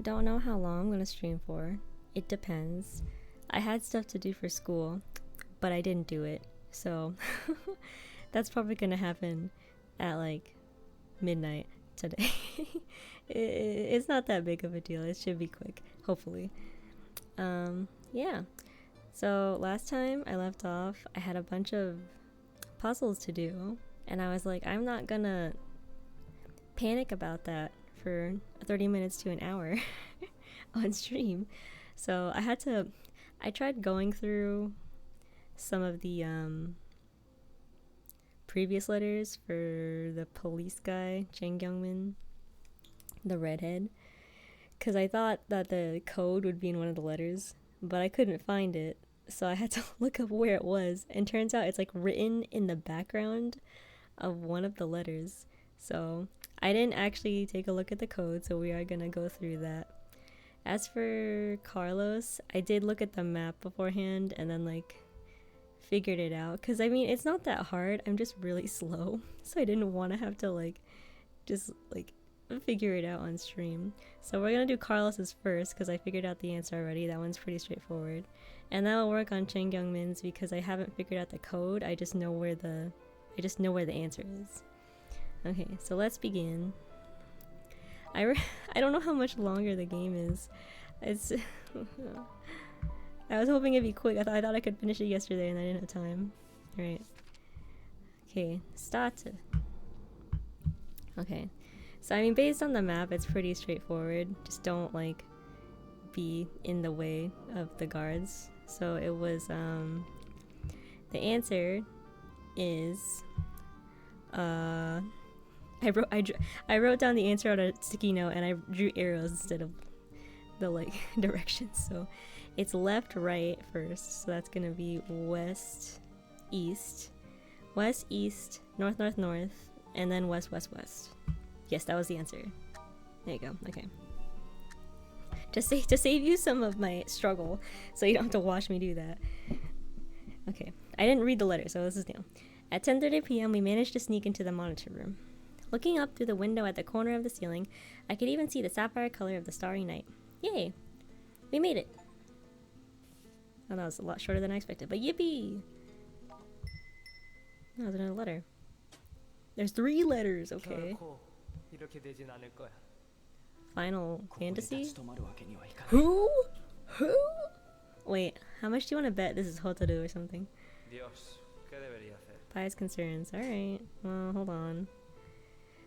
don't know how long I'm gonna stream for. It depends. I had stuff to do for school, but I didn't do it. So that's probably gonna happen at like midnight today. It's not that big of a deal. It should be quick, hopefully. Yeah. So last time I left off, I had a bunch of puzzles to do, and I was like, I'm not gonna panic about that for 30 minutes to an hour on stream. So I tried going through some of the previous letters for the police guy, Chang Kyungmin, the redhead, because I thought that the code would be in one of the letters, but I couldn't find it. So I had to look up where it was, and turns out it's like written in the background of one of the letters. So I didn't actually take a look at the code, so we are gonna go through that. As for Carlos, I did look at the map beforehand and then like figured it out, because I mean it's not that hard, I'm just really slow, so I didn't want to have to like just like figure it out on stream. So we're gonna do Carlos's first because I figured out the answer already. That one's pretty straightforward, and that'll work on Chang Kyungmin's because I haven't figured out the code. I just know where the answer is. Okay, so let's begin. I don't know how much longer the game is. It's I was hoping it'd be quick. I thought I could finish it yesterday and I didn't have time. Alright. Okay, start. Okay. So I mean based on the map it's pretty straightforward. Just don't like be in the way of the guards. So it was the answer is I wrote down the answer on a sticky note and I drew arrows instead of the like directions. So it's left, right first. So that's gonna be west, east, north, north, north, and then west, west, west. Yes, that was the answer. There you go. Okay. Just to save you some of my struggle, so you don't have to watch me do that. Okay. I didn't read the letter, so this is new. At 10:30 p.m., we managed to sneak into the monitor room. Looking up through the window at the corner of the ceiling, I could even see the sapphire color of the starry night. Yay! We made it! Oh, that was a lot shorter than I expected, but yippee! Oh, there's another letter. There's 3 letters, okay. Final Fantasy? Who? Who? Wait, how much do you want to bet this is Hotaru or something? Pious concerns. Alright, well, hold on.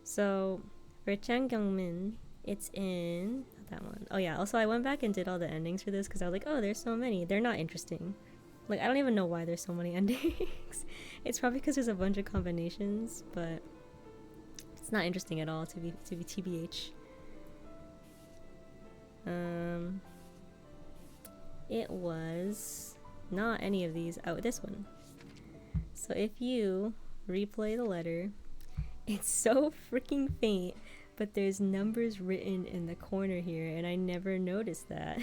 So, for Chang Kyungmin, it's in... not that one. Oh yeah, also I went back and did all the endings for this because I was like, oh, there's so many. They're not interesting. Like, I don't even know why there's so many endings. It's probably because there's a bunch of combinations, but it's not interesting at all to be TBH. It was not any of these. Oh, this one. So if you replay the letter, it's so freaking faint, but there's numbers written in the corner here, and I never noticed that.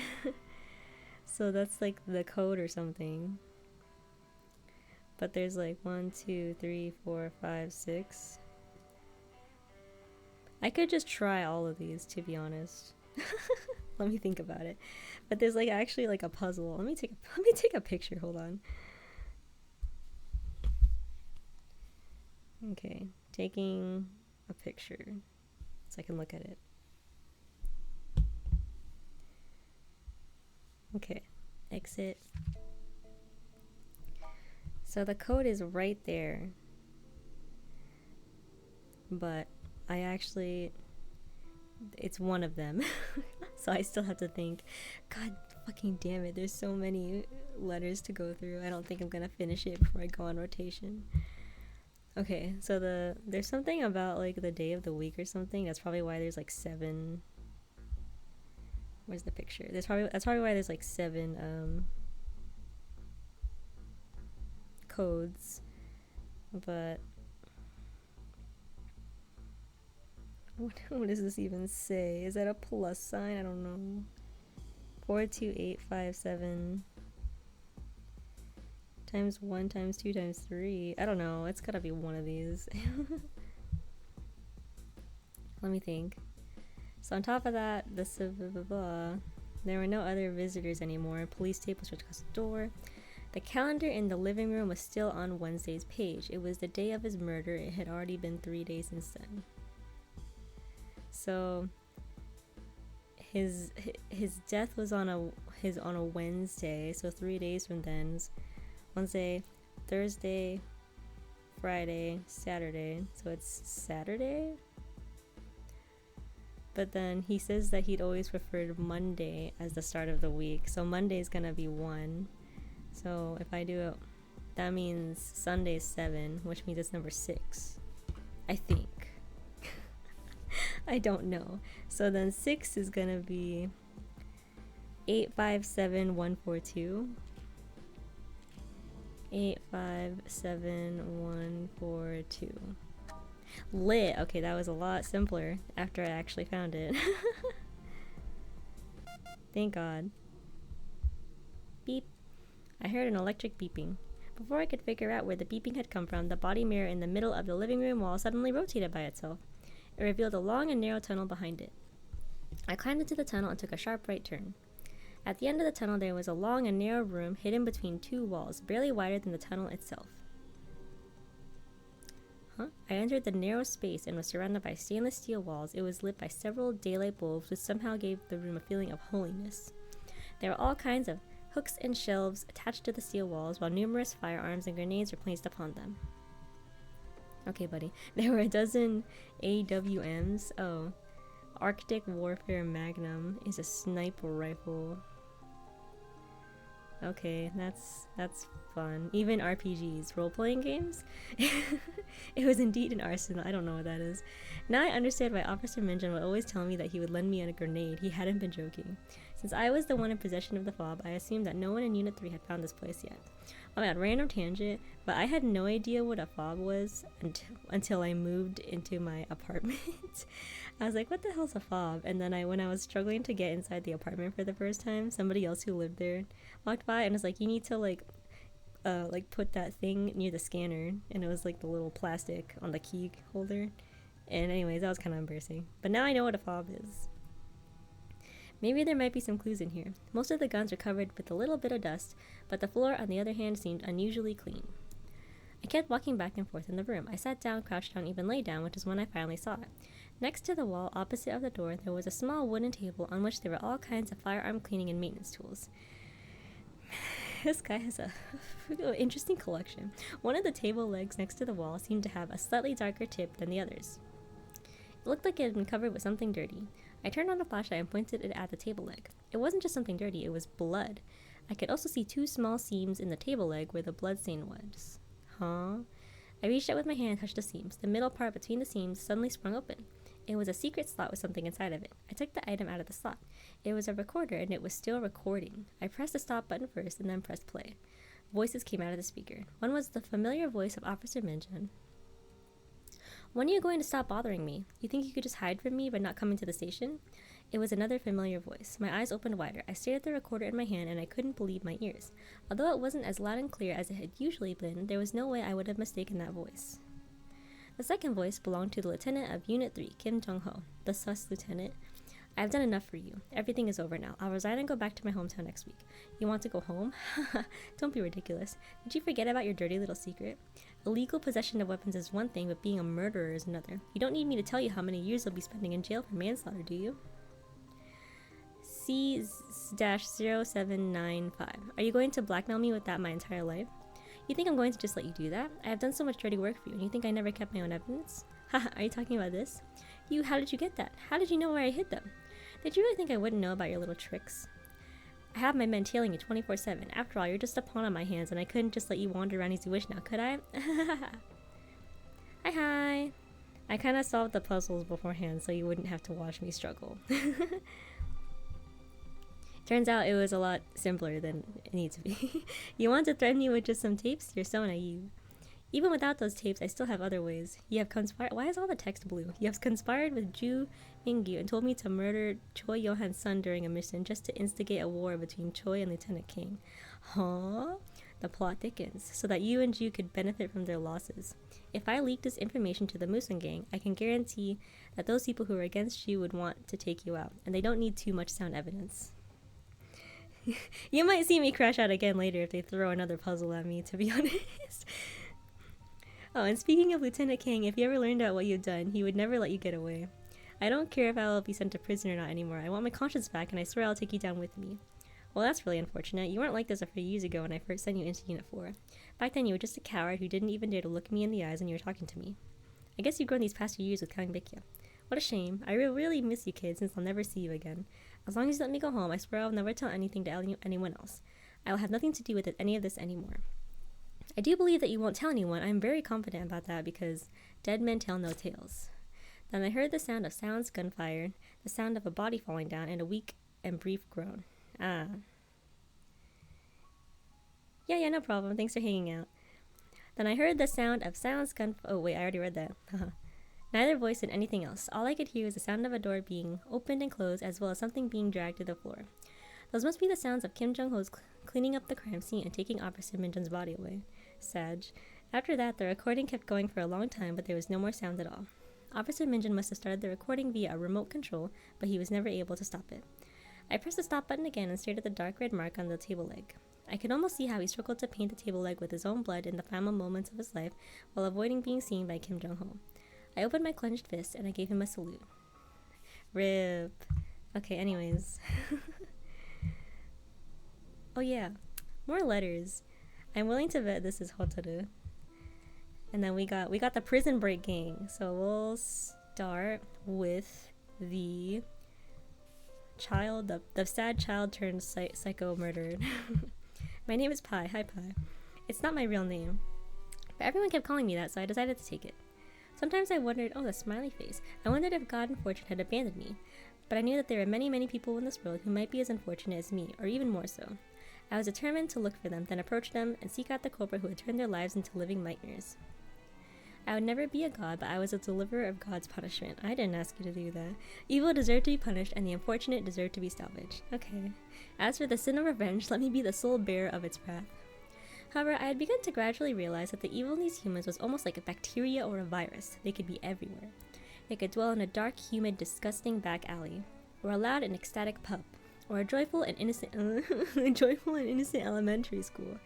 So that's like the code or something. But there's like 1, 2, 3, 4, 5, 6. I could just try all of these, to be honest. Let me think about it. But there's like actually like a puzzle. Let me take a picture. Hold on. Okay, taking a picture so I can look at it. Okay, exit. So the code is right there, but it's one of them. So I still have to think. God fucking damn it, there's so many letters to go through. I don't think I'm gonna finish it before I go on rotation. Okay, so there's something about like the day of the week or something. That's probably why there's like 7. Where's the picture? That's probably why there's like 7 codes. But what does this even say? Is that a plus sign? I don't know. 42857 times 1 times 2 times 3. I don't know. It's gotta be one of these. Let me think. So on top of that, there were no other visitors anymore. Police tape was across the door. The calendar in the living room was still on Wednesday's page. It was the day of his murder. It had already been 3 days since then. So his death was on a Wednesday. So 3 days from then, Wednesday, Thursday, Friday, Saturday. So it's Saturday. But then he says that he'd always preferred Monday as the start of the week. So Monday's gonna be 1. So if I do it, that means Sunday's 7, which means it's number 6. I think. I don't know. So then 6 is gonna be 857142. 857142. Lit. Okay, that was a lot simpler after I actually found it. Thank God. Beep. I heard an electric beeping. Before I could figure out where the beeping had come from, the body mirror in the middle of the living room wall suddenly rotated by itself. It revealed a long and narrow tunnel behind it. I climbed into the tunnel and took a sharp right turn. At the end of the tunnel there was a long and narrow room hidden between 2 walls, barely wider than the tunnel itself. I entered the narrow space and was surrounded by stainless steel walls. It was lit by several daylight bulbs, which somehow gave the room a feeling of holiness. There were all kinds of hooks and shelves attached to the steel walls, while numerous firearms and grenades were placed upon them. Okay, buddy. There were a dozen AWMs. Oh. Arctic Warfare Magnum is a sniper rifle. Okay, that's fun. Even RPGs, role-playing games? It was indeed an arsenal. I don't know what that is. Now I understand why Officer Minjin would always tell me that he would lend me a grenade. He hadn't been joking. Since I was the one in possession of the fob, I assumed that no one in Unit 3 had found this place yet. Oh my god, random tangent, but I had no idea what a fob was until I moved into my apartment. I was like, what the hell's a fob? And then when I was struggling to get inside the apartment for the first time, somebody else who lived there walked by and was like, you need to like put that thing near the scanner, and it was like the little plastic on the key holder. And anyways, that was kind of embarrassing. But now I know what a fob is. Maybe there might be some clues in here. Most of the guns were covered with a little bit of dust, but the floor on the other hand seemed unusually clean. I kept walking back and forth in the room. I sat down, crouched down, even lay down, which is when I finally saw it. Next to the wall, opposite of the door, there was a small wooden table on which there were all kinds of firearm cleaning and maintenance tools. This guy has a interesting collection. One of the table legs next to the wall seemed to have a slightly darker tip than the others. It looked like it had been covered with something dirty. I turned on the flashlight and pointed it at the table leg. It wasn't just something dirty, it was blood. I could also see 2 small seams in the table leg where the blood stain was. Huh? I reached out with my hand and touched the seams. The middle part between the seams suddenly sprung open. It was a secret slot with something inside of it. I took the item out of the slot. It was a recorder and it was still recording. I pressed the stop button first and then pressed play. Voices came out of the speaker. One was the familiar voice of Officer Minjin. When are you going to stop bothering me? You think you could just hide from me by not coming to the station? It was another familiar voice. My eyes opened wider. I stared at the recorder in my hand and I couldn't believe my ears. Although it wasn't as loud and clear as it had usually been, there was no way I would have mistaken that voice. The second voice belonged to the lieutenant of Unit 3, Kim Jung-ho. The sus lieutenant. I've done enough for you. Everything is over now. I'll resign and go back to my hometown next week. You want to go home? Don't be ridiculous. Did you forget about your dirty little secret? Illegal possession of weapons is one thing, but being a murderer is another. You don't need me to tell you how many years you'll be spending in jail for manslaughter, do you? C-0795. Are you going to blackmail me with that my entire life? You think I'm going to just let you do that? I have done so much dirty work for you, and you think I never kept my own evidence? Haha, are you talking about this? How did you get that? How did you know where I hid them? Did you really think I wouldn't know about your little tricks? I have my men tailing you 24/7. After all, you're just a pawn on my hands, and I couldn't just let you wander around as you wish now, could I? Hi. I kind of solved the puzzles beforehand, so you wouldn't have to watch me struggle. Turns out it was a lot simpler than it needs to be. You want to threaten me with just some tapes? You're so naive. Even without those tapes, I still have other ways. You have conspired— why is all the text blue? You have conspired with Ju Mingyu and told me to murder Choi Yohan's son during a mission just to instigate a war between Choi and Lieutenant King. Huh? The plot thickens, so that you and Ju could benefit from their losses. If I leak this information to the Musen gang, I can guarantee that those people who are against you would want to take you out, and they don't need too much sound evidence. You might see me crash out again later if they throw another puzzle at me, to be honest. Oh, and speaking of Lieutenant King, if he ever learned out what you've done, he would never let you get away. I don't care if I will be sent to prison or not anymore. I want my conscience back, and I swear I'll take you down with me. Well, that's really unfortunate. You weren't like this a few years ago when I first sent you into Unit 4. Back then, you were just a coward who didn't even dare to look me in the eyes when you were talking to me. I guess you've grown these past few years with Kang Bikya. What a shame. I really miss you, kid, since I'll never see you again. As long as you let me go home, I swear I'll never tell anything to anyone else. I will have nothing to do with any of this anymore. I do believe that you won't tell anyone. I'm very confident about that because dead men tell no tales. Then I heard the sound of silence, gunfire, the sound of a body falling down, and a weak and brief groan. Ah. Yeah, no problem. Thanks for hanging out. Then I heard the sound of silence, oh wait, I already read that. Neither voice said anything else. All I could hear was the sound of a door being opened and closed, as well as something being dragged to the floor. Those must be the sounds of Kim Jong-ho's cleaning up the crime scene and taking Officer Minjun's body away. Sag. After that, the recording kept going for a long time, but there was no more sound at all. Officer Minjun must have started the recording via a remote control, but he was never able to stop it. I pressed the stop button again and stared at the dark red mark on the table leg. I could almost see how he struggled to paint the table leg with his own blood in the final moments of his life while avoiding being seen by Kim Jong-ho. I opened my clenched fist and I gave him a salute. RIP. Okay, anyways. Oh yeah, more letters. I'm willing to bet this is Hotaru. And then we got the prison break gang. So we'll start with the child, the sad child turned psycho murdered. My name is Pi. Hi, Pi. It's not my real name, but everyone kept calling me that, so I decided to take it. Sometimes I wondered, oh, the smiley face. I wondered if God and fortune had abandoned me, but I knew that there were many, many people in this world who might be as unfortunate as me, or even more so. I was determined to look for them, then approach them, and seek out the culprit who had turned their lives into living nightmares. I would never be a god, but I was a deliverer of God's punishment. I didn't ask you to do that. Evil deserved to be punished, and the unfortunate deserved to be salvaged. Okay. As for the sin of revenge, let me be the sole bearer of its wrath. However, I had begun to gradually realize that the evil in these humans was almost like a bacteria or a virus. They could be everywhere. They could dwell in a dark, humid, disgusting back alley, or a loud and ecstatic pub, or a joyful and innocent elementary school.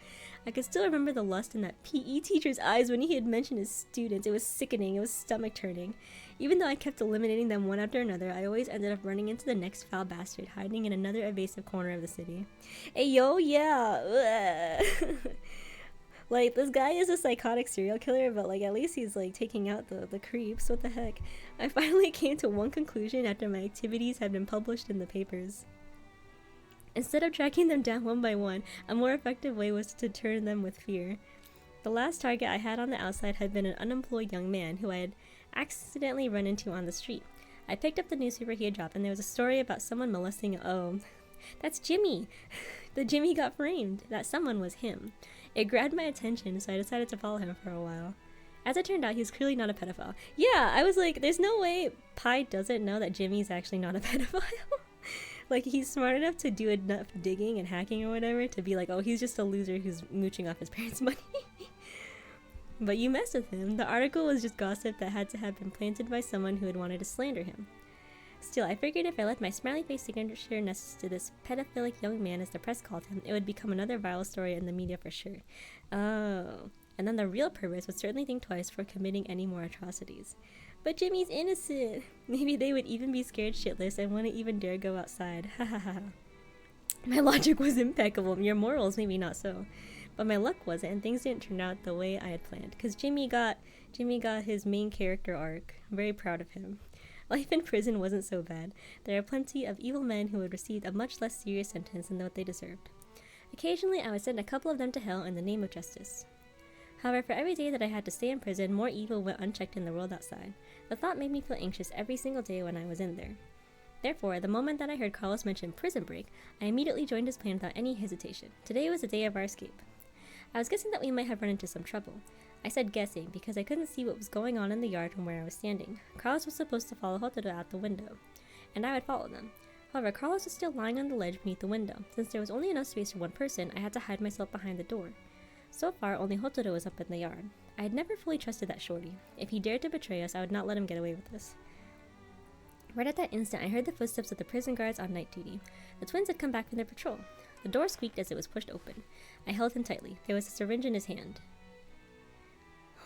I could still remember the lust in that PE teacher's eyes when he had mentioned his students. It was sickening. It was stomach-turning. Even though I kept eliminating them one after another, I always ended up running into the next foul bastard, hiding in another evasive corner of the city. Hey, yo, yeah! Like, this guy is a psychotic serial killer, but, like, at least he's, like, taking out the creeps. What the heck? I finally came to one conclusion after my activities had been published in the papers. Instead of tracking them down one by one, a more effective way was to deter them with fear. The last target I had on the outside had been an unemployed young man who I had accidentally run into on the street. I picked up the newspaper he had dropped, and there was a story about someone molesting— oh, that's Jimmy! The Jimmy got framed. That someone was him. It grabbed my attention, so I decided to follow him for a while. As it turned out, he was clearly not a pedophile. Yeah, I was like, there's no way Pi doesn't know that Jimmy's actually not a pedophile. Like, he's smart enough to do enough digging and hacking or whatever to be like, oh, he's just a loser who's mooching off his parents' money. But you messed with him. The article was just gossip that had to have been planted by someone who had wanted to slander him. Still, I figured if I left my smiley face signature next to this pedophilic young man, as the press called him, it would become another viral story in the media for sure. Oh. And then the real perverts would certainly think twice for committing any more atrocities. But Jimmy's innocent. Maybe they would even be scared shitless and wouldn't even dare go outside. Ha ha ha. My logic was impeccable. Your morals, maybe not so. But my luck wasn't, and things didn't turn out the way I had planned. Because Jimmy got his main character arc. I'm very proud of him. Life in prison wasn't so bad. There are plenty of evil men who had received a much less serious sentence than what they deserved. Occasionally, I would send a couple of them to hell in the name of justice. However, for every day that I had to stay in prison, more evil went unchecked in the world outside. The thought made me feel anxious every single day when I was in there. Therefore, the moment that I heard Carlos mention prison break, I immediately joined his plan without any hesitation. Today was the day of our escape. I was guessing that we might have run into some trouble. I said guessing because I couldn't see what was going on in the yard from where I was standing. Carlos was supposed to follow Hotaru out the window, and I would follow them. However, Carlos was still lying on the ledge beneath the window. Since there was only enough space for one person, I had to hide myself behind the door. So far, only Hotaru was up in the yard. I had never fully trusted that shorty. If he dared to betray us, I would not let him get away with this. Right at that instant, I heard the footsteps of the prison guards on night duty. The twins had come back from their patrol. The door squeaked as it was pushed open. I held him tightly. There was a syringe in his hand.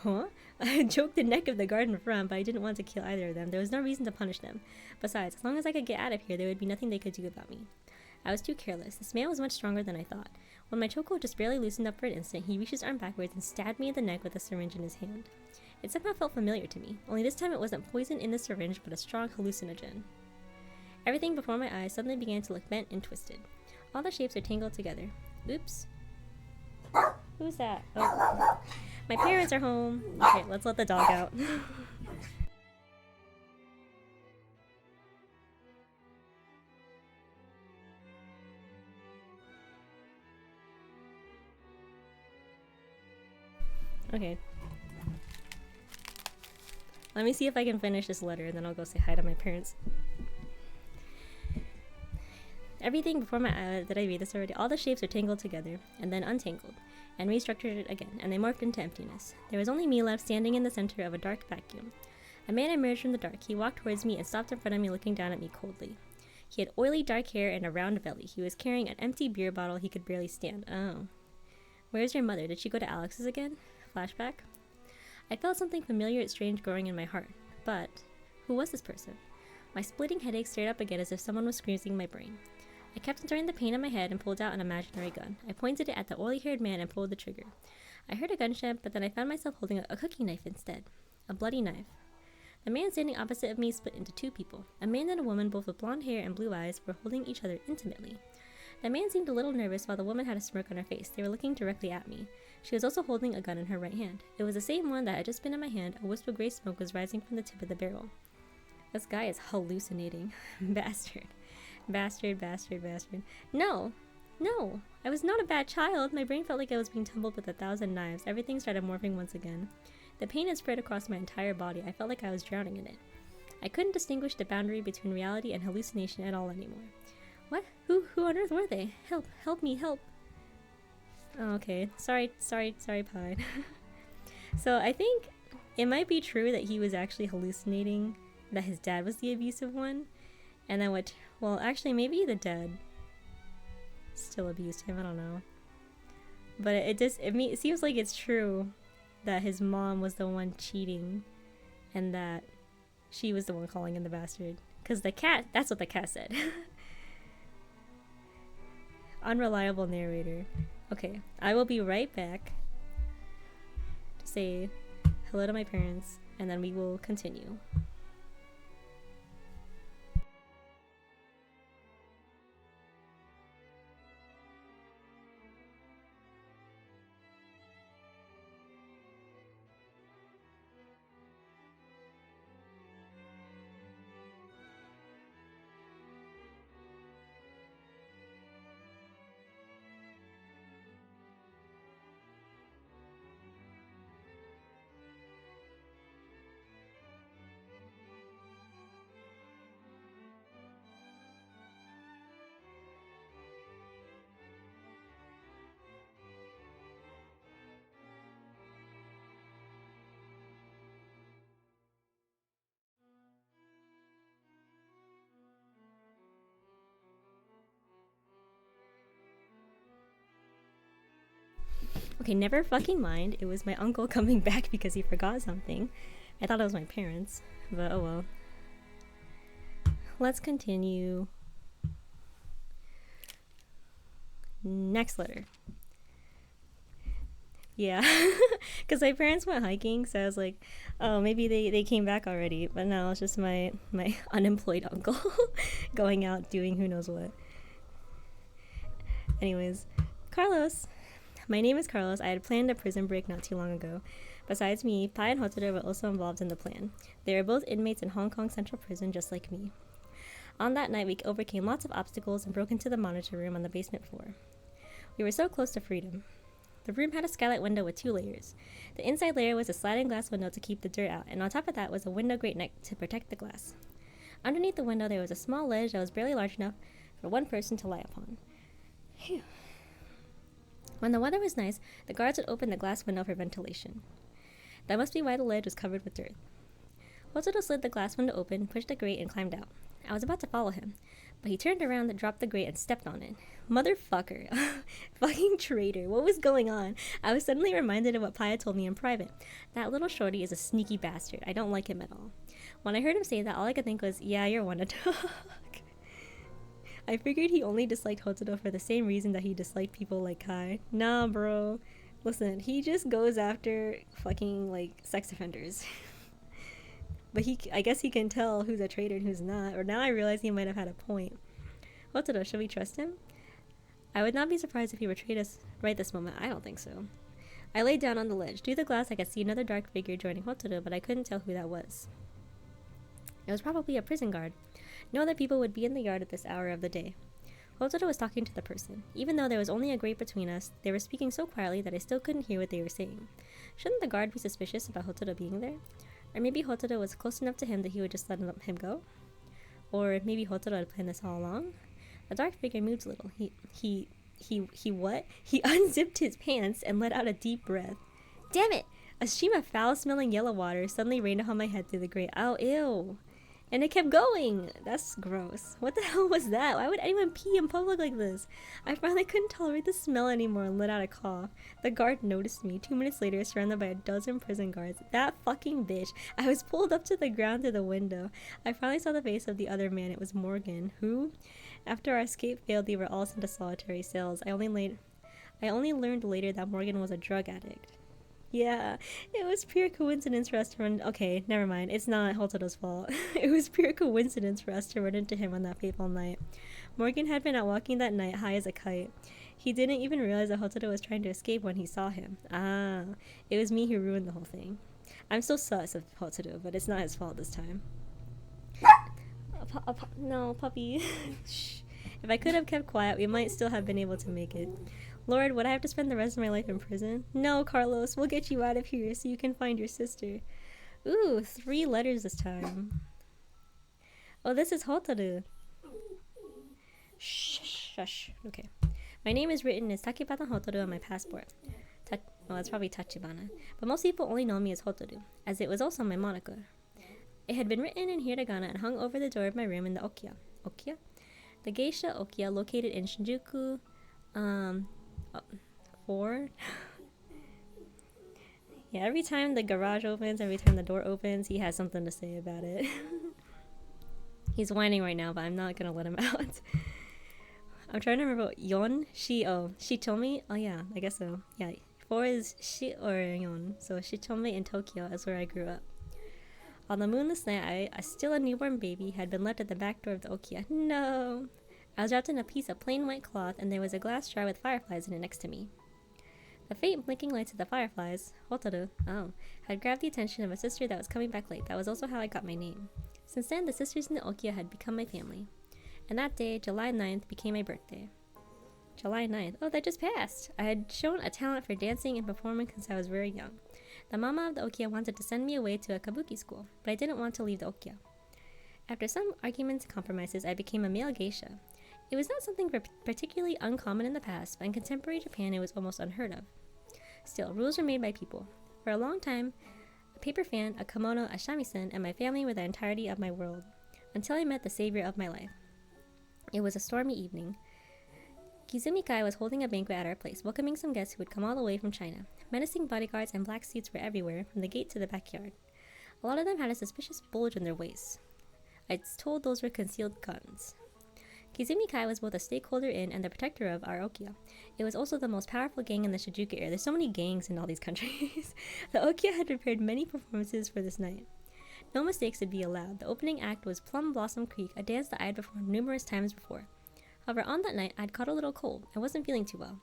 Huh? I had choked the neck of the guard in front, but I didn't want to kill either of them. There was no reason to punish them. Besides, as long as I could get out of here, there would be nothing they could do about me. I was too careless. This man was much stronger than I thought. When my chokehold just barely loosened up for an instant, he reached his arm backwards and stabbed me in the neck with a syringe in his hand. It somehow felt familiar to me, only this time it wasn't poison in the syringe, but a strong hallucinogen. Everything before my eyes suddenly began to look bent and twisted. All the shapes are tangled together. Oops. Who's that? Oh. My parents are home. Okay, let's let the dog out. Okay. Let me see if I can finish this letter, and then I'll go say hi to my parents. Everything before my eyes, did I read this already? All the shapes are tangled together, and then untangled, and restructured it again, and they morphed into emptiness. There was only me left standing in the center of a dark vacuum. A man emerged from the dark. He walked towards me and stopped in front of me, looking down at me coldly. He had oily dark hair and a round belly. He was carrying an empty beer bottle he could barely stand. Oh. Where's your mother? Did she go to Alex's again? Flashback? I felt something familiar and strange growing in my heart. But who was this person? My splitting headache stirred up again as if someone was squeezing my brain. I kept enjoying the pain in my head and pulled out an imaginary gun. I pointed it at the oily-haired man and pulled the trigger. I heard a gunshot, but then I found myself holding a cooking knife instead. A bloody knife. The man standing opposite of me split into two people. A man and a woman, both with blonde hair and blue eyes, were holding each other intimately. The man seemed a little nervous while the woman had a smirk on her face. They were looking directly at me. She was also holding a gun in her right hand. It was the same one that had just been in my hand. A wisp of gray smoke was rising from the tip of the barrel. This guy is hallucinating. Bastard. Bastard, bastard, bastard. No! No! I was not a bad child. My brain felt like I was being tumbled with 1,000 knives. Everything started morphing once again. The pain had spread across my entire body. I felt like I was drowning in it. I couldn't distinguish the boundary between reality and hallucination at all anymore. What? Who on earth were they? Help! Help me! Help! Oh, okay. Sorry, Pied. So I think it might be true that he was actually hallucinating that his dad was the abusive one. And then well, actually, maybe the dad still abused him. I don't know. But it seems like it's true that his mom was the one cheating and that she was the one calling him the bastard. Because that's what the cat said. Unreliable narrator. Okay, I will be right back to say hello to my parents, and then we will continue. Okay, never fucking mind. It was my uncle coming back because he forgot something. I thought it was my parents, but oh well. Let's continue. Next letter. Yeah, because my parents went hiking, so I was like, oh, maybe they came back already. But no, it's just my unemployed uncle going out doing who knows what. Anyways, Carlos. My name is Carlos. I had planned a prison break not too long ago. Besides me, Pai and Hotaru were also involved in the plan. They were both inmates in Hong Kong Central Prison, just like me. On that night, we overcame lots of obstacles and broke into the monitor room on the basement floor. We were so close to freedom. The room had a skylight window with 2 layers. The inside layer was a sliding glass window to keep the dirt out, and on top of that was a window grate neck to protect the glass. Underneath the window, there was a small ledge that was barely large enough for one person to lie upon. Phew. When the weather was nice, the guards would open the glass window for ventilation. That must be why the ledge was covered with dirt. Hototo slid the glass window open, pushed the grate, and climbed out. I was about to follow him, but he turned around, dropped the grate, and stepped on it. Motherfucker. Fucking traitor. What was going on? I was suddenly reminded of what Paya told me in private. That little shorty is a sneaky bastard. I don't like him at all. When I heard him say that, all I could think was, yeah, you're one to talk. I figured he only disliked Hototo for the same reason that he disliked people like Kai. Nah, bro. Listen, he just goes after fucking, like, sex offenders. But I guess he can tell who's a traitor and who's not. Or now I realize he might have had a point. Hototo, should we trust him? I would not be surprised if he betrayed us right this moment. I don't think so. I lay down on the ledge. Through the glass, I could see another dark figure joining Hototo, but I couldn't tell who that was. It was probably a prison guard. No other people would be in the yard at this hour of the day. Hototo was talking to the person. Even though there was only a grate between us, they were speaking so quietly that I still couldn't hear what they were saying. Shouldn't the guard be suspicious about Hototo being there? Or maybe Hototo was close enough to him that he would just let him go? Or maybe Hototo had planned this all along? The dark figure moved a little. He what? He unzipped his pants and let out a deep breath. Damn it! A stream of foul-smelling yellow water suddenly rained upon my head through the grate. Oh, ew. And it kept going. That's gross. What the hell was that? Why would anyone pee in public like this? I finally couldn't tolerate the smell anymore and let out a cough. The guard noticed me. 2 minutes later, surrounded by a dozen prison guards. That fucking bitch. I was pulled up to the ground through the window. I finally saw the face of the other man. It was Morgan, who, after our escape failed, they were all sent to solitary cells. I only learned later that Morgan was a drug addict. Yeah, it was pure coincidence for us to run... Okay, never mind. It's not Hototo's fault. It was pure coincidence for us to run into him on that fateful night. Morgan had been out walking that night high as a kite. He didn't even realize that Hototo was trying to escape when he saw him. Ah, it was me who ruined the whole thing. I'm still sus of Hototo, but it's not his fault this time. No, puppy. Shh. If I could have kept quiet, we might still have been able to make it. Lord, would I have to spend the rest of my life in prison? No, Carlos, we'll get you out of here so you can find your sister. Ooh, 3 letters this time. Oh, this is Hotaru. Shush. Okay. My name is written as Takibana Hotaru on my passport. Well, it's probably Tachibana. But most people only know me as Hotaru, as it was also my moniker. It had been written in hiragana and hung over the door of my room in the Okiya. Okiya? The geisha Okiya, located in Shinjuku, 4. Yeah, every time the garage opens, every time the door opens, he has something to say about it. He's whining right now, but I'm not gonna let him out. I'm trying to remember what Yon, she told me. Oh yeah, I guess so. Yeah, 4 is she or Yon. So she told me in Tokyo is where I grew up. On the moonless night, I, still a newborn baby, had been left at the back door of the Okiya. No! I was wrapped in a piece of plain white cloth, and there was a glass jar with fireflies in it next to me. The faint blinking lights of the fireflies, Hotaru, had grabbed the attention of a sister that was coming back late. That was also how I got my name. Since then, the sisters in the Okiya had become my family. And that day, July 9th, became my birthday. July 9th. Oh, that just passed! I had shown a talent for dancing and performing since I was very young. The mama of the Okiya wanted to send me away to a kabuki school, but I didn't want to leave the Okiya. After some arguments and compromises, I became a male geisha. It was not something particularly uncommon in the past, but in contemporary Japan it was almost unheard of. Still, rules were made by people. For a long time, a paper fan, a kimono, a shamisen, and my family were the entirety of my world, until I met the savior of my life. It was a stormy evening. Kizumi Kai was holding a banquet at our place, welcoming some guests who had come all the way from China. Menacing bodyguards and black suits were everywhere, from the gate to the backyard. A lot of them had a suspicious bulge in their waists. I was told those were concealed guns. Kizumi Kai was both a stakeholder in and the protector of our Okiya. It was also the most powerful gang in the Shinjuku area. There's so many gangs in all these countries. The Okiya had prepared many performances for this night. No mistakes would be allowed. The opening act was Plum Blossom Creek, a dance that I had performed numerous times before. However, on that night, I'd caught a little cold. I wasn't feeling too well.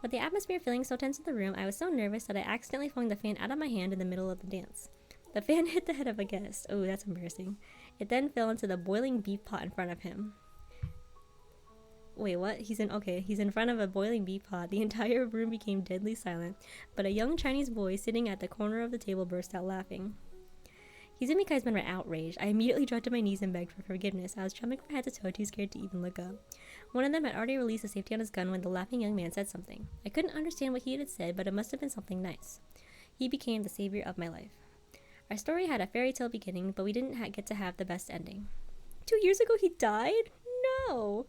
With the atmosphere feeling so tense in the room, I was so nervous that I accidentally flung the fan out of my hand in the middle of the dance. The fan hit the head of a guest. Oh, that's embarrassing. It then fell into the boiling beef pot in front of him. Wait, what? He's in front of a boiling beef pot. The entire room became deadly silent, but a young Chinese boy sitting at the corner of the table burst out laughing. Kizumi Kai's men were outraged. I immediately dropped to my knees and begged for forgiveness. I was trembling from head to toe, too scared to even look up. One of them had already released the safety on his gun when the laughing young man said something. I couldn't understand what he had said, but it must have been something nice. He became the savior of my life. Our story had a fairy tale beginning, but we didn't get to have the best ending. 2 years ago he died? No!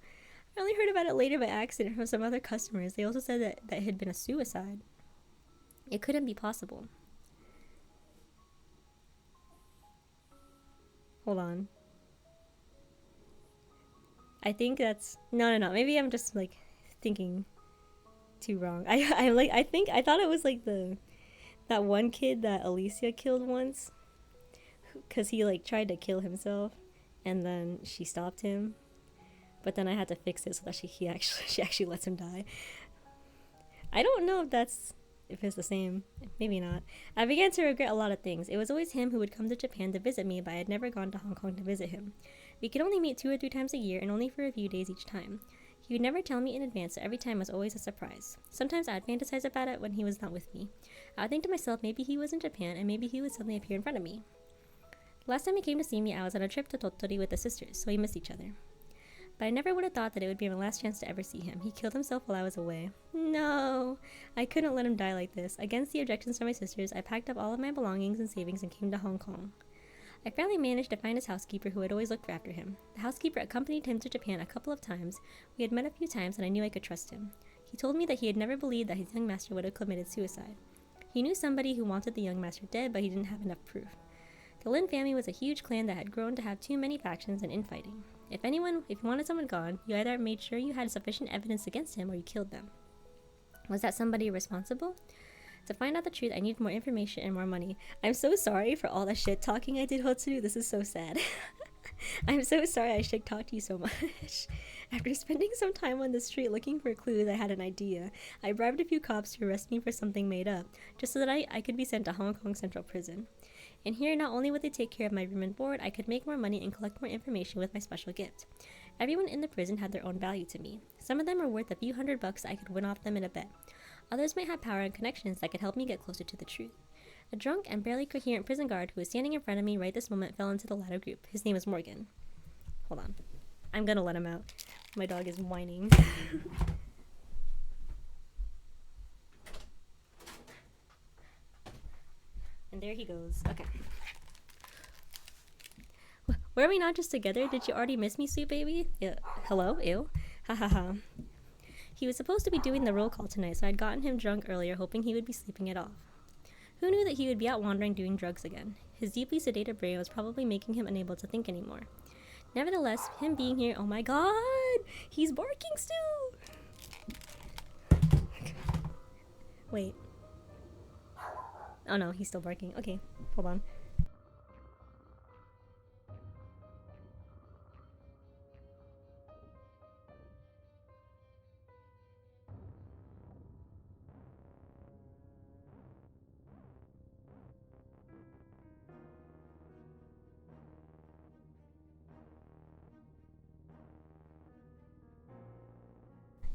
I only heard about it later by accident from some other customers. They also said that it had been a suicide. It couldn't be possible. Hold on. I think that's... No. Maybe I'm just, like, thinking too wrong. I thought it was, like, that one kid that Alicia killed once. Because he, like, tried to kill himself. And then she stopped him. But then I had to fix it so that she actually lets him die. I don't know if it's the same. Maybe not. I began to regret a lot of things. It was always him who would come to Japan to visit me, but I had never gone to Hong Kong to visit him. We could only meet 2 or 3 times a year, and only for a few days each time. He would never tell me in advance, so every time was always a surprise. Sometimes I'd fantasize about it when he was not with me. I would think to myself, maybe he was in Japan, and maybe he would suddenly appear in front of me. The last time he came to see me, I was on a trip to Tottori with the sisters, so we missed each other. But I never would have thought that it would be my last chance to ever see him. He killed himself while I was away. No! I couldn't let him die like this. Against the objections from my sisters, I packed up all of my belongings and savings and came to Hong Kong. I finally managed to find his housekeeper who had always looked after him. The housekeeper accompanied him to Japan a couple of times. We had met a few times and I knew I could trust him. He told me that he had never believed that his young master would have committed suicide. He knew somebody who wanted the young master dead, but he didn't have enough proof. The Lin family was a huge clan that had grown to have too many factions and infighting. If you wanted someone gone, you either made sure you had sufficient evidence against him or you killed them. Was that somebody responsible? To find out the truth, I need more information and more money. I'm so sorry for all the shit talking I did, Hotsuru. This is so sad. I'm so sorry I shit talked you so much. After spending some time on the street looking for clues, I had an idea. I bribed a few cops to arrest me for something made up, just so that I could be sent to Hong Kong Central Prison. And here, not only would they take care of my room and board, I could make more money and collect more information with my special gift. Everyone in the prison had their own value to me. Some of them were worth a few $100 I could win off them in a bet. Others might have power and connections that could help me get closer to the truth. A drunk and barely coherent prison guard who was standing in front of me right this moment fell into the latter group. His name is Morgan. Hold on. I'm gonna let him out. My dog is whining. And there he goes. Okay. Were we not just together? Did you already miss me, sweet baby? Hello? Ew. Ha ha ha. He was supposed to be doing the roll call tonight, so I'd gotten him drunk earlier, hoping he would be sleeping it off. Who knew that he would be out wandering doing drugs again? His deeply sedated brain was probably making him unable to think anymore. Nevertheless, him being here— oh my god! He's barking still! Wait. Oh no, he's still barking. Okay, hold on.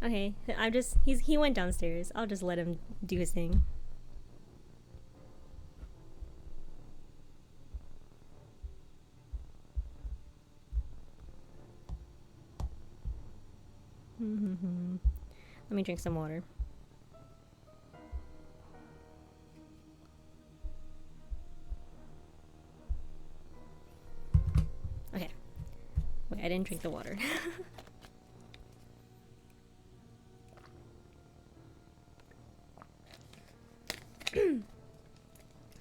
Okay, he went downstairs. I'll just let him do his thing. Let me drink some water. Okay. Wait, I didn't drink the water.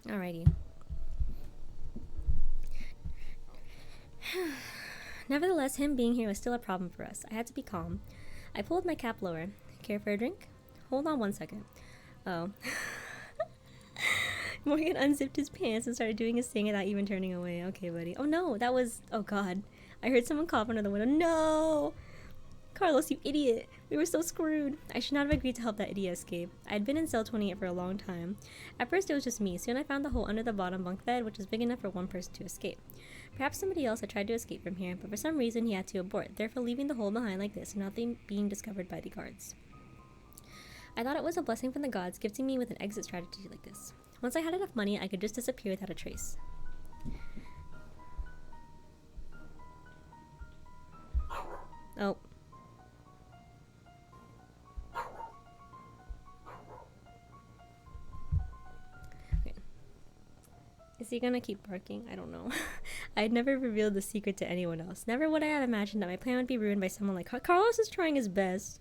Alrighty. Nevertheless, him being here was still a problem for us. I had to be calm. I pulled my cap lower. Care for a drink? Hold on 1 second. Oh. Morgan unzipped his pants and started doing his thing without even turning away. Okay, buddy. Oh no, that was— oh god. I heard someone cough under the window. No! Carlos, you idiot! We were so screwed. I should not have agreed to help that idiot escape. I had been in cell 28 for a long time. At first it was just me. Soon I found the hole under the bottom bunk bed, which was big enough for one person to escape. Perhaps somebody else had tried to escape from here, but for some reason he had to abort, therefore leaving the hole behind like this and not being discovered by the guards. I thought it was a blessing from the gods, gifting me with an exit strategy like this. Once I had enough money, I could just disappear without a trace. Oh. Is he gonna keep barking? I don't know. I'd never revealed the secret to anyone else. Never would I have imagined that my plan would be ruined by someone like Carlos is trying his best.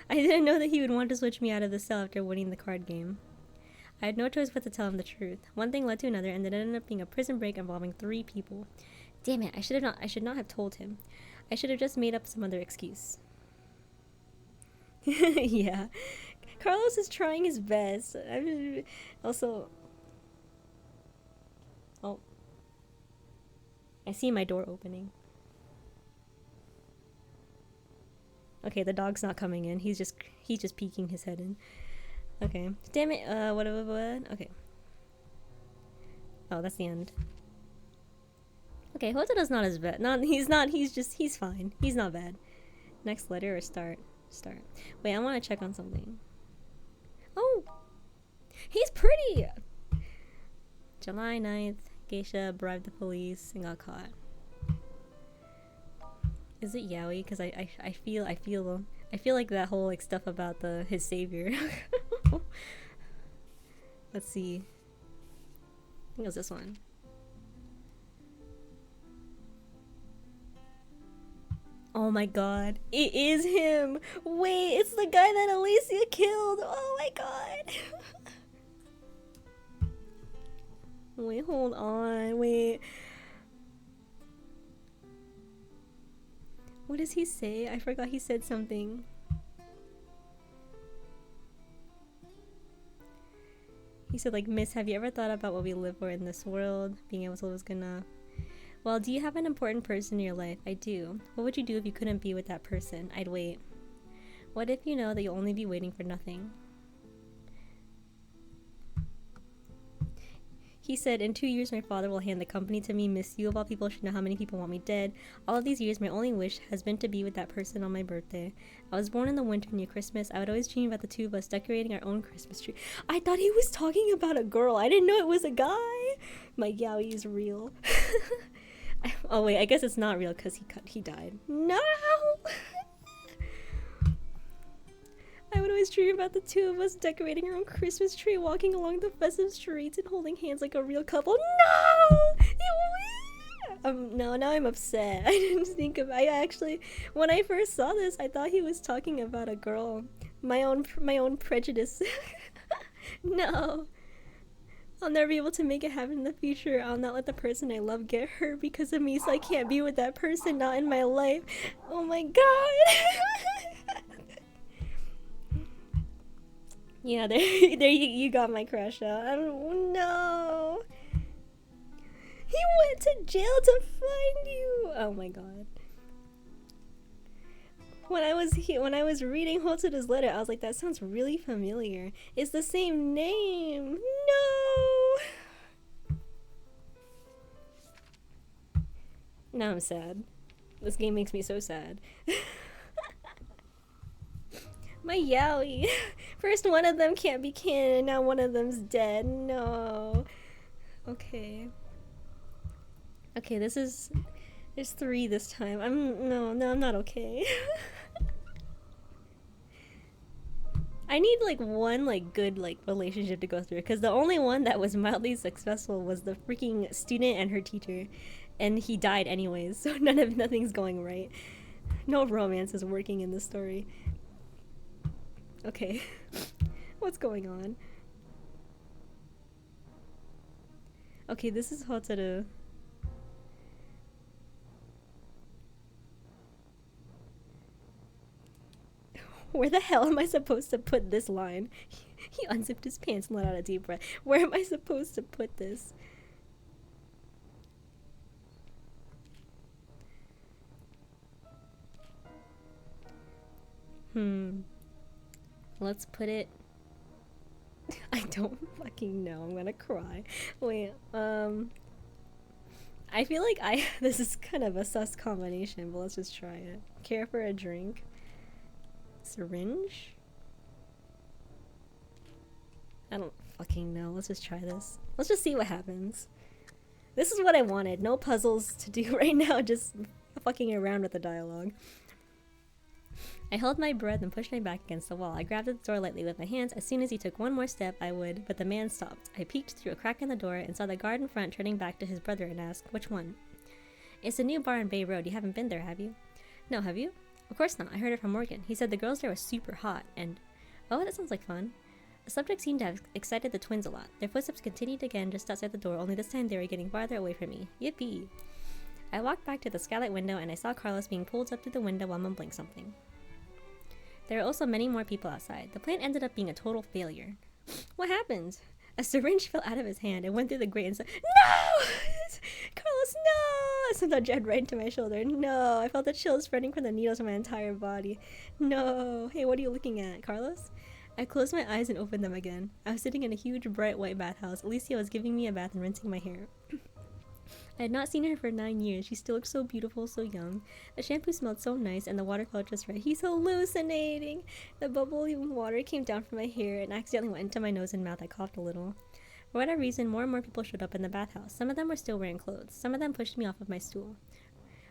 I didn't know that he would want to switch me out of the cell after winning the card game. I had no choice but to tell him the truth. One thing led to another, and it ended up being a prison break involving 3 people. Damn it, I should not have told him. I should have just made up some other excuse. Yeah. Carlos is trying his best. Also... Oh. I see my door opening. Okay, the dog's not coming in. He's just peeking his head in. Okay. Damn it. What? Okay. Oh, that's the end. Okay, Hotaru's not as bad. He's fine. He's not bad. Next letter or start? Start. Wait, I want to check on something. Oh! He's pretty! July 9th, Geisha bribed the police and got caught. Is it yaoi? Because I feel like that whole like stuff about his savior. Let's see. I think it was this one. Oh my god. It is him! Wait, it's the guy that Alicia killed! Oh my god! Wait, hold on. Wait. What does he say? I forgot he said something. He said like, Miss, have you ever thought about what we live for in this world? Being able to live is good enough. Well, do you have an important person in your life? I do. What would you do if you couldn't be with that person? I'd wait. What if you know that you'll only be waiting for nothing? He said, in 2 years my father will hand the company to me. Miss, you of all people should know how many people want me dead. All of these years my only wish has been to be with that person on my birthday. I was born in the winter near Christmas. I would always dream about the two of us decorating our own Christmas tree. I thought he was talking about a girl. I didn't know it was a guy. My yaoi is real. Oh wait, I guess it's not real because he died. No! I would always dream about the two of us decorating our own Christmas tree, walking along the festive streets and holding hands like a real couple. No! No, now I'm upset. I didn't think of. I actually, when I first saw this, I thought he was talking about a girl. My own prejudice. No. I'll never be able to make it happen in the future. I'll not let the person I love get hurt because of me, so I can't be with that person, not in my life. Oh my god! Yeah, there you got my crush out. I don't know. He went to jail to find you. Oh my god. When I was reading Hotaru's letter, I was like, that sounds really familiar. It's the same name. No. Now I'm sad. This game makes me so sad. My yaoi. First one of them can't be canon, now one of them's dead. No. Okay. Okay, there's 3 this time. I'm not okay. I need like one like good like relationship to go through, because the only one that was mildly successful was the freaking student and her teacher, and he died anyways, so nothing's going right. No romance is working in this story. Okay. What's going on? Okay, this is Hotaru. Where the hell am I supposed to put this line? He unzipped his pants and let out a deep breath. Where am I supposed to put this? Let's put it... I don't fucking know. I'm gonna cry. Wait, I feel like this is kind of a sus combination, but let's just try it. Care for a drink? Syringe? I don't fucking know. Let's just try this. Let's just see what happens. This is what I wanted. No puzzles to do right now, just fucking around with the dialogue. I held my breath and pushed my back against the wall. I grabbed at the door lightly with my hands. As soon as he took one more step, I would, but the man stopped. I peeked through a crack in the door and saw the guard in front turning back to his brother and asked, "Which one?" "It's the new bar on Bay Road. You haven't been there, have you?" "No, have you?" "Of course not. I heard it from Morgan. He said the girls there were super hot and..." "Oh, that sounds like fun." The subject seemed to have excited the twins a lot. Their footsteps continued again just outside the door, only this time they were getting farther away from me. Yippee! I walked back to the skylight window and I saw Carlos being pulled up through the window while mumbling something. There were also many more people outside. The plan ended up being a total failure. What happened? A syringe fell out of his hand and went through the grate and said, "No! Carlos, no!" I sent that dread right into my shoulder. No! I felt the chills spreading from the needles in my entire body. No! Hey, what are you looking at, Carlos? I closed my eyes and opened them again. I was sitting in a huge, bright white bathhouse. Alicia was giving me a bath and rinsing my hair. I had not seen her for 9 years. She still looked so beautiful, so young. The shampoo smelled so nice, and the water felt just right. He's hallucinating! The bubbly water came down from my hair and accidentally went into my nose and mouth. I coughed a little. For whatever reason, more and more people showed up in the bathhouse. Some of them were still wearing clothes. Some of them pushed me off of my stool.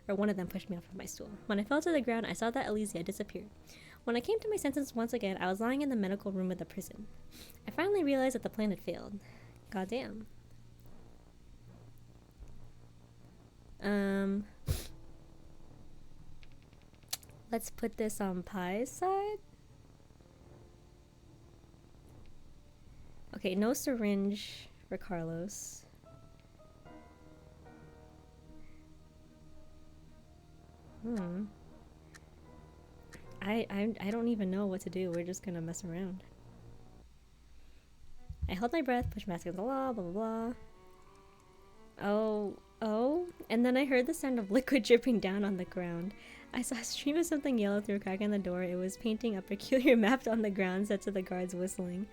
Or one of them pushed me off of my stool. When I fell to the ground, I saw that Alicia had disappeared. When I came to my senses once again, I was lying in the medical room of the prison. I finally realized that the plan had failed. Goddamn. Let's put this on Pie's side. Okay, no syringe for Carlos. I don't even know what to do. We're just gonna mess around. I held my breath, pushed mask against the wall, blah blah blah. Oh, and then I heard the sound of liquid dripping down on the ground. I saw a stream of something yellow through a crack in the door. It was painting a peculiar map on the ground set to the guards whistling.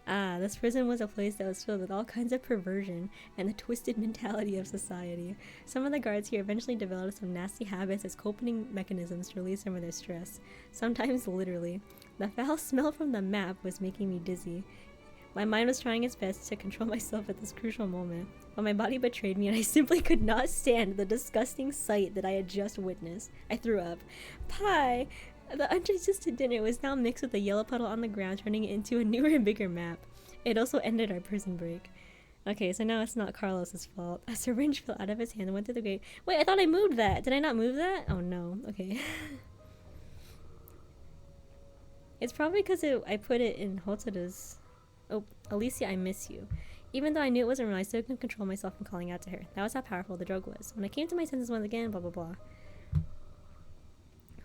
Ah, this prison was a place that was filled with all kinds of perversion and the twisted mentality of society. Some of the guards here eventually developed some nasty habits as coping mechanisms to release some of their stress. Sometimes literally. The foul smell from the map was making me dizzy. My mind was trying its best to control myself at this crucial moment, but my body betrayed me and I simply could not stand the disgusting sight that I had just witnessed. I threw up. Pie! The undigested dinner was now mixed with the yellow puddle on the ground, turning it into a newer and bigger map. It also ended our prison break. Okay, so now it's not Carlos's fault. A syringe fell out of his hand and went through the grate. Wait, I thought I moved that. Did I not move that? Oh no. Okay. It's probably because I put it in Hotaru's... Oh, Alicia, I miss you. Even though I knew it wasn't real, I still couldn't control myself from calling out to her. That was how powerful the drug was. When I came to my senses once again, blah blah blah.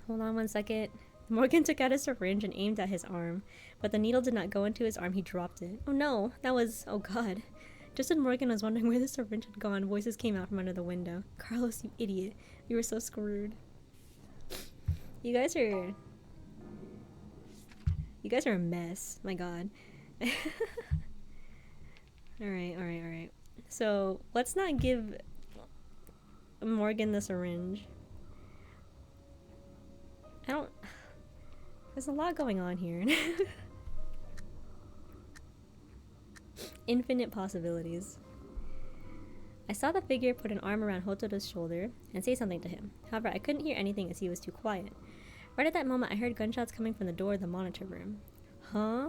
Hold on one second. Morgan took out a syringe and aimed at his arm, but the needle did not go into his arm. He dropped it. Oh no, that was... Oh god. Just as Morgan was wondering where the syringe had gone, voices came out from under the window. Carlos, you idiot. We were so screwed. You guys are a mess. My god. Alright. So, let's not give Morgan the syringe. There's a lot going on here. Infinite possibilities. I saw the figure put an arm around Hotaru's shoulder and say something to him. However, I couldn't hear anything as he was too quiet. Right at that moment, I heard gunshots coming from the door of the monitor room. Huh?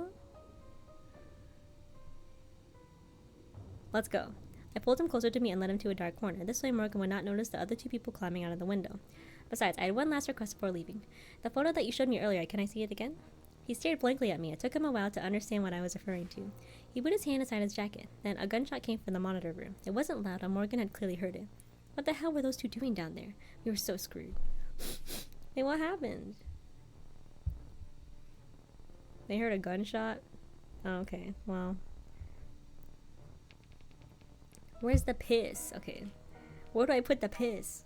Let's go. I pulled him closer to me and led him to a dark corner. This way Morgan would not notice the other two people climbing out of the window. Besides, I had one last request before leaving. The photo that you showed me earlier, can I see it again? He stared blankly at me. It took him a while to understand what I was referring to. He put his hand inside his jacket. Then a gunshot came from the monitor room. It wasn't loud, and Morgan had clearly heard it. What the hell were those two doing down there? We were so screwed. Hey, what happened? They heard a gunshot? Oh, okay, well. Where's the piss? Okay. Where do I put the piss?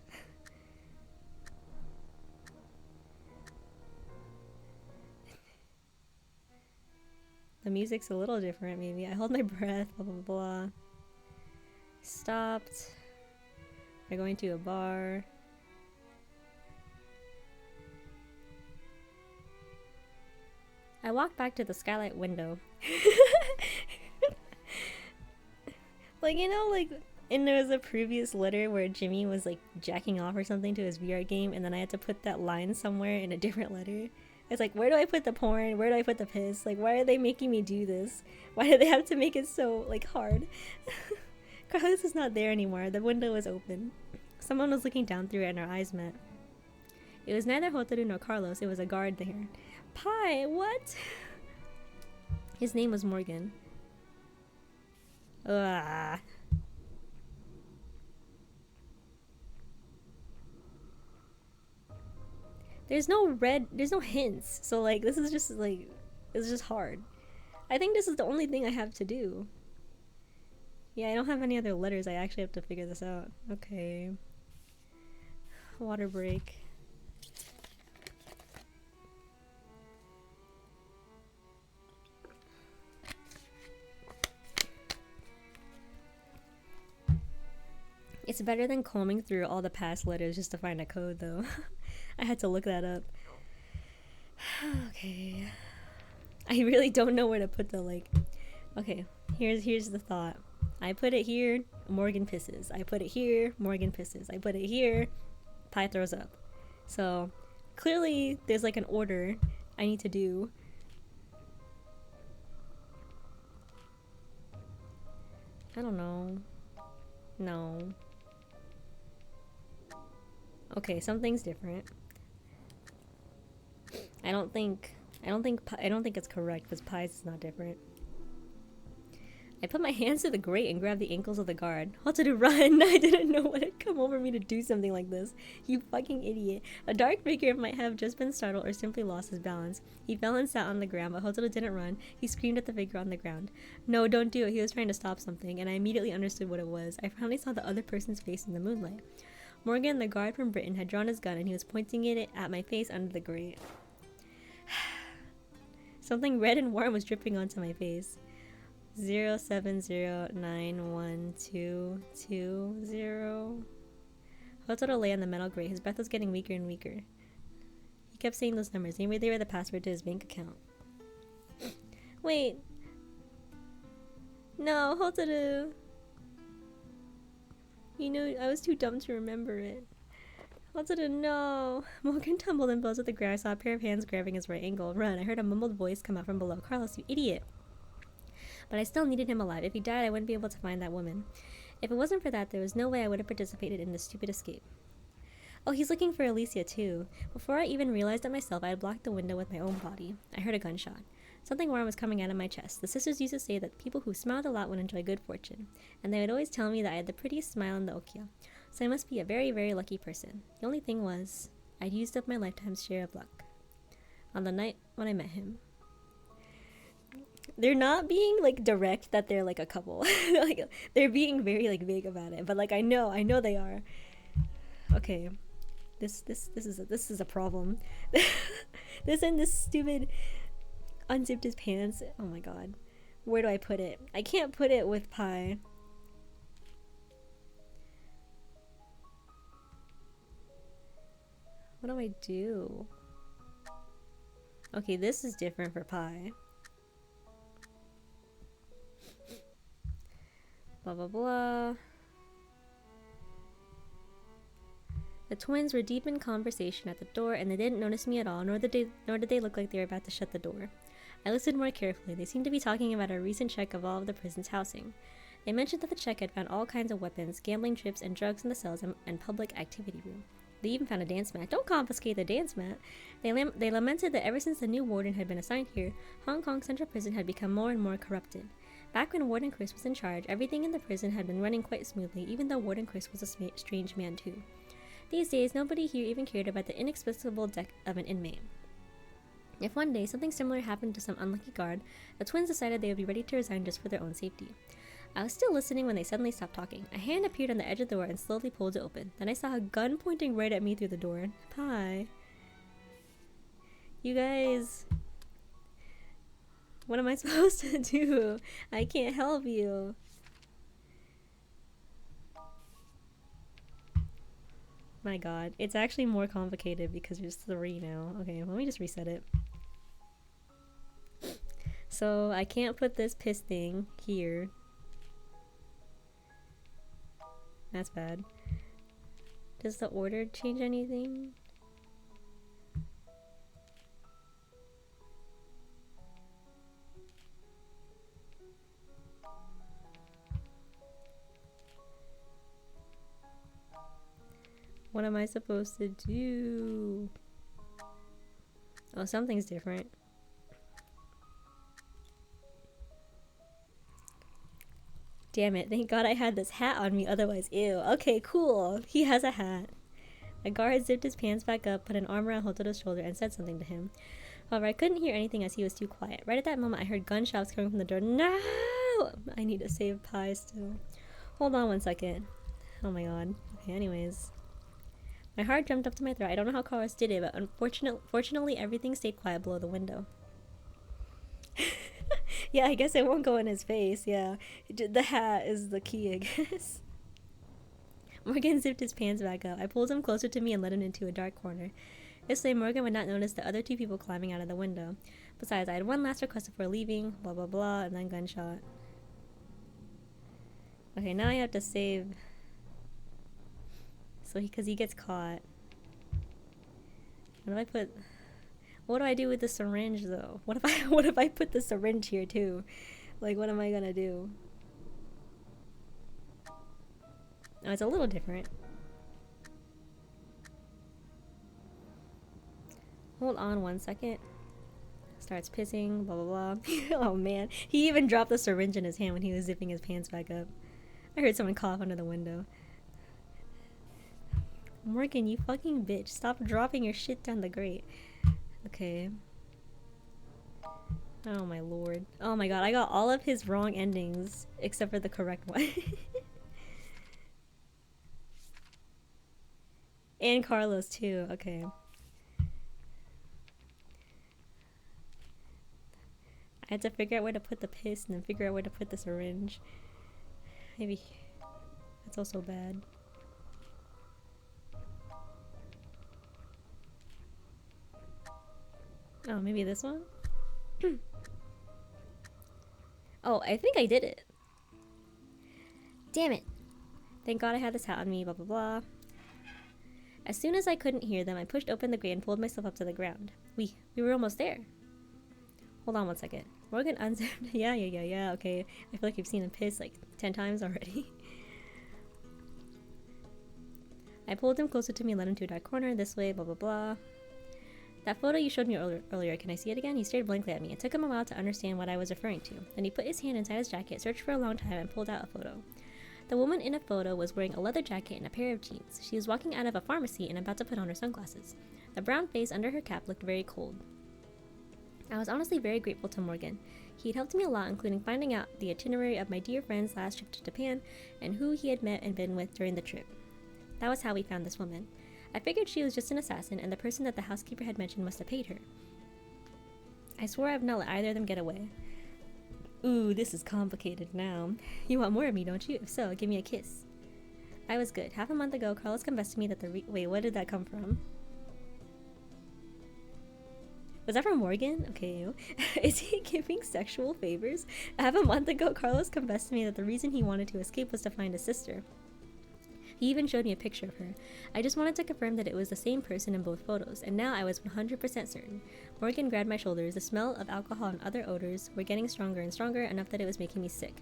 The music's a little different, maybe. I hold my breath, blah, blah, blah. Stopped. We're going to a bar. I walked back to the skylight window. Like, you know, like, and there was a previous letter where Jimmy was, like, jacking off or something to his VR game, and then I had to put that line somewhere in a different letter. It's like, where do I put the porn? Where do I put the piss? Like, why are they making me do this? Why do they have to make it so, like, hard? Carlos is not there anymore. The window was open. Someone was looking down through it and our eyes met. It was neither Hotaru nor Carlos. It was a guard there. Pie, what? His name was Morgan. Ugh. There's no hints. So, like, this is just, like, it's just hard. I think this is the only thing I have to do. Yeah, I don't have any other letters. I actually have to figure this out. Okay. Water break. It's better than combing through all the past letters just to find a code, though. I had to look that up. Okay. I really don't know where to put the, like... Okay, here's the thought. I put it here, Morgan pisses. I put it here, Morgan pisses. I put it here, Pie throws up. So, clearly, there's, like, an order I need to do. I don't know. No. Okay, something's different. I don't think it's correct because Pie's is not different. I put my hands to the grate and grabbed the ankles of the guard. Hotaru, run! I didn't know what had come over me to do something like this. You fucking idiot. A dark figure might have just been startled or simply lost his balance. He fell and sat on the ground, but Hotaru didn't run. He screamed at the figure on the ground. No, don't do it. He was trying to stop something, and I immediately understood what it was. I finally saw the other person's face in the moonlight. Morgan, the guard from Britain, had drawn his gun and he was pointing it at my face under the grate. Something red and warm was dripping onto my face. 070912220. Hotaru lay on the metal grate. His breath was getting weaker and weaker. He kept saying those numbers. Maybe they were the password to his bank account. Wait. No, Hotaru. You know, I was too dumb to remember it. Hotaru, no. Morgan tumbled and fell to the ground. I saw a pair of hands grabbing his right ankle. Run. I heard a mumbled voice come out from below. Carlos, you idiot. But I still needed him alive. If he died, I wouldn't be able to find that woman. If it wasn't for that, there was no way I would have participated in this stupid escape. Oh, he's looking for Alicia, too. Before I even realized it myself, I had blocked the window with my own body. I heard a gunshot. Something warm was coming out of my chest. The sisters used to say that people who smiled a lot would enjoy good fortune, and they would always tell me that I had the prettiest smile in the Okia, so I must be a very, very lucky person. The only thing was, I'd used up my lifetime's share of luck. On the night when I met him. They're not being, like, direct that they're, like, a couple. Like, they're being very, like, vague about it, but, like, I know they are. Okay. This is a problem. This stupid unzipped his pants. Oh my god. Where do I put it? I can't put it with Pie. What do I do? Okay, this is different for Pie. Blah blah blah. The twins were deep in conversation at the door, and they didn't notice me at all, nor did they look like they were about to shut the door. I listened more carefully. They seemed to be talking about a recent check of all of the prison's housing. They mentioned that the check had found all kinds of weapons, gambling trips, and drugs in the cells and public activity room. They even found a dance mat. Don't confiscate the dance mat. They lamented that ever since the new warden had been assigned here, Hong Kong Central Prison had become more and more corrupted. Back when Warden Chris was in charge, everything in the prison had been running quite smoothly, even though Warden Chris was a strange man too. These days, nobody here even cared about the inexplicable death of an inmate. If one day something similar happened to some unlucky guard, the twins decided they would be ready to resign just for their own safety. I was still listening when they suddenly stopped talking. A hand appeared on the edge of the door and slowly pulled it open. Then I saw a gun pointing right at me through the door. Pie. You guys... What am I supposed to do? I can't help you. My god. It's actually more complicated because there's 3 now. Okay, let me just reset it. So, I can't put this piss thing here. That's bad. Does the order change anything? What am I supposed to do? Oh, something's different. Damn it, thank God I had this hat on me, otherwise, ew. Okay, cool. He has a hat. A guard zipped his pants back up, put an arm around Hotaro's shoulder, and said something to him. However, I couldn't hear anything as he was too quiet. Right at that moment, I heard gunshots coming from the door. No! I need to save Pi still. Hold on one second. Oh my god. Okay, anyways. My heart jumped up to my throat. I don't know how Carlos did it, but fortunately, everything stayed quiet below the window. Yeah, I guess it won't go in his face, yeah. The hat is the key, I guess. Morgan zipped his pants back up. I pulled him closer to me and led him into a dark corner. This way, Morgan would not notice the other two people climbing out of the window. Besides, I had one last request before leaving, blah blah blah, and then gunshot. Okay, now I have to save... So because he gets caught. What do I put... What do I do with the syringe, though? What if I put the syringe here, too? Like, what am I gonna do? Oh, it's a little different. Hold on one second. Starts pissing, blah blah blah. Oh man. He even dropped the syringe in his hand when he was zipping his pants back up. I heard someone cough under the window. Morgan, you fucking bitch. Stop dropping your shit down the grate. Okay. Oh my lord. Oh my god, I got all of his wrong endings except for the correct one. And Carlos too, okay. I had to figure out where to put the piss and then figure out where to put the syringe. Maybe that's also bad. Oh, maybe this one? Oh, I think I did it. Damn it. Thank God I had this hat on me, blah blah blah. As soon as I couldn't hear them, I pushed open the grate and pulled myself up to the ground. We were almost there. Hold on one second. Morgan unzipped. Yeah, okay. I feel like you've seen him piss like 10 times already. I pulled him closer to me and led him to a dark corner. This way, blah blah blah. That photo you showed me earlier, can I see it again? He stared blankly at me. It took him a while to understand what I was referring to. Then he put his hand inside his jacket, searched for a long time, and pulled out a photo. The woman in a photo was wearing a leather jacket and a pair of jeans. She was walking out of a pharmacy and about to put on her sunglasses. The brown face under her cap looked very cold. I was honestly very grateful to Morgan. He had helped me a lot, including finding out the itinerary of my dear friend's last trip to Japan and who he had met and been with during the trip. That was how we found this woman. I figured she was just an assassin, and the person that the housekeeper had mentioned must have paid her. I swore I would not let either of them get away. Ooh, this is complicated now. You want more of me, don't you? If so, give me a kiss. I was good. Half a month ago, Carlos confessed to me that wait, where did that come from? Was that from Morgan? Okay. Is he giving sexual favors? Half a month ago, Carlos confessed to me that the reason he wanted to escape was to find his sister. He even showed me a picture of her. I just wanted to confirm that it was the same person in both photos, and now I was 100% certain. Morgan grabbed my shoulders. The smell of alcohol and other odors were getting stronger and stronger, enough that it was making me sick.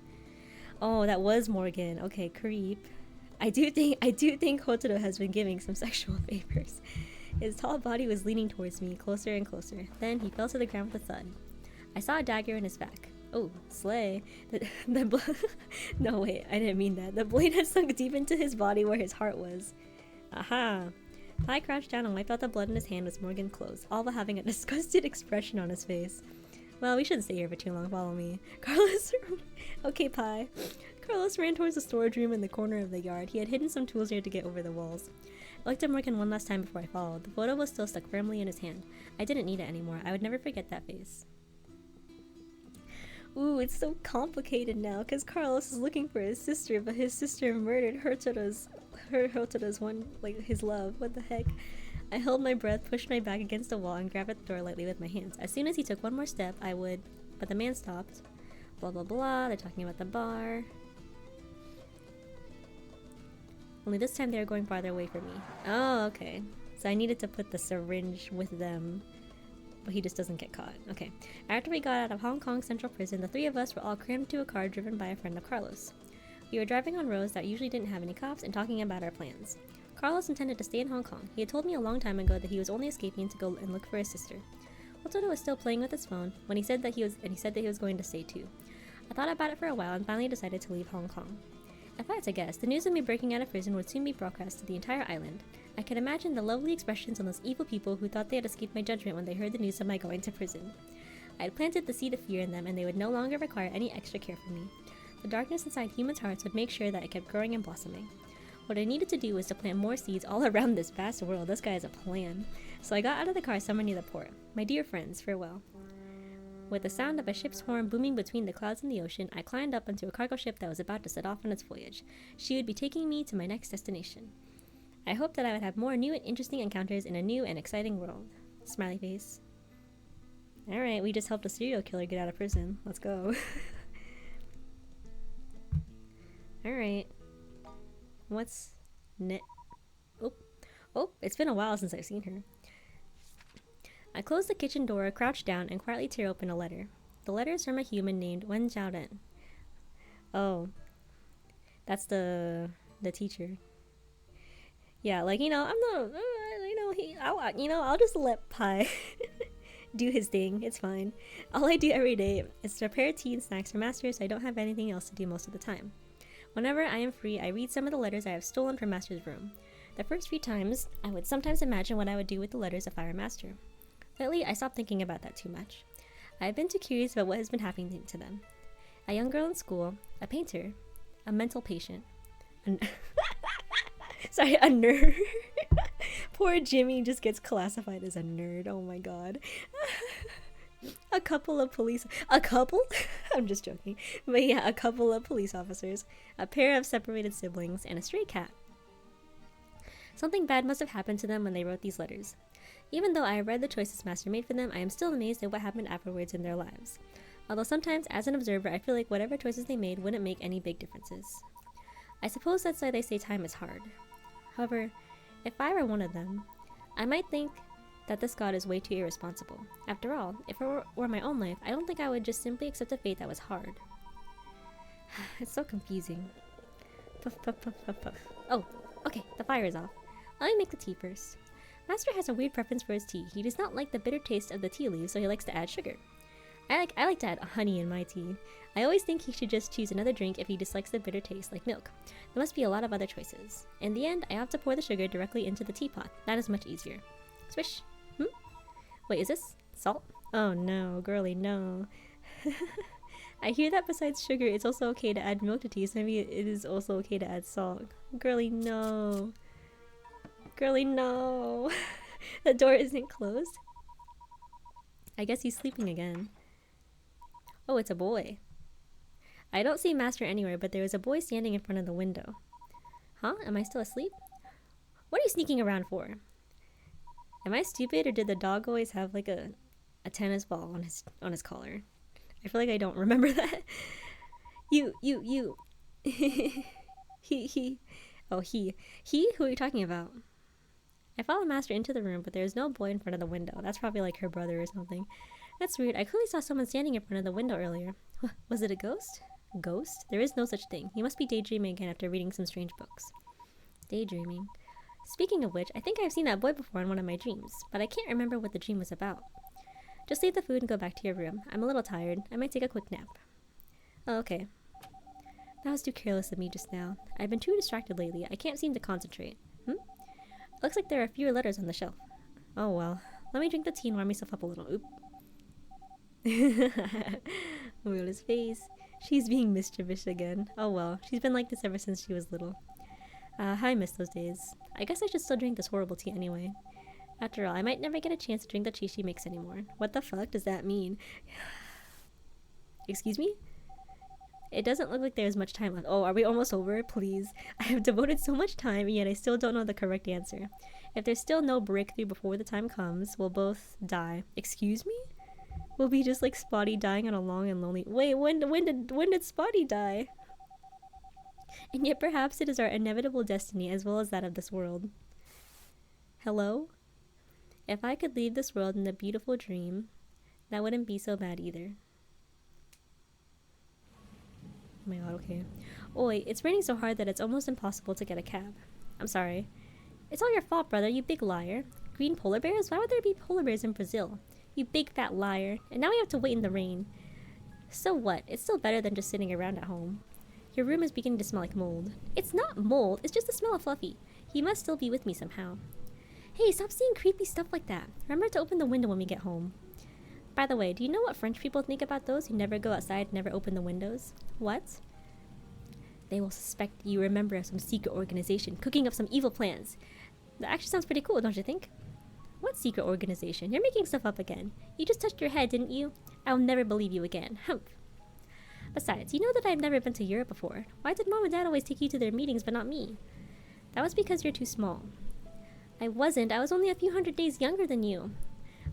Oh, that was Morgan. Okay, creep. I do think Hotaro has been giving some sexual favors. His tall body was leaning towards me, closer and closer. Then he fell to the ground with a thud. I saw a dagger in his back. Oh, slay. No, wait, I didn't mean that. The blade had sunk deep into his body where his heart was. Aha. Pi crouched down and wiped out the blood in his hand with Morgan close, all while having a disgusted expression on his face. Well, we shouldn't stay here for too long. Follow me. Carlos... Okay, Pi. Carlos ran towards the storage room in the corner of the yard. He had hidden some tools here to get over the walls. I looked at Morgan one last time before I followed. The photo was still stuck firmly in his hand. I didn't need it anymore. I would never forget that face. Ooh, it's so complicated now, because Carlos is looking for his sister, but his sister murdered Hotaro's one, like, his love. What the heck? I held my breath, pushed my back against the wall, and grabbed at the door lightly with my hands. As soon as he took one more step, I would... But the man stopped. Blah, blah, blah. They're talking about the bar. Only this time they were going farther away from me. Oh, okay. So I needed to put the syringe with them. But he just doesn't get caught. Okay. After we got out of Hong Kong Central Prison, the three of us were all crammed into a car driven by a friend of Carlos. We were driving on roads that usually didn't have any cops and talking about our plans. Carlos intended to stay in Hong Kong. He had told me a long time ago that he was only escaping to go and look for his sister. Ototo was still playing with his phone when he said that he was going to stay too. I thought about it for a while and finally decided to leave Hong Kong. If I had to guess, the news of me breaking out of prison would soon be broadcast to the entire island. I could imagine the lovely expressions on those evil people who thought they had escaped my judgment when they heard the news of my going to prison. I had planted the seed of fear in them, and they would no longer require any extra care from me. The darkness inside humans' hearts would make sure that it kept growing and blossoming. What I needed to do was to plant more seeds all around this vast world. This guy has a plan. So I got out of the car somewhere near the port. My dear friends, farewell. With the sound of a ship's horn booming between the clouds and the ocean, I climbed up onto a cargo ship that was about to set off on its voyage. She would be taking me to my next destination. I hoped that I would have more new and interesting encounters in a new and exciting world. Smiley face. Alright, we just helped a serial killer get out of prison. Let's go. Alright. What's Oh, it's been a while since I've seen her. I closed the kitchen door, crouched down, and quietly tear open a letter. The letter is from a human named Wen Zhaoren. Oh. That's the teacher. Yeah, like, I'm not, I'll just let Pi do his thing. It's fine. All I do every day is to prepare tea and snacks for Master, so I don't have anything else to do most of the time. Whenever I am free, I read some of the letters I have stolen from Master's room. The first few times, I would sometimes imagine what I would do with the letters if I were Master. Lately, I stopped thinking about that too much. I have been too curious about what has been happening to them. A young girl in school, a painter, a mental patient, sorry, a nerd. Poor Jimmy just gets classified as a nerd. Oh my god. A couple? I'm just joking. But yeah, a couple of police officers, a pair of separated siblings, and a stray cat. Something bad must have happened to them when they wrote these letters. Even though I have read the choices Master made for them, I am still amazed at what happened afterwards in their lives. Although sometimes, as an observer, I feel like whatever choices they made wouldn't make any big differences. I suppose that's why they say time is hard. However, if I were one of them, I might think that this god is way too irresponsible. After all, if it were my own life, I don't think I would just simply accept a fate that was hard. It's so confusing. Puff, puff, puff, puff, puff. Oh, okay, the fire is off. Let me make the tea first. Master has a weird preference for his tea. He does not like the bitter taste of the tea leaves, so he likes to add sugar. I like to add honey in my tea. I always think he should just choose another drink if he dislikes the bitter taste, like milk. There must be a lot of other choices. In the end, I have to pour the sugar directly into the teapot. That is much easier. Swish. Wait, is this salt? Oh no, girly, no. I hear that besides sugar, it's also okay to add milk to tea, so maybe it is also okay to add salt. Girly, no. Girly, no. The door isn't closed. I guess he's sleeping again. Oh, it's a boy. I don't see Master anywhere, but there is a boy standing in front of the window. Huh? Am I still asleep? What are you sneaking around for? Am I stupid, or did the dog always have like a tennis ball on his collar? I feel like I don't remember that. You. He. Oh, he. Who are you talking about? I followed Master into the room, but there is no boy in front of the window. That's probably like her brother or something. That's weird. I clearly saw someone standing in front of the window earlier. Was it a ghost? Ghost? There is no such thing. He must be daydreaming again after reading some strange books. Daydreaming. Speaking of which, I think I've seen that boy before in one of my dreams, but I can't remember what the dream was about. Just leave the food and go back to your room. I'm a little tired. I might take a quick nap. Oh, okay. That was too careless of me just now. I've been too distracted lately. I can't seem to concentrate. Looks like there are fewer letters on the shelf. Oh well. Let me drink the tea and warm myself up a little. Oop. Look at his face. She's being mischievous again. Oh well. She's been like this ever since she was little. I miss those days. I guess I should still drink this horrible tea anyway. After all, I might never get a chance to drink the tea she makes anymore. What the fuck does that mean? Excuse me? It doesn't look like there's much time left. Oh, are we almost over? Please. I have devoted so much time, and yet I still don't know the correct answer. If there's still no breakthrough before the time comes, we'll both die. Excuse me? We'll be just like Spotty dying on a long and lonely... Wait, when did Spotty die? And yet perhaps it is our inevitable destiny as well as that of this world. Hello? If I could leave this world in a beautiful dream, that wouldn't be so bad either. Oh my god, okay. Oh wait, it's raining so hard that it's almost impossible to get a cab. I'm sorry. It's all your fault, brother, you big liar. Green polar bears? Why would there be polar bears in Brazil? You big fat liar. And now we have to wait in the rain. So what? It's still better than just sitting around at home. Your room is beginning to smell like mold. It's not mold, it's just the smell of Fluffy. He must still be with me somehow. Hey, stop seeing creepy stuff like that. Remember to open the window when we get home. By the way, do you know what French people think about those who never go outside, never open the windows? What? They will suspect you are a member of some secret organization, cooking up some evil plans. That actually sounds pretty cool, don't you think? What secret organization? You're making stuff up again. You just touched your head, didn't you? I'll never believe you again. Humph. Besides, you know that I've never been to Europe before. Why did Mom and Dad always take you to their meetings but not me? That was because you're too small. I wasn't. I was only a few hundred days younger than you.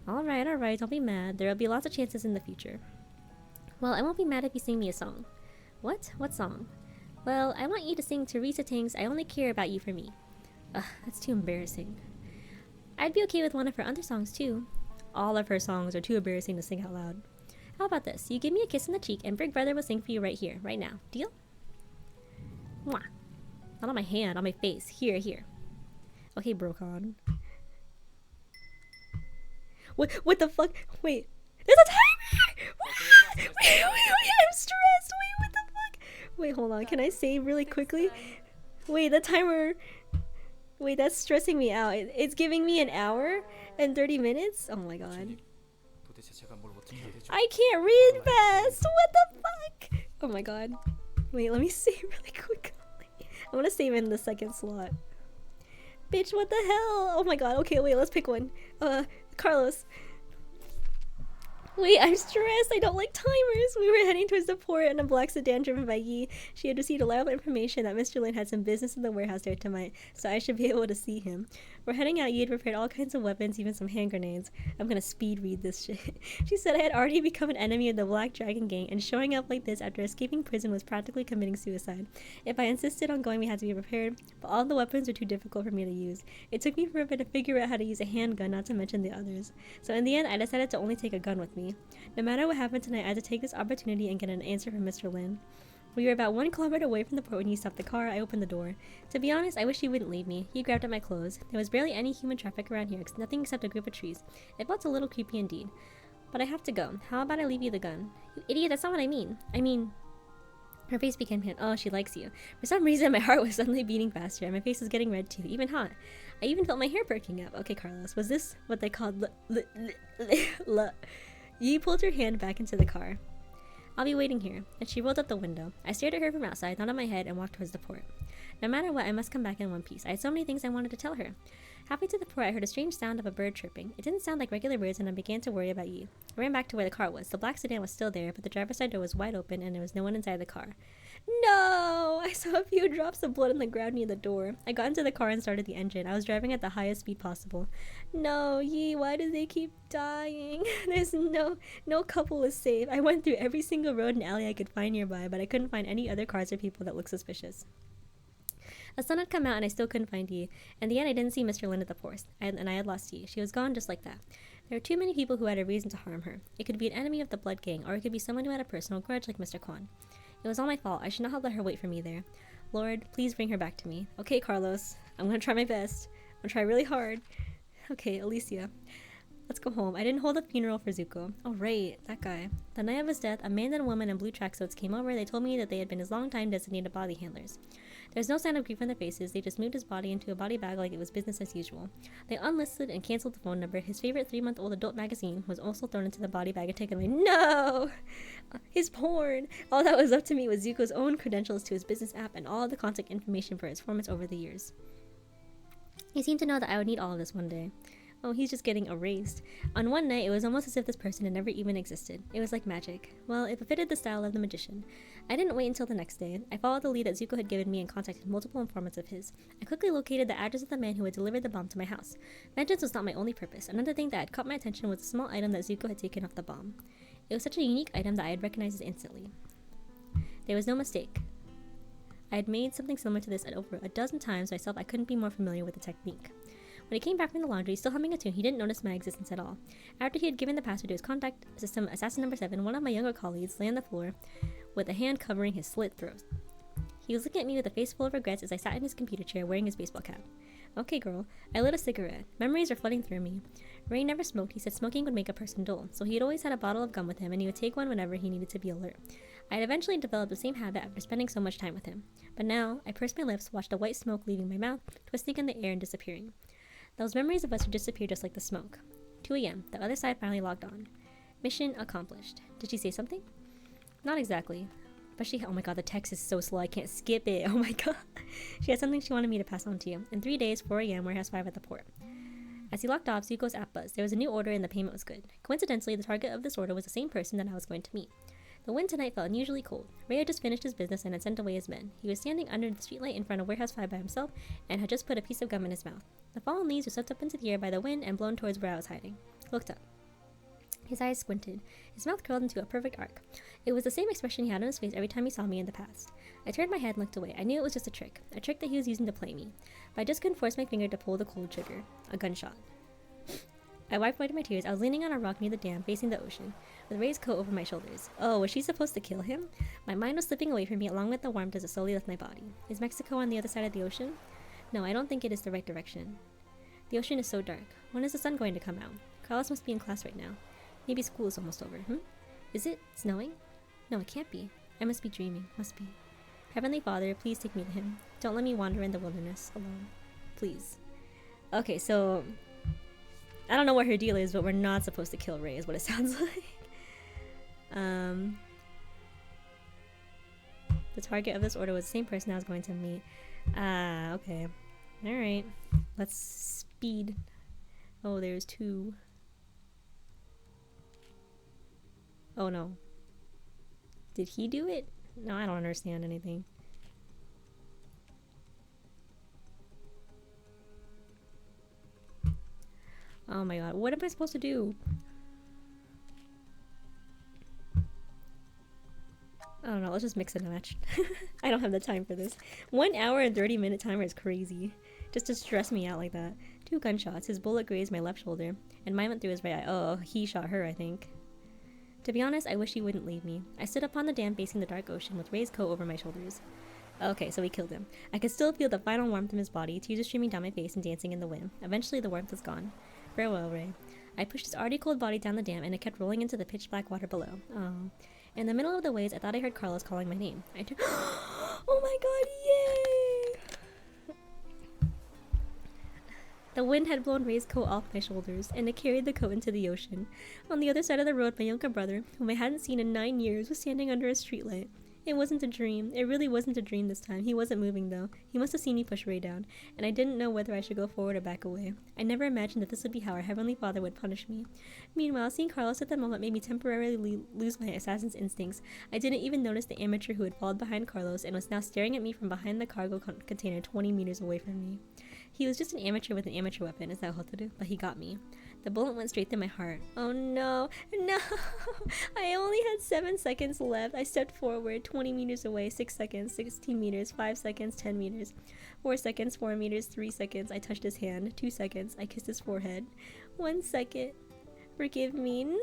Alright, don't be mad. There'll be lots of chances in the future. Well, I won't be mad if you sing me a song. What? What song? Well, I want you to sing Teresa Tang's I Only Care About You for Me. Ugh, that's too embarrassing. I'd be okay with one of her other songs too. All of her songs are too embarrassing to sing out loud. How about this? You give me a kiss on the cheek and Big Brother will sing for you right here, right now. Deal? Mwah. Not on my hand, on my face. Here. Okay, Brocon. What the fuck? Wait. There's a timer! Wait, I'm stressed. Wait, what the fuck? Wait, hold on. Can I save really quickly? Wait, the timer. Wait, that's stressing me out. It's giving me an hour and 30 minutes? Oh my god. I can't read fast! What the fuck? Oh my god. Wait, let me save really quickly. I want to save in the second slot. Bitch, what the hell? Oh my god. Okay, wait, let's pick one. Carlos. Wait, I'm stressed. I don't like timers. We were heading towards the port in a black sedan driven by Yi. She had received reliable information that Mr. Lin had some business in the warehouse there tonight, so I should be able to see him. We're heading out. Yi had prepared all kinds of weapons, even some hand grenades. I'm gonna speed read this shit. She said I had already become an enemy of the Black Dragon Gang, and showing up like this after escaping prison was practically committing suicide. If I insisted on going, we had to be prepared, but all the weapons were too difficult for me to use. It took me forever to figure out how to use a handgun, not to mention the others. So in the end, I decided to only take a gun with me. No matter what happened tonight, I had to take this opportunity and get an answer from Mr. Lin. We were about 1 kilometer away from the port when he stopped the car. I opened the door. To be honest, I wish he wouldn't leave me. He grabbed at my clothes. There was barely any human traffic around here, nothing except a group of trees. It felt a little creepy indeed. But I have to go. How about I leave you the gun? You idiot, that's not what I mean... Her face became hit. Oh, she likes you. For some reason, my heart was suddenly beating faster, and my face was getting red too, even hot. I even felt my hair perking up. Okay, Carlos, was this what they called Yi pulled her hand back into the car. I'll be waiting here. And she rolled up the window. I stared at her from outside, nodded my head, and walked towards the port. No matter what, I must come back in one piece. I had so many things I wanted to tell her. Halfway to the port, I heard a strange sound of a bird chirping. It didn't sound like regular birds, and I began to worry about Yi. I ran back to where the car was. The black sedan was still there, but the driver's side door was wide open, and there was no one inside the car. No! I saw a few drops of blood on the ground near the door. I got into the car and started the engine. I was driving at the highest speed possible. No, Yi, why do they keep dying? There's no couple is safe. I went through every single road and alley I could find nearby, but I couldn't find any other cars or people that looked suspicious. The sun had come out and I still couldn't find Yi. In the end, I didn't see Mr. Lin at the forest, and I had lost Yi. She was gone just like that. There were too many people who had a reason to harm her. It could be an enemy of the Blood Gang, or it could be someone who had a personal grudge like Mr. Kwan. It was all my fault. I should not have let her wait for me there. Lord, please bring her back to me. Okay, Carlos. I'm gonna try my best. I'm gonna try really hard. Okay, Alicia. Let's go home. I didn't hold a funeral for Zuko. Oh, right. That guy. The night of his death, a man and a woman in blue tracksuits came over. They told me that they had been his long-time designated body handlers. There's no sign of grief on their faces. They just moved his body into a body bag like it was business as usual. They unlisted and canceled the phone number. His favorite 3-month-old adult magazine was also thrown into the body bag and taken away. No! His porn! All that was up to me was Zuko's own credentials to his business app and all the contact information for his performance over the years. He seemed to know that I would need all of this one day. Oh, he's just getting erased. On one night, it was almost as if this person had never even existed. It was like magic. Well, it befitted the style of the magician. I didn't wait until the next day. I followed the lead that Zuko had given me and contacted multiple informants of his. I quickly located the address of the man who had delivered the bomb to my house. Vengeance was not my only purpose. Another thing that had caught my attention was a small item that Zuko had taken off the bomb. It was such a unique item that I had recognized it instantly. There was no mistake. I had made something similar to this over a dozen times myself. I couldn't be more familiar with the technique. When he came back from the laundry, still humming a tune, he didn't notice my existence at all. After he had given the password to his contact system, Assassin Number 7, one of my younger colleagues lay on the floor with a hand covering his slit throat. He was looking at me with a face full of regrets as I sat in his computer chair wearing his baseball cap. Okay, girl. I lit a cigarette. Memories are flooding through me. Ray never smoked. He said smoking would make a person dull, so he'd always had a bottle of gum with him, and he would take one whenever he needed to be alert. I had eventually developed the same habit after spending so much time with him. But now, I pursed my lips, watched the white smoke leaving my mouth, twisting in the air and disappearing. Those memories of us would disappear just like the smoke. 2 a.m. The other side finally logged on. Mission accomplished. Did she say something? Not exactly. But oh my god, the text is so slow, I can't skip it. Oh my god. She had something she wanted me to pass on to you. In 3 days, 4 a.m., warehouse 5 at the port. As he locked off, Zuko's app buzzed. There was a new order and the payment was good. Coincidentally, the target of this order was the same person that I was going to meet. The wind tonight felt unusually cold. Ray had just finished his business and had sent away his men. He was standing under the streetlight in front of Warehouse 5 by himself and had just put a piece of gum in his mouth. The fallen leaves were swept up into the air by the wind and blown towards where I was hiding. He looked up. His eyes squinted. His mouth curled into a perfect arc. It was the same expression he had on his face every time he saw me in the past. I turned my head and looked away. I knew it was just a trick that he was using to play me. But I just couldn't force my finger to pull the cold trigger. A gunshot. I wiped away my tears. I was leaning on a rock near the dam, facing the ocean, with Ray's coat over my shoulders. Oh, was she supposed to kill him? My mind was slipping away from me along with the warmth as it slowly left my body. Is Mexico on the other side of the ocean? No, I don't think it is the right direction. The ocean is so dark. When is the sun going to come out? Carlos must be in class right now. Maybe school is almost over. Is it snowing? No, it can't be. I must be dreaming. Must be. Heavenly Father, please take me to him. Don't let me wander in the wilderness alone. Please. Okay, so I don't know what her deal is, but we're not supposed to kill Ray is what it sounds like. The target of this order was the same person I was going to meet. Okay. Alright. Let's speed. Oh, there's 2. Oh no. Did he do it? No, I don't understand anything. Oh my god, what am I supposed to do? I don't know, let's just mix and match. I don't have the time for this. 1 hour and 30-minute timer is crazy. Just to stress me out like that. 2 gunshots, his bullet grazed my left shoulder, and mine went through his right eye. Oh, he shot her, I think. To be honest, I wish he wouldn't leave me. I stood upon the dam facing the dark ocean with Ray's coat over my shoulders. Okay, so we killed him. I could still feel the final warmth of his body, tears streaming down my face and dancing in the wind. Eventually, the warmth was gone. Farewell, Ray. I pushed his already cold body down the dam, and it kept rolling into the pitch-black water below. Oh. In the middle of the waves, I thought I heard Carlos calling my name. I turned. Oh my god, yay! The wind had blown Ray's coat off my shoulders, and it carried the coat into the ocean. On the other side of the road, my younger brother, whom I hadn't seen in 9 years, was standing under a streetlight. It wasn't a dream. It really wasn't a dream this time. He wasn't moving, though. He must have seen me push Ray down, and I didn't know whether I should go forward or back away. I never imagined that this would be how our Heavenly Father would punish me. Meanwhile, seeing Carlos at that moment made me temporarily lose my assassin's instincts. I didn't even notice the amateur who had followed behind Carlos and was now staring at me from behind the cargo container 20 meters away from me. He was just an amateur with an amateur weapon, is that Hotaru? But he got me. The bullet went straight through my heart. Oh no, no! I only had 7 seconds left. I stepped forward, 20 meters away, 6 seconds, 16 meters, 5 seconds, 10 meters, 4 seconds, 4 meters, 3 seconds. I touched his hand, 2 seconds. I kissed his forehead. 1 second. Forgive me. No!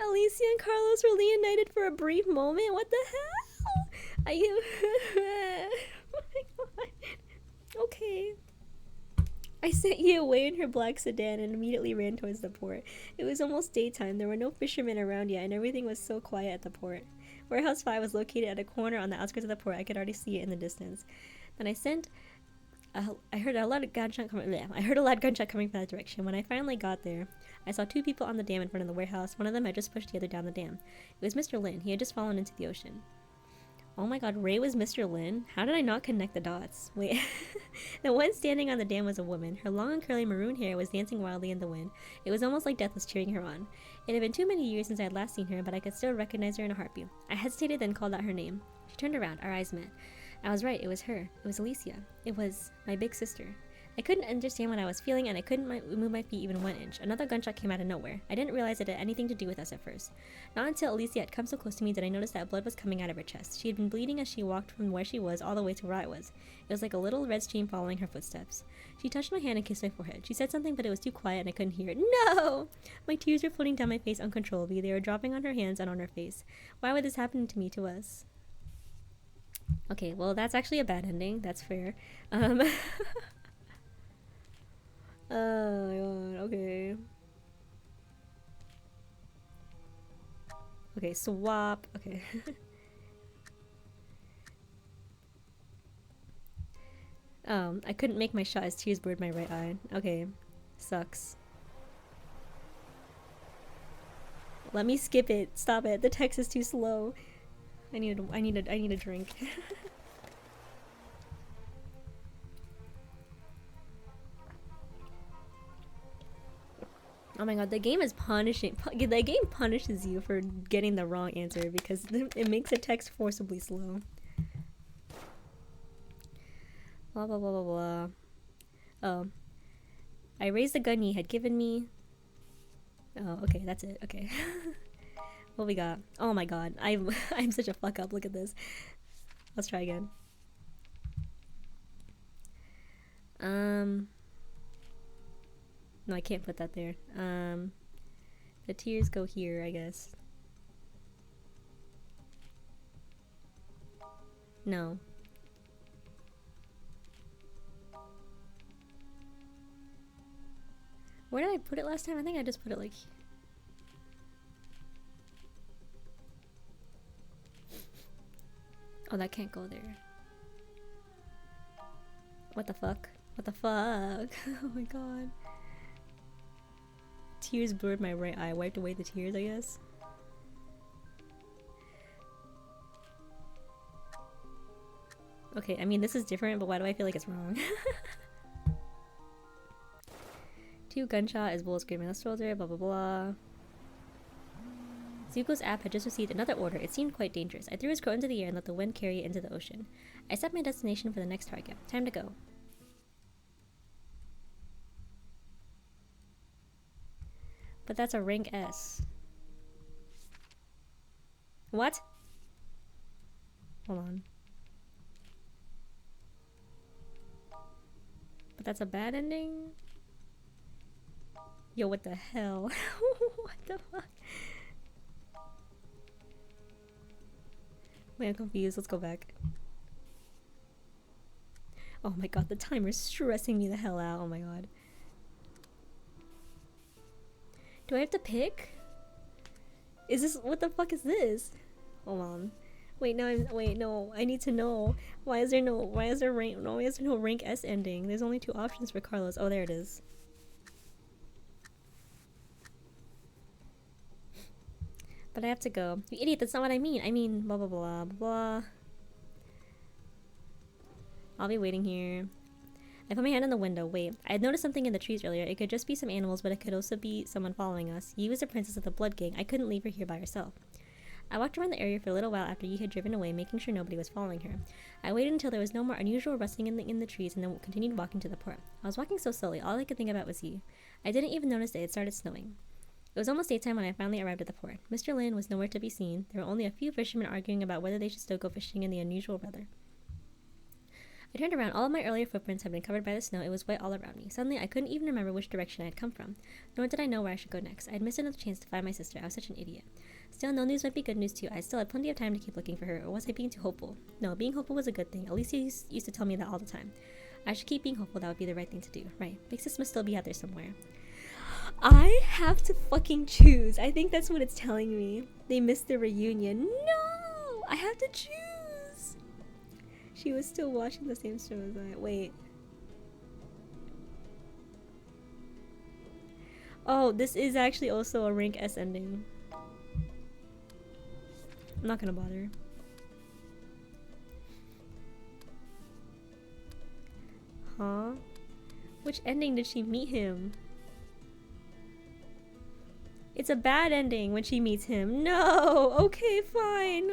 Alicia and Carlos were reunited for a brief moment. What the hell? Oh my god. Okay. I sent you away in her black sedan and immediately ran towards the port. It was almost daytime. There were no fishermen around yet, and everything was so quiet at the port. Warehouse 5 was located at a corner on the outskirts of the port. I could already see it in the distance. Then I heard a loud gunshot coming from that direction. When I finally got there, I saw 2 people on the dam in front of the warehouse. One of them had just pushed the other down the dam. It was Mr. Lin. He had just fallen into the ocean. Oh my god, Ray was Mr. Lin? How did I not connect the dots? Wait. The one standing on the dam was a woman. Her long and curly maroon hair was dancing wildly in the wind. It was almost like death was cheering her on. It had been too many years since I had last seen her, but I could still recognize her in a heartbeat. I hesitated, then called out her name. She turned around. Our eyes met. I was right. It was her. It was Alicia. It was my big sister. I couldn't understand what I was feeling, and I couldn't move my feet even 1 inch. Another gunshot came out of nowhere. I didn't realize it had anything to do with us at first. Not until Alicia had come so close to me did I notice that blood was coming out of her chest. She had been bleeding as she walked from where she was all the way to where I was. It was like a little red stream following her footsteps. She touched my hand and kissed my forehead. She said something, but it was too quiet and I couldn't hear it. No! My tears were floating down my face uncontrollably. They were dropping on her hands and on her face. Why would this happen to me, to us? Okay, well, that's actually a bad ending. That's fair. Oh my god, okay. Okay, swap. Okay. I couldn't make my shot as tears blurred my right eye. Okay. Sucks. Let me skip it. Stop it. The text is too slow. I need a drink. Oh my god, the game is punishing. The game punishes you for getting the wrong answer because it makes the text forcibly slow. Blah blah blah blah blah. Oh. I raised the gun ye had given me. Oh, okay, that's it. Okay. What we got? Oh my god, I'm such a fuck up. Look at this. Let's try again. No, I can't put that there. The tears go here, I guess. No. Where did I put it last time? I think I just put it like... Oh, that can't go there. What the fuck? What the fuck? Oh my god. Tears blurred my right eye. Wiped away the tears, I guess. Okay, I mean, this is different, but why do I feel like it's wrong? 2 gunshot as bullets screaming on the shoulder, blah blah blah. Zuko's app had just received another order. It seemed quite dangerous. I threw his coat into the air and let the wind carry it into the ocean. I set my destination for the next target. Time to go. But that's a rank S. What? Hold on. But that's a bad ending? Yo, what the hell? What the fuck? Wait, I'm confused. Let's go back. Oh my god, the timer's stressing me the hell out. Oh my god. Do I have to pick? Is this... What the fuck is this? Hold on. Wait, no. I need to know. Why is there no rank S ending? There's only 2 options for Carlos. Oh, there it is. But I have to go. You idiot, that's not what I mean. I mean, blah, blah, blah, blah. I'll be waiting here. I put my hand on the window. Wait, I had noticed something in the trees earlier. It could just be some animals, but it could also be someone following us. Yi was the princess of the Blood Gang. I couldn't leave her here by herself. I walked around the area for a little while after Yi had driven away, making sure nobody was following her. I waited until there was no more unusual rustling in the trees and then continued walking to the port. I was walking so slowly, all I could think about was Yi. I didn't even notice that it started snowing. It was almost daytime when I finally arrived at the port. Mr. Lin was nowhere to be seen. There were only a few fishermen arguing about whether they should still go fishing in the unusual weather. I turned around. All of my earlier footprints had been covered by the snow. It was white all around me. Suddenly, I couldn't even remember which direction I had come from, nor did I know where I should go next. I had missed another chance to find my sister. I was such an idiot. Still, no news might be good news too. I still had plenty of time to keep looking for her, or was I being too hopeful? No, being hopeful was a good thing. Alicia used to tell me that all the time. I should keep being hopeful. That would be the right thing to do. Right. Big sis must still be out there somewhere. I have to fucking choose. I think that's what it's telling me. They missed the reunion. No! I have to choose! She was still watching the same show as I. Wait. Oh, this is actually also a rank S ending. I'm not gonna bother. Huh? Which ending did she meet him? It's a bad ending when she meets him. No! Okay, fine.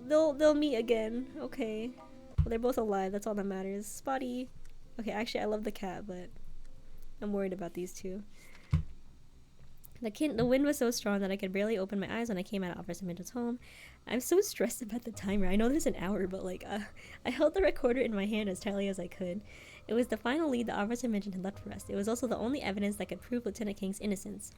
They'll meet again. Okay. Well, they're both alive. That's all that matters. Spotty. Okay, actually, I love the cat, but I'm worried about these two. The wind was so strong that I could barely open my eyes when I came out of Officer Mitchell's home. I'm so stressed about the timer. I know there's an hour, but like, I held the recorder in my hand as tightly as I could. It was the final lead the officer mentioned had left for us. It was also the only evidence that could prove Lieutenant King's innocence.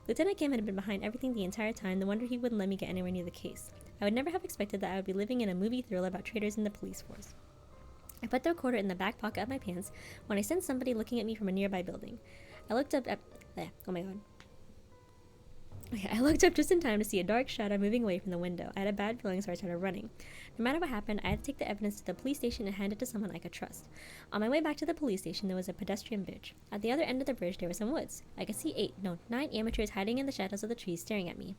Lieutenant Kim had been behind everything the entire time. No wonder he wouldn't let me get anywhere near the case. I would never have expected that I would be living in a movie thriller about traitors in the police force. I put the recorder in the back pocket of my pants when I sensed somebody looking at me from a nearby building. I looked up oh my god. Okay, I looked up just in time to see a dark shadow moving away from the window. I had a bad feeling, so I started running. No matter what happened, I had to take the evidence to the police station and hand it to someone I could trust. On my way back to the police station, there was a pedestrian bridge. At the other end of the bridge, there were some woods. I could see 9 amateurs hiding in the shadows of the trees staring at me.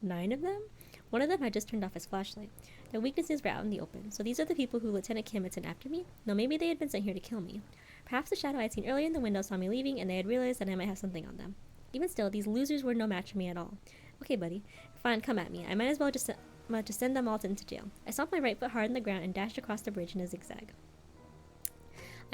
9 of them? One of them had just turned off his flashlight. Their weaknesses were out in the open. So these are the people who Lieutenant Kim had sent after me? No, maybe they had been sent here to kill me. Perhaps the shadow I had seen earlier in the window saw me leaving, and they had realized that I might have something on them. Even still, these losers were no match for me at all. Okay, buddy. Fine, come at me. I might as well just send them all into jail. I stomped my right foot hard on the ground and dashed across the bridge in a zigzag.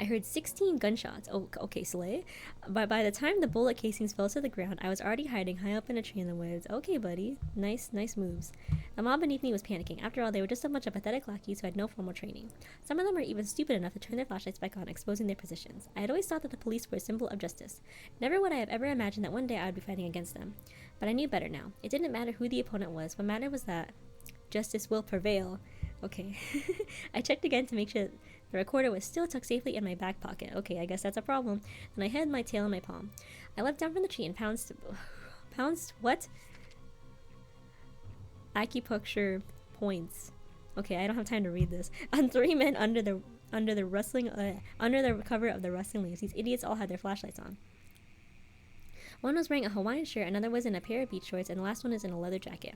I heard 16 gunshots. Oh, okay, Slay. But by the time the bullet casings fell to the ground, I was already hiding high up in a tree in the woods. Okay, buddy. Nice moves. The mob beneath me was panicking. After all, they were just a bunch of pathetic lackeys who had no formal training. Some of them were even stupid enough to turn their flashlights back on, exposing their positions. I had always thought that the police were a symbol of justice. Never would I have ever imagined that one day I would be fighting against them. But I knew better now. It didn't matter who the opponent was. What mattered was that justice will prevail. Okay. I checked again to make sure the recorder was still tucked safely in my back pocket. Okay, I guess that's a problem. Then I held my tail in my palm. I leapt down from the tree and pounced what? Acupuncture points. Okay, I don't have time to read this. On 3 men under the cover of the rustling leaves. These idiots all had their flashlights on. One was wearing a Hawaiian shirt, another was in a pair of beach shorts, and the last one is in a leather jacket.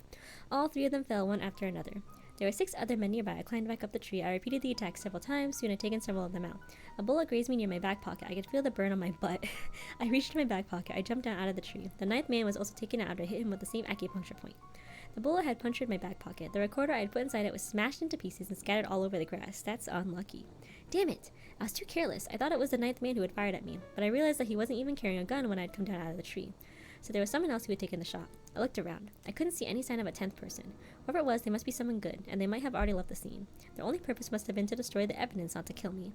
All 3 of them fell one after another. There were 6 other men nearby. I climbed back up the tree. I repeated the attack several times. Soon I'd taken several of them out. A bullet grazed me near my back pocket. I could feel the burn on my butt. I reached my back pocket. I jumped down out of the tree. The 9th man was also taken out after I hit him with the same acupuncture point. The bullet had punctured my back pocket. The recorder I had put inside it was smashed into pieces and scattered all over the grass. That's unlucky. Damn it! I was too careless. I thought it was the 9th man who had fired at me, but I realized that he wasn't even carrying a gun when I had come down out of the tree. So there was someone else who had taken the shot. I looked around. I couldn't see any sign of a 10th person. Whoever it was, they must be someone good, and they might have already left the scene. Their only purpose must have been to destroy the evidence, not to kill me.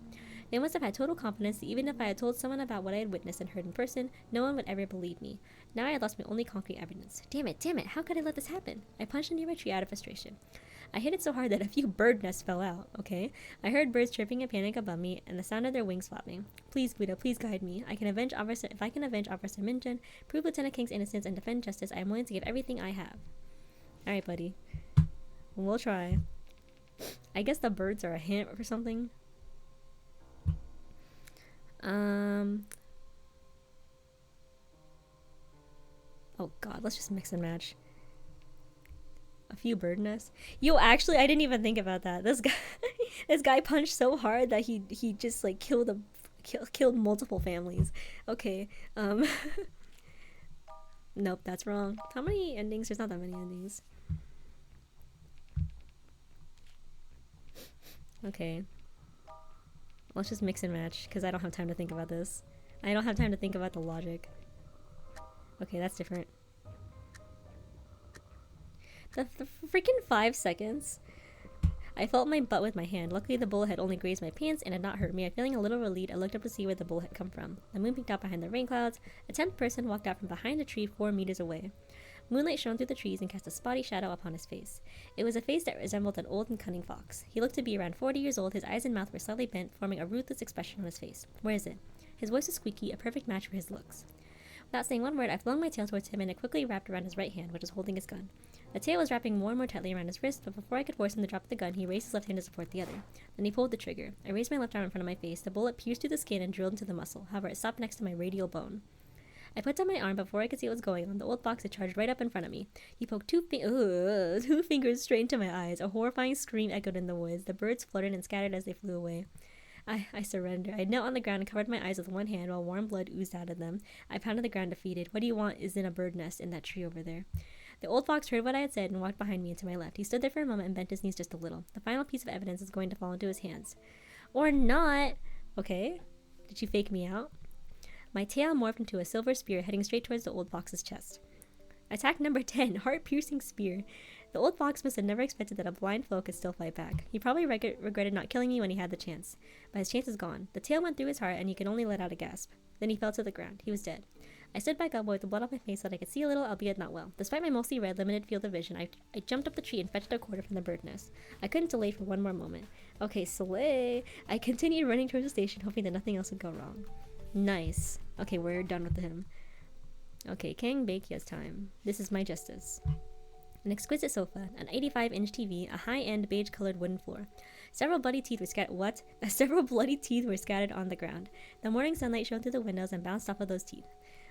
They must have had total confidence that even if I had told someone about what I had witnessed and heard in person, no one would ever believe me. Now I had lost my only concrete evidence. Damn it, how could I let this happen? I punched a nearby tree out of frustration. I hit it so hard that a few bird nests fell out, okay? I heard birds chirping in panic above me and the sound of their wings flapping. Please, Buddha, please guide me. If I can avenge Officer Minjun, prove Lieutenant King's innocence, and defend justice, I am willing to give everything I have. Alright, buddy. We'll try. I guess the birds are a hint or something. Oh god, let's just mix and match. A few bird nests. Yo, actually, I didn't even think about that. This guy punched so hard that he just like killed multiple families. Okay. Nope, that's wrong. How many endings? There's not that many endings. Okay. Let's just mix and match because I don't have time to think about this. I don't have time to think about the logic. Okay, that's different. The freaking 5 seconds. I felt my butt with my hand. Luckily, the bullet had only grazed my pants and had not hurt me. Feeling a little relieved, I looked up to see where the bullet had come from. The moon peeked out behind the rain clouds. A 10th person walked out from behind a tree 4 meters away. Moonlight shone through the trees and cast a spotty shadow upon his face. It was a face that resembled an old and cunning fox. He looked to be around 40 years old. His eyes and mouth were slightly bent, forming a ruthless expression on his face. Where is it? His voice was squeaky, a perfect match for his looks. Without saying one word, I flung my tail towards him and it quickly wrapped around his right hand, which was holding his gun. The tail was wrapping more and more tightly around his wrist, but before I could force him to drop the gun, he raised his left hand to support the other. Then he pulled the trigger. I raised my left arm in front of my face. The bullet pierced through the skin and drilled into the muscle. However, it stopped next to my radial bone. I put down my arm before I could see what was going on. The old fox had charged right up in front of me. He poked 2 fingers straight into my eyes. A horrifying scream echoed in the woods. The birds fluttered and scattered as they flew away. I surrendered. I knelt on the ground and covered my eyes with one hand while warm blood oozed out of them. I pounded the ground defeated. What do you want is in a bird nest in that tree over there. The old fox heard what I had said and walked behind me and to my left. He stood there for a moment and bent his knees just a little. The final piece of evidence is going to fall into his hands. Or not! Okay. Did you fake me out? My tail morphed into a silver spear heading straight towards the old fox's chest. Attack number 10, heart-piercing spear. The old fox must have never expected that a blind foe could still fight back. He probably regretted not killing me when he had the chance. But his chance is gone. The tail went through his heart and he could only let out a gasp. Then he fell to the ground. He was dead. I stood back up with the blood off my face so that I could see a little, albeit not well. Despite my mostly red, limited field of vision, I jumped up the tree and fetched a quarter from the bird nest. I couldn't delay for one more moment. Okay, slay! I continued running towards the station, hoping that nothing else would go wrong. Nice. Okay, we're done with him. Okay, Kang Baekya's time. This is my justice. An exquisite sofa, an 85-inch TV, a high-end beige-colored wooden floor. Several bloody teeth were scattered on the ground. The morning sunlight shone through the windows and bounced off of those teeth.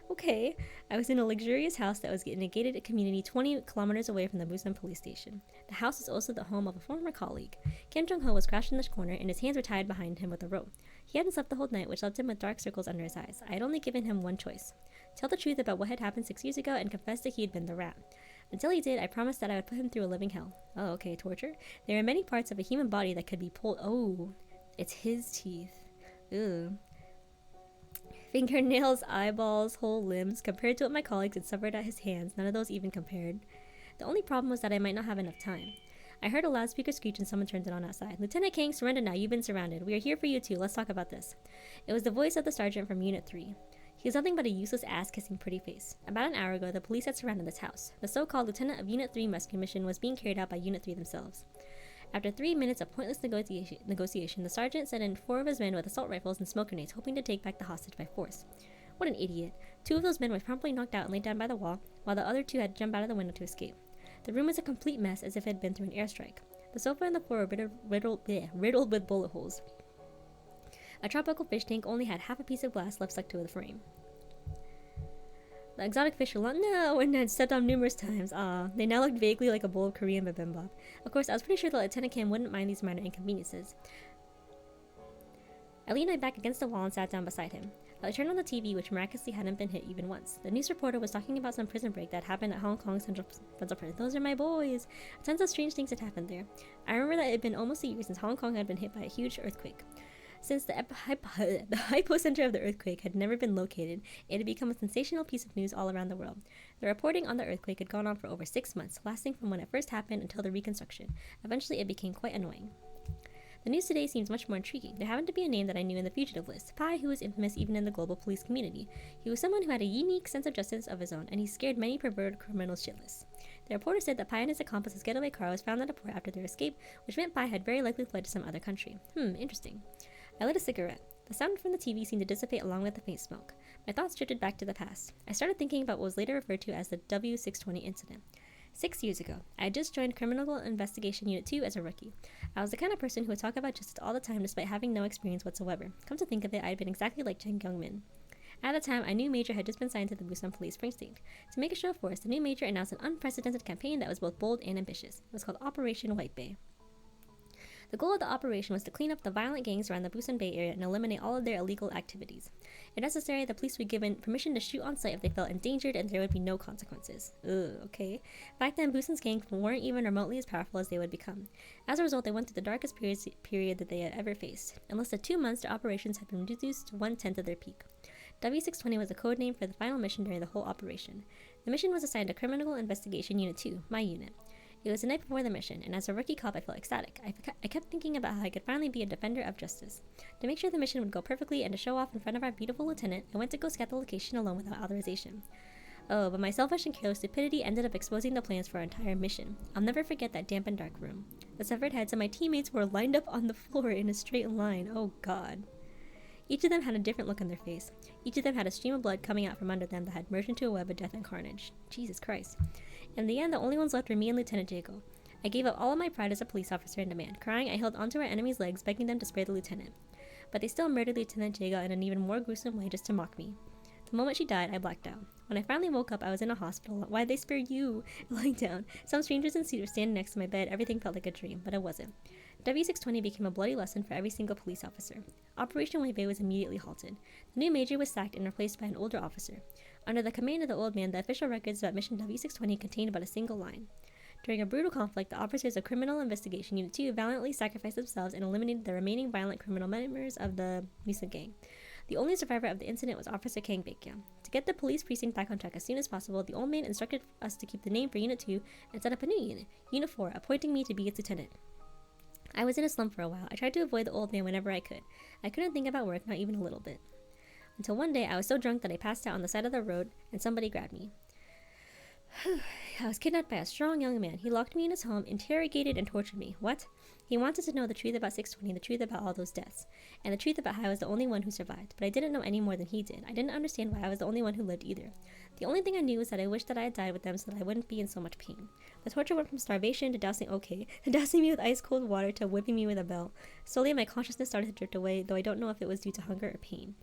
Okay, I was in a luxurious house that was in a gated community 20 kilometers away from the Busan police station. The house was also the home of a former colleague. Kim Jong-ho was crouched in the corner and his hands were tied behind him with a rope. He hadn't slept the whole night, which left him with dark circles under his eyes. I had only given him one choice. Tell the truth about what had happened 6 years ago and confess that he had been the rat. Until he did, I promised that I would put him through a living hell. Oh, okay, torture? There are many parts of a human body that could be pulled. Oh, it's his teeth. Ew. Fingernails, eyeballs, whole limbs. Compared to what my colleagues had suffered at his hands, none of those even compared. The only problem was that I might not have enough time. I heard a loudspeaker screech and someone turned it on outside. Lieutenant Kang, surrender now. You've been surrounded. We are here for you too. Let's talk about this. It was the voice of the sergeant from Unit 3. He was nothing but a useless ass-kissing pretty face. About an hour ago, the police had surrounded this house. The so-called lieutenant of Unit 3 rescue mission was being carried out by Unit 3 themselves. After 3 minutes of pointless negotiation, the sergeant sent in 4 of his men with assault rifles and smoke grenades, hoping to take back the hostage by force. What an idiot. 2 of those men were promptly knocked out and laid down by the wall, while the other 2 had to jump out of the window to escape. The room was a complete mess, as if it had been through an airstrike. The sofa and the floor were riddled with bullet holes. A tropical fish tank only had half a piece of glass left stuck to the frame. The exotic fish were no, and had stepped on numerous times. They now looked vaguely like a bowl of Korean bibimbap. Of course, I was pretty sure that Lieutenant Kim wouldn't mind these minor inconveniences. I leaned my back against the wall and sat down beside him. I turned on the TV, which miraculously hadn't been hit even once. The news reporter was talking about some prison break that happened at Hong Kong Central Prison. Those are my boys! Tons of strange things had happened there. I remember that it had been almost a year since Hong Kong had been hit by a huge earthquake. Since the hypocenter of the earthquake had never been located, it had become a sensational piece of news all around the world. The reporting on the earthquake had gone on for over 6 months, lasting from when it first happened until the reconstruction. Eventually, it became quite annoying. The news today seems much more intriguing. There happened to be a name that I knew in the fugitive list, Pai, who was infamous even in the global police community. He was someone who had a unique sense of justice of his own, and he scared many perverted criminals shitless. The reporter said that Pai and his accomplice's getaway car was found at a port after their escape, which meant Pai had very likely fled to some other country. Interesting. I lit a cigarette. The sound from the TV seemed to dissipate along with the faint smoke. My thoughts drifted back to the past. I started thinking about what was later referred to as the W620 incident. 6 years ago, I had just joined Criminal Investigation Unit 2 as a rookie. I was the kind of person who would talk about justice all the time despite having no experience whatsoever. Come to think of it, I had been exactly like Chang Kyung-min. At the time, a new major had just been signed to the Busan Police Spring State. To make a show of force, the new major announced an unprecedented campaign that was both bold and ambitious. It was called Operation White Bay. The goal of the operation was to clean up the violent gangs around the Busan Bay area and eliminate all of their illegal activities. If necessary, the police would be given permission to shoot on sight if they felt endangered, and there would be no consequences. Okay. Back then, Busan's gangs weren't even remotely as powerful as they would become. As a result, they went through the darkest period that they had ever faced. In less than 2 months, their operations had been reduced to 1/10 of their peak. W620 was a code name for the final mission during the whole operation. The mission was assigned to Criminal Investigation Unit 2, my unit. It was the night before the mission, and as a rookie cop, I felt ecstatic. I kept thinking about how I could finally be a defender of justice. To make sure the mission would go perfectly and to show off in front of our beautiful lieutenant, I went to go scout the location alone without authorization. Oh, but my selfish and careless stupidity ended up exposing the plans for our entire mission. I'll never forget that damp and dark room. The severed heads of my teammates were lined up on the floor in a straight line. Oh god. Each of them had a different look on their face. Each of them had a stream of blood coming out from under them that had merged into a web of death and carnage. Jesus Christ. In the end, the only ones left were me and Lieutenant Jago. I gave up all of my pride as a police officer in demand. Crying, I held onto our enemy's legs, begging them to spare the lieutenant. But they still murdered Lieutenant Jago in an even more gruesome way just to mock me. The moment she died, I blacked out. When I finally woke up, I was in a hospital. Why'd they spare you? Lying down. Some strangers in suit were standing next to my bed. Everything felt like a dream, but it wasn't. W620 became a bloody lesson for every single police officer. Operation White Bay was immediately halted. The new major was sacked and replaced by an older officer. Under the command of the old man, the official records about Mission W620 contained but a single line. During a brutal conflict, the officers of Criminal Investigation Unit 2 valiantly sacrificed themselves and eliminated the remaining violent criminal members of the Musa gang. The only survivor of the incident was Officer Kang Baekya. To get the police precinct back on track as soon as possible, the old man instructed us to keep the name for Unit 2 and set up a new unit, Unit 4, appointing me to be its lieutenant. I was in a slump for a while. I tried to avoid the old man whenever I could. I couldn't think about work, not even a little bit. Until one day, I was so drunk that I passed out on the side of the road and somebody grabbed me. I was kidnapped by a strong young man. He locked me in his home, interrogated, and tortured me. What? He wanted to know the truth about 620, the truth about all those deaths, and the truth about how I was the only one who survived. But I didn't know any more than he did. I didn't understand why I was the only one who lived either. The only thing I knew was that I wished that I had died with them so that I wouldn't be in so much pain. The torture went from starvation to dousing me with ice-cold water to whipping me with a belt. Slowly, my consciousness started to drift away, though I don't know if it was due to hunger or pain.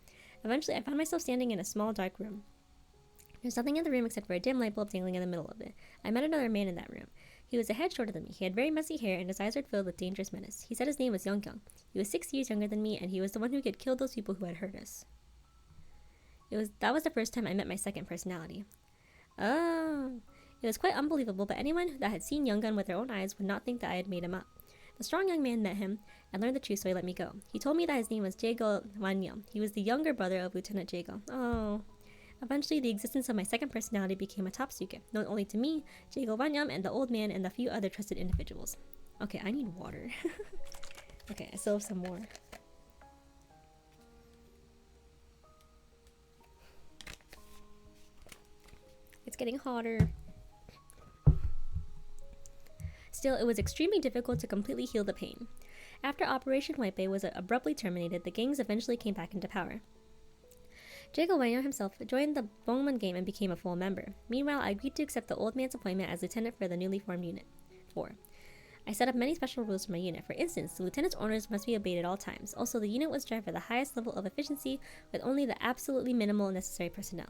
Eventually, I found myself standing in a small, dark room. There's nothing in the room except for a dim light bulb dangling in the middle of it. I met another man in that room. He was a head shorter than me. He had very messy hair, and his eyes were filled with dangerous menace. He said his name was Young. He was 6 years younger than me, and he was the one who had killed those people who had hurt us. That was the first time I met my second personality. Oh. It was quite unbelievable, but anyone that had seen Young with their own eyes would not think that I had made him up. The strong young man met him and learned the truth, so he let me go. He told me that his name was Jaego Wanyam. He was the younger brother of Lieutenant Jaego. Oh. Eventually, the existence of my second personality became a top secret, known only to me, Jaego Wanyam, and the old man, and a few other trusted individuals. Okay, I need water. Okay, I still have some more. It's getting hotter. Still, it was extremely difficult to completely heal the pain. After Operation White Bay was abruptly terminated, the gangs eventually came back into power. Jaego Wanyam himself joined the Bongman game and became a full member. Meanwhile, I agreed to accept the old man's appointment as lieutenant for the newly formed Unit 4. I set up many special rules for my unit. For instance, the lieutenant's orders must be obeyed at all times. Also, the unit was strived for the highest level of efficiency with only the absolutely minimal necessary personnel.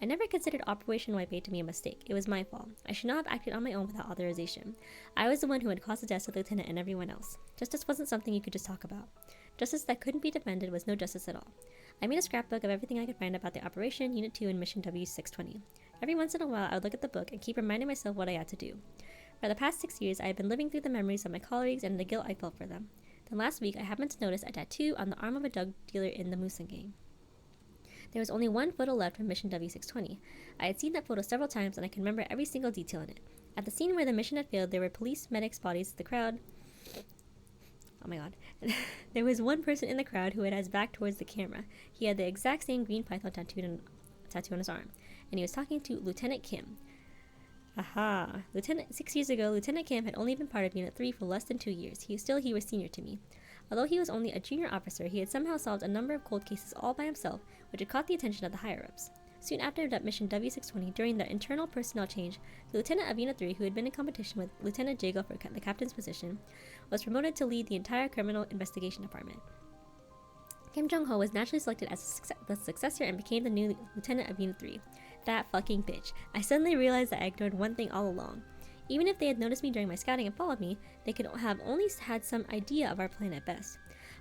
I never considered Operation White Bay to be a mistake. It was my fault. I should not have acted on my own without authorization. I was the one who had caused the deaths of the lieutenant and everyone else. Justice wasn't something you could just talk about. Justice that couldn't be defended was no justice at all. I made a scrapbook of everything I could find about the operation, Unit 2, and Mission W620. Every once in a while, I would look at the book and keep reminding myself what I had to do. For the past 6 years, I had been living through the memories of my colleagues and the guilt I felt for them. Then last week, I happened to notice a tattoo on the arm of a drug dealer in the Musan gang. There was only one photo left from Mission W620. I had seen that photo several times, and I can remember every single detail in it. At the scene where the mission had failed, there were police medics' bodies. The crowd... Oh my god. There was one person in the crowd who had his back towards the camera. He had the exact same green python tattoo on his arm, and he was talking to Lieutenant Kim. Aha. 6 years ago, Lieutenant Kim had only been part of Unit 3 for less than 2 years. He was senior to me. Although he was only a junior officer, he had somehow solved a number of cold cases all by himself, which had caught the attention of the higher-ups. Soon after Mission W620, during the internal personnel change, the lieutenant of Unit 3, who had been in competition with Lieutenant Jaego for the captain's position, was promoted to lead the entire criminal investigation department. Kim Jong-ho was naturally selected as the successor and became the new lieutenant of Unit 3. That fucking bitch. I suddenly realized that I ignored one thing all along. Even if they had noticed me during my scouting and followed me, they could have only had some idea of our plan at best.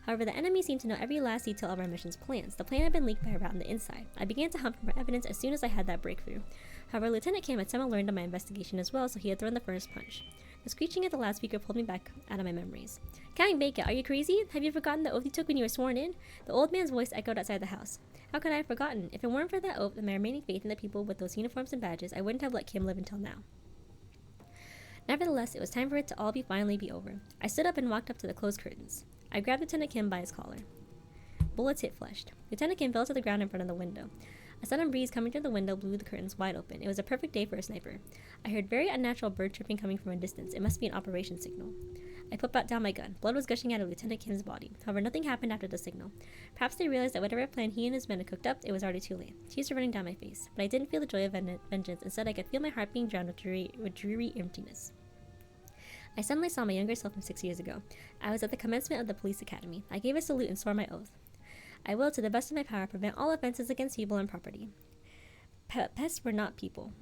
However, the enemy seemed to know every last detail of our mission's plans. The plan had been leaked by a rat on the inside. I began to hunt for more evidence as soon as I had that breakthrough. However, Lieutenant Kim had somehow learned of my investigation as well, so he had thrown the first punch. The screeching at the loudspeaker pulled me back out of my memories. Kang Baekya, are you crazy? Have you forgotten the oath you took when you were sworn in? The old man's voice echoed outside the house. How could I have forgotten? If it weren't for that oath and my remaining faith in the people with those uniforms and badges, I wouldn't have let Kim live until now. Nevertheless, it was time for it to all finally be over. I stood up and walked up to the closed curtains. I grabbed Lieutenant Kim by his collar. Bullets hit flesh. Lieutenant Kim fell to the ground in front of the window. A sudden breeze coming through the window blew the curtains wide open. It was a perfect day for a sniper. I heard very unnatural bird chirping coming from a distance. It must be an operation signal. I put down my gun. Blood was gushing out of Lieutenant Kim's body. However, nothing happened after the signal. Perhaps they realized that whatever plan he and his men had cooked up, it was already too late. Tears were running down my face, but I didn't feel the joy of vengeance. Instead, I could feel my heart being drowned with dreary emptiness. I suddenly saw my younger self from 6 years ago. I was at the commencement of the police academy. I gave a salute and swore my oath. I will, to the best of my power, prevent all offenses against people and property. Pests were not people.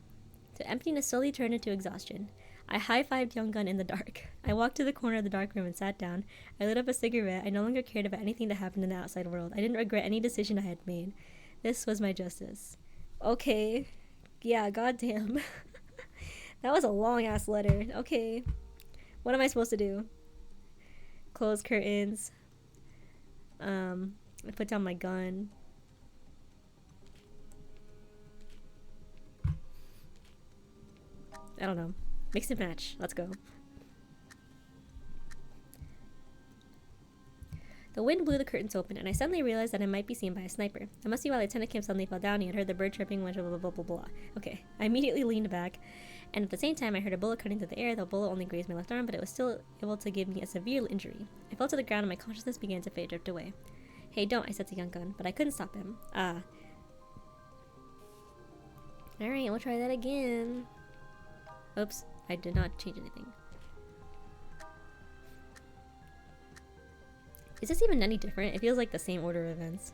The emptiness slowly turned into exhaustion. I high-fived Young Gun in the dark. I walked to the corner of the dark room and sat down. I lit up a cigarette. I no longer cared about anything that happened in the outside world. I didn't regret any decision I had made. This was my justice. Okay. Yeah, goddamn. That was a long-ass letter. Okay. What am I supposed to do? Close curtains. I put down my gun. I don't know. Mix and match. Let's go. The wind blew the curtains open, and I suddenly realized that I might be seen by a sniper. It must be why Lieutenant Kim suddenly fell down. He had heard the bird chirping, blah, blah, blah, blah, blah. Okay. I immediately leaned back, and at the same time I heard a bullet cutting through the air. The bullet only grazed my left arm, but it was still able to give me a severe injury. I fell to the ground, and my consciousness began to fade, drift away. Hey, don't, I said to Young Gun, but I couldn't stop him. Alright, we'll try that again. Oops, I did not change anything. Is this even any different? It feels like the same order of events.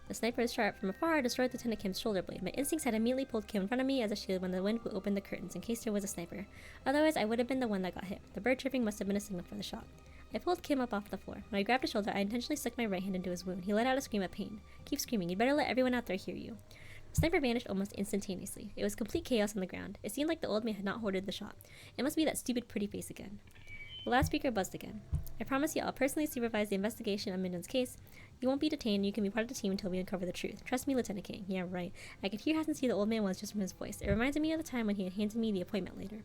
The sniper's shot from afar destroyed Lieutenant Kim's shoulder blade. My instincts had immediately pulled Kim in front of me as a shield when the wind opened the curtains in case there was a sniper. Otherwise, I would have been the one that got hit. The bird chirping must have been a signal for the shot. I pulled Kim up off the floor. When I grabbed his shoulder, I intentionally stuck my right hand into his wound. He let out a scream of pain. Keep screaming. You'd better let everyone out there hear you. The sniper vanished almost instantaneously. It was complete chaos on the ground. It seemed like the old man had not hoarded the shot. It must be that stupid pretty face again. The loudspeaker buzzed again. I promise you I'll personally supervise the investigation of Minden's case. You won't be detained, and you can be part of the team until we uncover the truth. Trust me, Lieutenant King. Yeah, right. I could hear how sincere the old man was just from his voice. It reminded me of the time when he had handed me the appointment letter.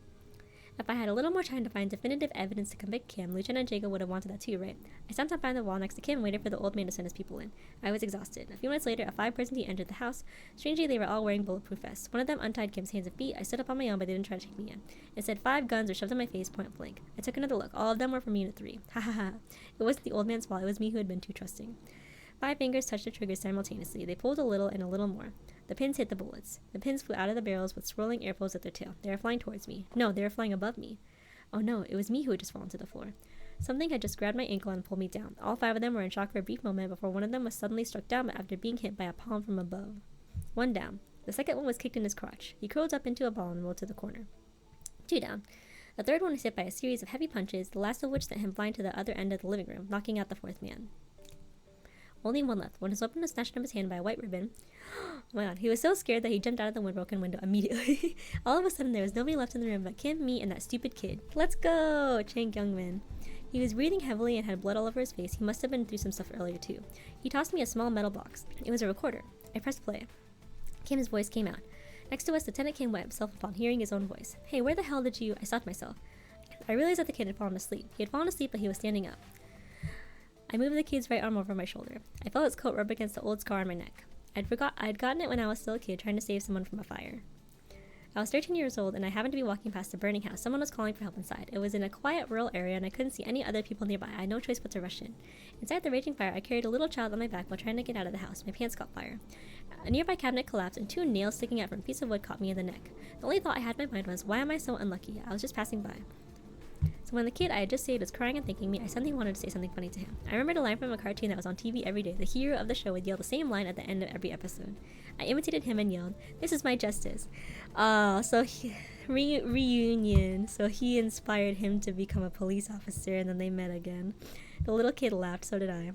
If I had a little more time to find definitive evidence to convict Kim, Lieutenant Jago would have wanted that too, right? I sat down by the wall next to Kim and waited for the old man to send his people in. I was exhausted. A few minutes later, a 5-person team entered the house. Strangely, they were all wearing bulletproof vests. One of them untied Kim's hands and feet. I stood up on my own, but they didn't try to take me in. Instead, 5 guns were shoved in my face, point blank. I took another look. All of them were from Unit 3. Ha ha ha. It wasn't the old man's fault. It was me who had been too trusting. 5 fingers touched the triggers simultaneously. They pulled a little and a little more. The pins hit the bullets. The pins flew out of the barrels with swirling air flows at their tail. They were flying towards me. No, they were flying above me. Oh no, it was me who had just fallen to the floor. Something had just grabbed my ankle and pulled me down. All 5 of them were in shock for a brief moment before one of them was suddenly struck down after being hit by a palm from above. 1 down. The second one was kicked in his crotch. He curled up into a ball and rolled to the corner. 2 down. The third one was hit by a series of heavy punches, the last of which sent him flying to the other end of the living room, knocking out the 4th man. Only 1 left. When his weapon was snatched from his hand by a white ribbon, oh my god, he was so scared that he jumped out of the broken window immediately. All of a sudden, there was nobody left in the room but Kim, me, and that stupid kid. Let's go! Chang Youngmin. He was breathing heavily and had blood all over his face. He must have been through some stuff earlier too. He tossed me a small metal box. It was a recorder. I pressed play. Kim's voice came out. Next to us, Lieutenant Kim wet himself upon hearing his own voice. Hey, where the hell did you... I stopped myself. I realized that the kid had fallen asleep. He had fallen asleep, but he was standing up. I moved the kid's right arm over my shoulder. I felt his coat rub against the old scar on my neck. I'd gotten it when I was still a kid trying to save someone from a fire. I was 13 years old, and I happened to be walking past a burning house. Someone was calling for help inside. It was in a quiet, rural area, and I couldn't see any other people nearby. I had no choice but to rush in. Inside the raging fire, I carried a little child on my back while trying to get out of the house. My pants caught fire. A nearby cabinet collapsed, and 2 nails sticking out from a piece of wood caught me in the neck. The only thought I had in my mind was, why am I so unlucky? I was just passing by. So when the kid I had just saved was crying and thanking me, I suddenly wanted to say something funny to him. I remembered a line from a cartoon that was on TV every day. The hero of the show would yell the same line at the end of every episode. I imitated him and yelled, "This is my justice." Reunion. So he inspired him to become a police officer, and then they met again. The little kid laughed, so did I.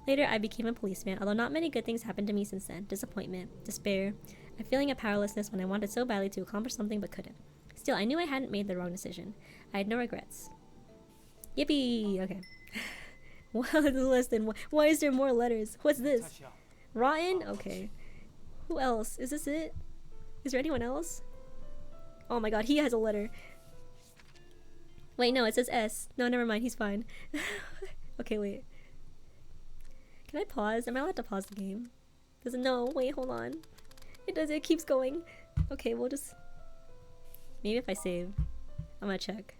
Later, I became a policeman, although not many good things happened to me since then. Disappointment, despair, a feeling of powerlessness when I wanted so badly to accomplish something but couldn't. Still, I knew I hadn't made the wrong decision. I had no regrets. Yippee! Okay. Wow, less than one. Why is there more letters? What's this? Rotten? Okay. Who else? Is this it? Is there anyone else? Oh my god, he has a letter. Wait, no, it says S. No, never mind, he's fine. Okay, wait. Can I pause? Am I allowed to pause the game? Does it? No, wait, hold on. It keeps going. Okay, we'll just... Maybe if I save. I'm gonna check.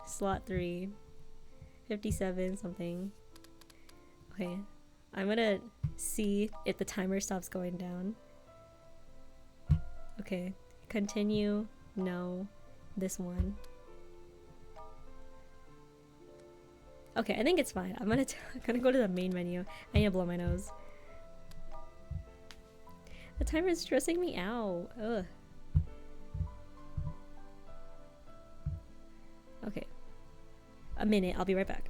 Slot 3. 57 something. Okay. I'm gonna see if the timer stops going down. Okay. Continue. No. This one. Okay, I think it's fine. I'm gonna go to the main menu. I need to blow my nose. The timer is stressing me out. Ugh. Okay. A minute. I'll be right back.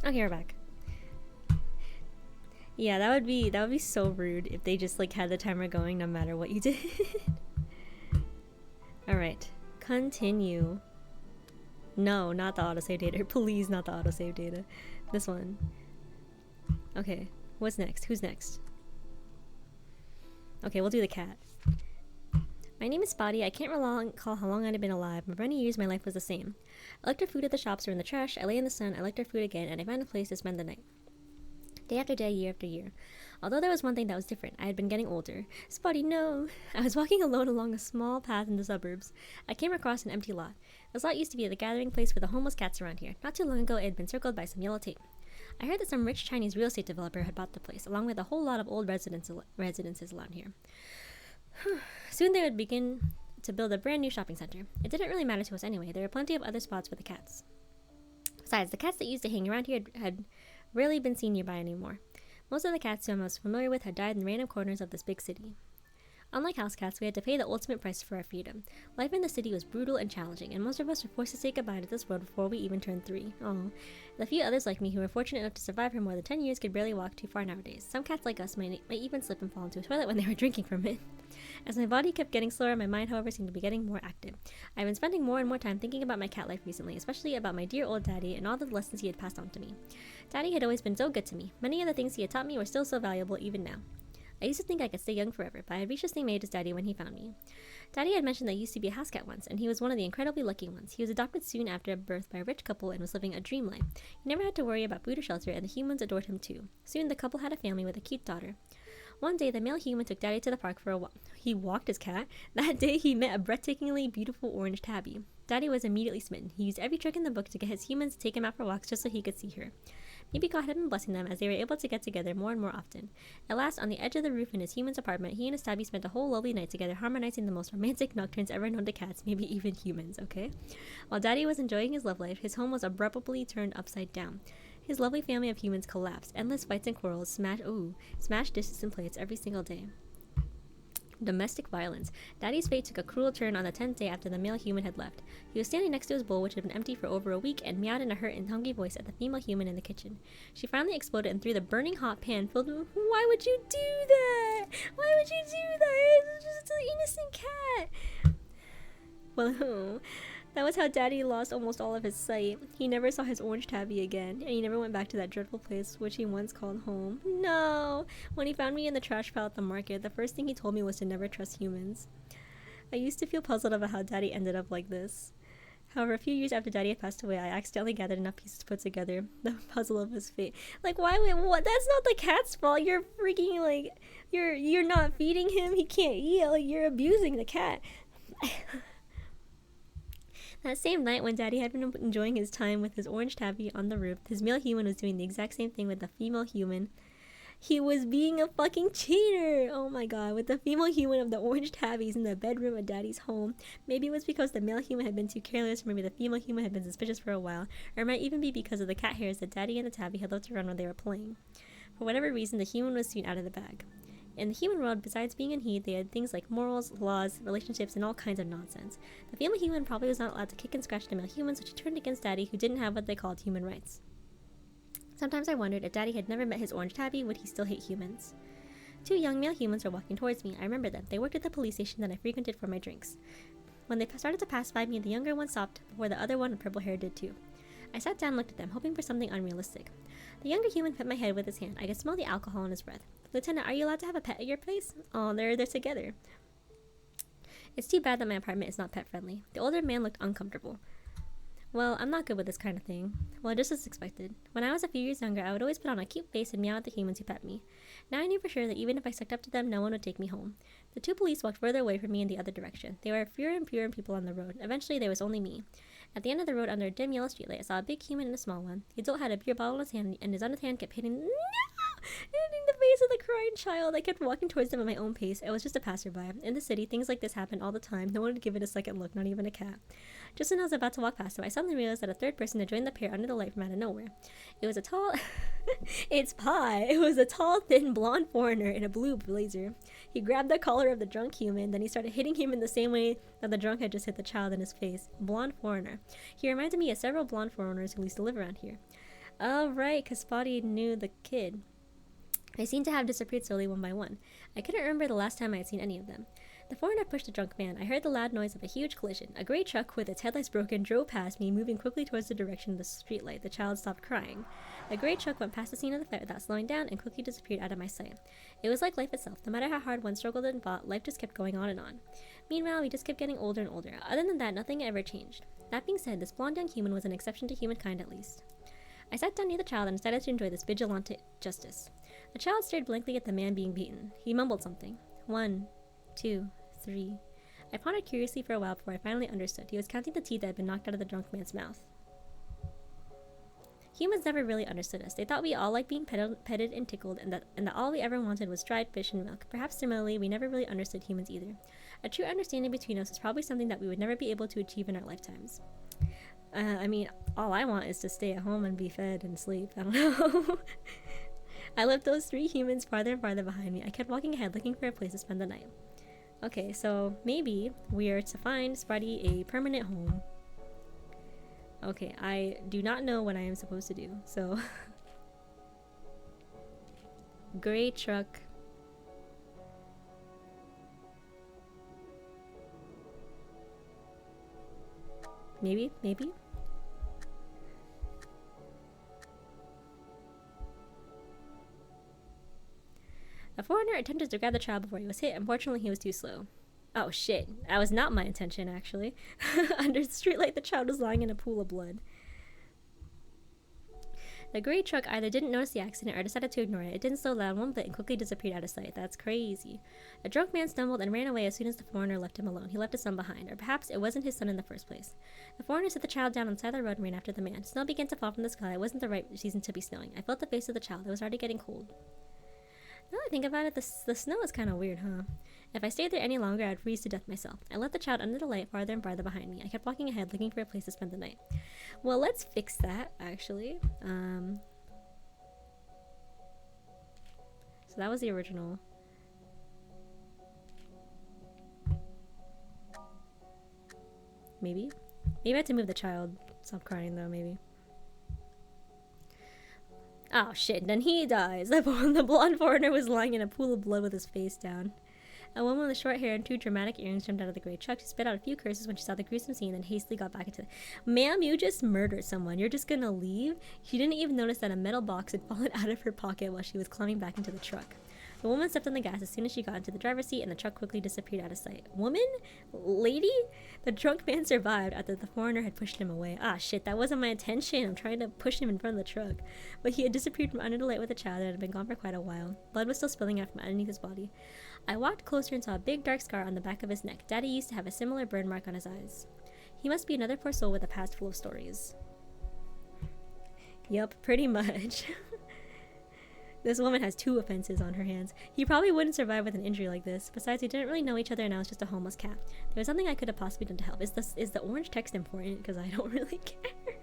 Okay, we're back. Yeah, that would be so rude if they just like had the timer going no matter what you did. Alright. Continue. No, not the autosave data. Please, not the autosave data. This one. Okay. What's next? Who's next? Okay, we'll do the cat. My name is Spotty. I can't recall how long I'd been alive, but for many years my life was the same. I looked at food at the shops or in the trash, I lay in the sun, I looked at food again, and I found a place to spend the night. Day after day, year after year. Although there was one thing that was different, I had been getting older. Spotty, no! I was walking alone along a small path in the suburbs. I came across an empty lot. This lot used to be the gathering place for the homeless cats around here. Not too long ago, it had been circled by some yellow tape. I heard that some rich Chinese real estate developer had bought the place, along with a whole lot of old residences around here. Soon they would begin to build a brand new shopping center. It didn't really matter to us anyway. There were plenty of other spots for the cats. Besides, the cats that used to hang around here had rarely been seen nearby anymore. Most of the cats who I was familiar with had died in random corners of this big city. Unlike house cats, we had to pay the ultimate price for our freedom. Life in the city was brutal and challenging, and most of us were forced to say goodbye to this world before we even turned 3. Oh, the few others like me who were fortunate enough to survive for more than 10 years could barely walk too far nowadays. Some cats like us might even slip and fall into a toilet when they were drinking from it. As my body kept getting slower, my mind, however, seemed to be getting more active. I've been spending more and more time thinking about my cat life recently, especially about my dear old daddy and all the lessons he had passed on to me. Daddy had always been so good to me. Many of the things he had taught me were still so valuable even now. I used to think I could stay young forever, but I had reached the same age as Daddy when he found me. Daddy had mentioned that he used to be a house cat once, and he was one of the incredibly lucky ones. He was adopted soon after birth by a rich couple and was living a dream life. He never had to worry about food or shelter, and the humans adored him too. Soon the couple had a family with a cute daughter. One day, the male human took Daddy to the park for a walk. He walked his cat. That day, he met a breathtakingly beautiful orange tabby. Daddy was immediately smitten. He used every trick in the book to get his humans to take him out for walks just so he could see her. Maybe God had been blessing them as they were able to get together more and more often. At last, on the edge of the roof in his human's apartment, he and his tabby spent a whole lovely night together, harmonizing the most romantic nocturnes ever known to cats, maybe even humans, okay? While Daddy was enjoying his love life, his home was abruptly turned upside down. His lovely family of humans collapsed. Endless fights and quarrels, smashed dishes and plates every single day. Domestic violence. Daddy's fate took a cruel turn on the 10th day after the male human had left. He was standing next to his bowl, which had been empty for over a week, and meowed in a hurt and hungry voice at the female human in the kitchen. She finally exploded and threw the burning hot pan filled with, "Why would you do that? Why would you do that? It's just an innocent cat." Well, that was how Daddy lost almost all of his sight. He never saw his orange tabby again, and he never went back to that dreadful place which he once called home. No! When he found me in the trash pile at the market, the first thing he told me was to never trust humans. I used to feel puzzled about how Daddy ended up like this. However, a few years after Daddy had passed away, I accidentally gathered enough pieces to put together the puzzle of his fate. Like, what? That's not the cat's fault. You're freaking, like, you're not feeding him. He can't eat. Like, you're abusing the cat. That same night, when Daddy had been enjoying his time with his orange tabby on the roof, his male human was doing the exact same thing with the female human. He was being a fucking cheater! Oh my god, with the female human of the orange tabbies in the bedroom at Daddy's home. Maybe it was because the male human had been too careless, or maybe the female human had been suspicious for a while, or it might even be because of the cat hairs that Daddy and the tabby had left around when they were playing. For whatever reason, the human was soon out of the bag. In the human world, besides being in heat, they had things like morals, laws, relationships, and all kinds of nonsense. The female human probably was not allowed to kick and scratch the male human, so she turned against Daddy, who didn't have what they called human rights. Sometimes I wondered if Daddy had never met his orange tabby, would he still hate humans? 2 young male humans were walking towards me. I remember them. They worked at the police station that I frequented for my drinks. When they started to pass by me, the younger one stopped before the other one with purple hair did too. I sat down and looked at them, hoping for something unrealistic. The younger human pet my head with his hand. I could smell the alcohol in his breath. "Lieutenant, are you allowed to have a pet at your place?" "Oh, they're together." It's too bad that my apartment is not pet-friendly. The older man looked uncomfortable. "Well, I'm not good with this kind of thing." Well, just as expected. When I was a few years younger, I would always put on a cute face and meow at the humans who pet me. Now I knew for sure that even if I sucked up to them, no one would take me home. The 2 police walked further away from me in the other direction. There were fewer and fewer people on the road. Eventually, there was only me. At the end of the road, under a dim yellow streetlight, I saw a big human and a small one. The adult had a beer bottle in his hand, and his other hand kept hitting the face of the crying child. I kept walking towards them at my own pace. I was just a passerby. In the city, things like this happen all the time. No one would give it a second look, not even a cat. Just when I was about to walk past him, I suddenly realized that a third person had joined the pair under the light from out of nowhere. It was a tall... It's Pie! It was a tall, thin, blonde foreigner in a blue blazer. He grabbed the collar of the drunk human, then he started hitting him in the same way that the drunk had just hit the child in his face. Blonde foreigner. He reminded me of several blonde foreigners who used to live around here. Oh, right, because Spotty knew the kid. They seemed to have disappeared slowly one by one. I couldn't remember the last time I had seen any of them. The foreigner pushed the drunk man. I heard the loud noise of a huge collision. A gray truck with its headlights broken drove past me, moving quickly towards the direction of the streetlight. The child stopped crying. The gray truck went past the scene of the fight without slowing down and quickly disappeared out of my sight. It was like life itself. No matter how hard one struggled and fought, life just kept going on and on. Meanwhile, we just kept getting older and older. Other than that, nothing ever changed. That being said, this blonde young human was an exception to humankind at least. I sat down near the child and decided to enjoy this vigilante justice. The child stared blankly at the man being beaten. He mumbled something. 1, 2, 3. I pondered curiously for a while before I finally understood. He was counting the teeth that had been knocked out of the drunk man's mouth. Humans never really understood us. They thought we all liked being petted and tickled, and that all we ever wanted was dried fish and milk. Perhaps similarly, we never really understood humans either. A true understanding between us is probably something that we would never be able to achieve in our lifetimes. I mean, all I want is to stay at home and be fed and sleep. I don't know. I left those 3 humans farther and farther behind me. I kept walking ahead, looking for a place to spend the night. Okay, so maybe we are to find Spotty a permanent home. Okay, I do not know what I am supposed to do, so... Gray truck. Maybe? A foreigner attempted to grab the child before he was hit. Unfortunately, he was too slow. Oh shit, that was not my intention, actually. Under the streetlight, the child was lying in a pool of blood. The gray truck either didn't notice the accident or decided to ignore it. It didn't slow down one bit and quickly disappeared out of sight. That's crazy. A drunk man stumbled and ran away as soon as the foreigner left him alone. He left his son behind, or perhaps it wasn't his son in the first place. The foreigner set the child down on the side of the road and ran after the man. Snow began to fall from the sky. It wasn't the right season to be snowing. I felt the face of the child. It was already getting cold. Now that I think about it, the snow is kind of weird, huh? If I stayed there any longer, I'd freeze to death myself. I left the child under the light farther and farther behind me. I kept walking ahead, looking for a place to spend the night. Well, let's fix that, actually. So that was the original. Maybe? Maybe I had to move the child. Stop crying, though, maybe. Oh shit, then he dies. The blonde foreigner was lying in a pool of blood with his face down. A woman with short hair and 2 dramatic earrings jumped out of the gray truck. She spit out a few curses when she saw the gruesome scene and then hastily got back into it. Ma'am, you just murdered someone. You're just gonna leave? She didn't even notice that a metal box had fallen out of her pocket while she was climbing back into the truck. The woman stepped on the gas as soon as she got into the driver's seat, and the truck quickly disappeared out of sight. Woman? Lady? The drunk man survived after the foreigner had pushed him away. Ah, shit, that wasn't my intention. I'm trying to push him in front of the truck. But he had disappeared from under the light with a child that had been gone for quite a while. Blood was still spilling out from underneath his body. I walked closer and saw a big dark scar on the back of his neck. Daddy used to have a similar burn mark on his eyes. He must be another poor soul with a past full of stories. Yup, pretty much. This woman has 2 offenses on her hands. He probably wouldn't survive with an injury like this. Besides, we didn't really know each other and I was just a homeless cat. There was something I could have possibly done to help. Is the orange text important? Because I don't really care.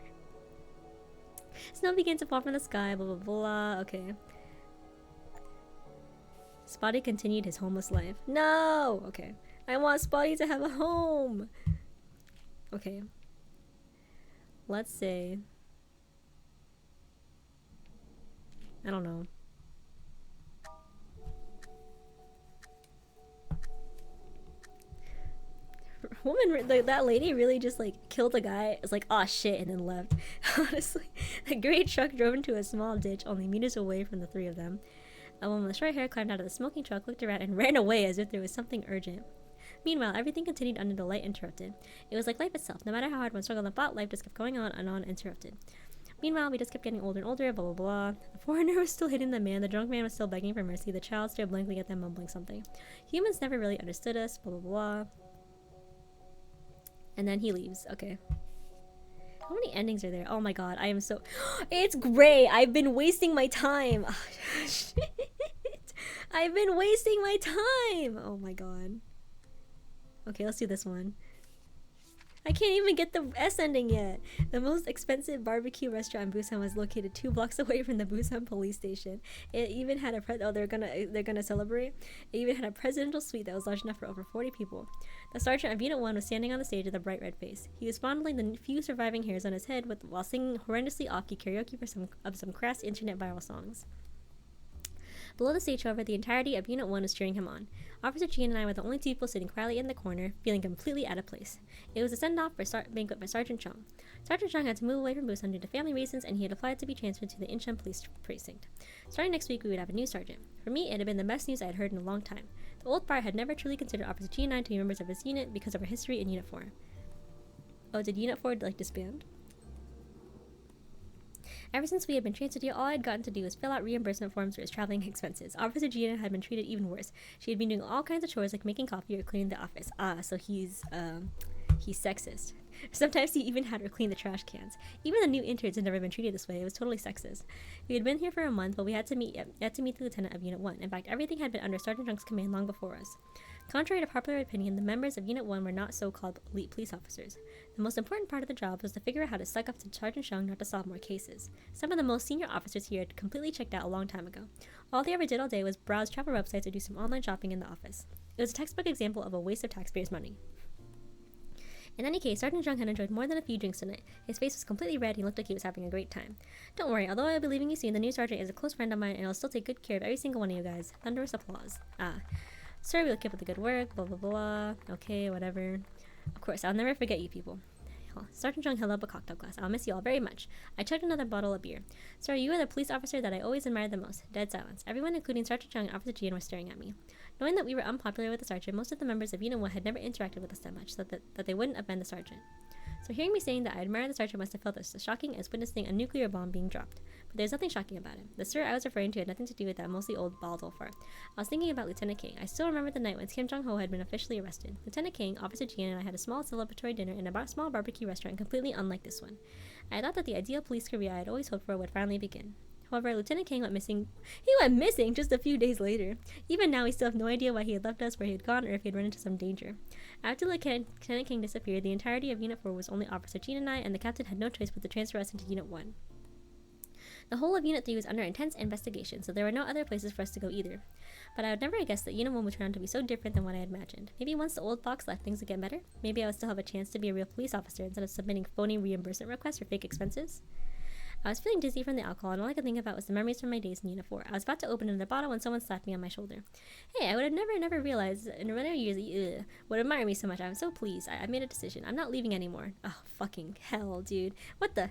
Snow began to fall from the sky, blah blah blah. Okay. Spotty continued his homeless life. No! Okay. I want Spotty to have a home! Okay. Let's say... I don't know. That lady really just like killed a guy. It's like, oh shit, and then left. Honestly, the gray truck drove into a small ditch only meters away from the 3 of them. A woman with short hair climbed out of the smoking truck, looked around, and ran away as if there was something urgent. Meanwhile, everything continued under the light uninterrupted. It was like life itself. No matter how hard one struggled and fought, life just kept going on and on uninterrupted. Meanwhile, we just kept getting older and older, blah blah blah. The foreigner was still hitting the man, the drunk man was still begging for mercy, the child stared blankly at them, mumbling something. Humans never really understood us, blah blah blah. And then he leaves. Okay. How many endings are there? Oh my god, I am so... It's gray! I've been wasting my time! Oh, shit! I've been wasting my time! Oh my god. Okay, let's do this one. I can't even get the S ending yet. The most expensive barbecue restaurant in Busan was located 2 blocks away from the Busan police station. It even had they're gonna celebrate. It even had a presidential suite that was large enough for over 40 people. The sergeant of Unit 1 was standing on the stage with a bright red face. He was fondling the few surviving hairs on his head while singing horrendously off-key karaoke for some crass internet viral songs. Below the stage, however, the entirety of Unit 1 was cheering him on. Officer Jean and I were the only two people sitting quietly in the corner, feeling completely out of place. It was a send-off banquet for Sergeant Chung. Sergeant Chung had to move away from Busan due to family reasons, and he had applied to be transferred to the Incheon Police Precinct. Starting next week, we would have a new sergeant. For me, it had been the best news I had heard in a long time. The old bard had never truly considered Officer Jean and I to be members of his unit because of our history in Unit 4. Oh, did Unit 4, disband? Ever since we had been transferred here, all I had gotten to do was fill out reimbursement forms for his traveling expenses. Officer Gina had been treated even worse. She had been doing all kinds of chores like making coffee or cleaning the office. So he's sexist. Sometimes he even had her clean the trash cans. Even the new interns had never been treated this way. It was totally sexist. We had been here for a month, but we had to meet the lieutenant of Unit 1. In fact, everything had been under Sergeant Jung's command long before us. Contrary to popular opinion, the members of Unit 1 were not so-called elite police officers. The most important part of the job was to figure out how to suck up to Sergeant Chung not to solve more cases. Some of the most senior officers here had completely checked out a long time ago. All they ever did all day was browse travel websites or do some online shopping in the office. It was a textbook example of a waste of taxpayers' money. In any case, Sergeant Chung had enjoyed more than a few drinks tonight. His face was completely red and he looked like he was having a great time. Don't worry, although I'll be leaving you soon, the new sergeant is a close friend of mine and I'll still take good care of every single one of you guys. Thunderous applause. Sir, we'll keep up the good work, blah blah blah. Okay, whatever. Of course, I'll never forget you people. Sergeant Chung held up a cocktail glass. I'll miss you all very much. I chugged another bottle of beer. Sir, you are the police officer that I always admired the most. Dead silence. Everyone, including Sergeant Chung and Officer Jian, were staring at me. Knowing that we were unpopular with the sergeant, most of the members of Unit 1 had never interacted with us that much, so that they wouldn't offend the sergeant. So hearing me saying that I admired the sergeant must have felt as shocking as witnessing a nuclear bomb being dropped. But there's nothing shocking about it. The sir I was referring to had nothing to do with that mostly old bald Olfar. I was thinking about Lieutenant King. I still remember the night when Kim Jong-ho had been officially arrested. Lieutenant King, Officer Jian, and I had a small celebratory dinner in a small barbecue restaurant completely unlike this one. I thought that the ideal police career I had always hoped for would finally begin. However, Lieutenant King went missing. He went missing just a few days later. Even now, we still have no idea why he had left us, where he had gone, or if he had run into some danger. After Lieutenant King disappeared, the entirety of Unit 4 was only Officer Jean and I, and the captain had no choice but to transfer us into Unit 1. The whole of Unit 3 was under intense investigation, so there were no other places for us to go either. But I would never have guessed that Unit 1 would turn out to be so different than what I had imagined. Maybe once the old fox left, things would get better. Maybe I would still have a chance to be a real police officer instead of submitting phony reimbursement requests for fake expenses. I was feeling dizzy from the alcohol, and all I could think about was the memories from my days in Unit 4. I was about to open another bottle when someone slapped me on my shoulder. Hey, I would have never realized in a years that you would admire me so much. I'm so pleased. I made a decision. I'm not leaving anymore. Oh, fucking hell, dude. What the?